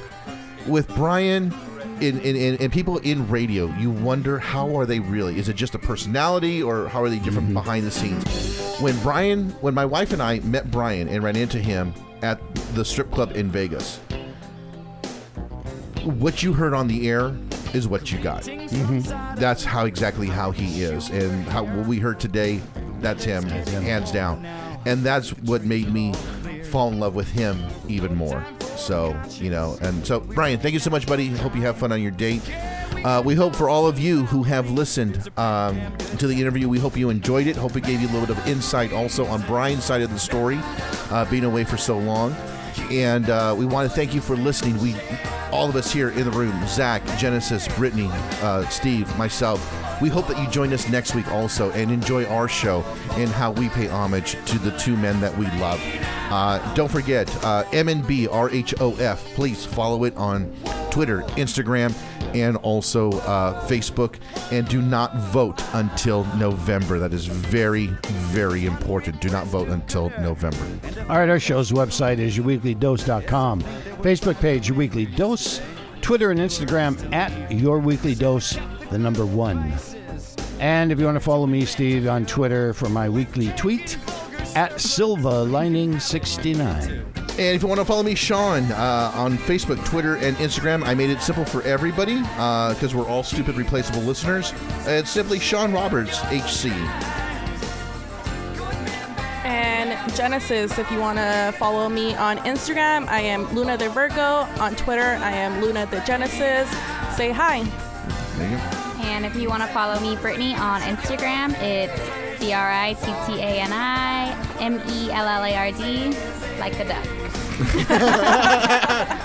With Brian and people in radio, you wonder how are they really? Is it just a personality or how are they different behind the scenes? When my wife and I met Brian and ran into him at the strip club in Vegas, what you heard on the air is what you got. That's exactly how he is, and what we heard today, that's him, hands down. And that's what made me fall in love with him even more. So, and so, Brian, thank you so much, buddy. Hope you have fun on your date. We hope for all of you who have listened to the interview, we hope you enjoyed it. Hope it gave you a little bit of insight also on Brian's side of the story, being away for so long. And we want to thank you for listening. All of us here in the room, Zach, Genesis, Brittany, Steve, myself, we hope that you join us next week also and enjoy our show and how we pay homage to the two men that we love. Don't forget, M&LStudios. Please follow it on Twitter, Instagram, and also Facebook. And do not vote until November. That is very, very important. Do not vote until November. All right, our show's website is yourweeklydose.com. Facebook page, Your Weekly Dose. Twitter and Instagram at Your Weekly Dose, the number 1. And if you want to follow me, Steve, on Twitter for my weekly tweet, at SilvaLining69. And if you want to follow me, Sean, on Facebook, Twitter, and Instagram, I made it simple for everybody because we're all stupid, replaceable listeners. It's simply Sean Roberts, HC. And Genesis, if you want to follow me on Instagram, I am Luna the Virgo. On Twitter, I am Luna the Genesis. Say hi. There you go. And if you want to follow me, Brittany, on Instagram, it's BrittanyMellard, like the duck.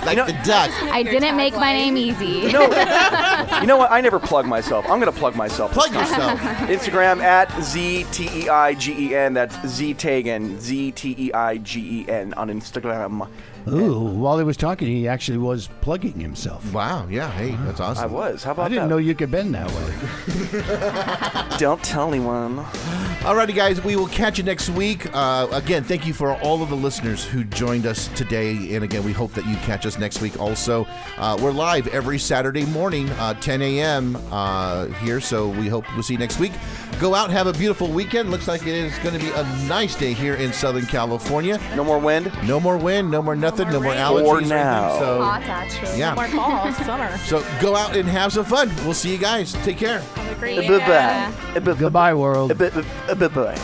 Like the duck. I didn't make my name easy. You know what? I never plug myself. I'm going to plug myself. Plug yourself. Instagram at ZTEIGEN. That's ZTeigen. ZTEIGEN on Instagram. Ooh, while he was talking, he actually was plugging himself. Wow, yeah, hey, that's awesome. I was. How about I didn't that? know you could bend that way. Don't tell anyone. Alrighty, guys, we will catch you next week. Again, thank you for all of the listeners who joined us today. And again, we hope that you catch us next week also. We're live every Saturday morning, 10 a.m. Here, so we hope we'll see you next week. Go out, have a beautiful weekend. Looks like it is going to be a nice day here in Southern California. No more wind? No more wind, no more nothing, no more rain. allergies. For now. So, Hot, actually. yeah. More fall, summer. So go out and have some fun. We'll see you guys. Take care. Have a great Bye-bye. Goodbye, world. Bye-bye.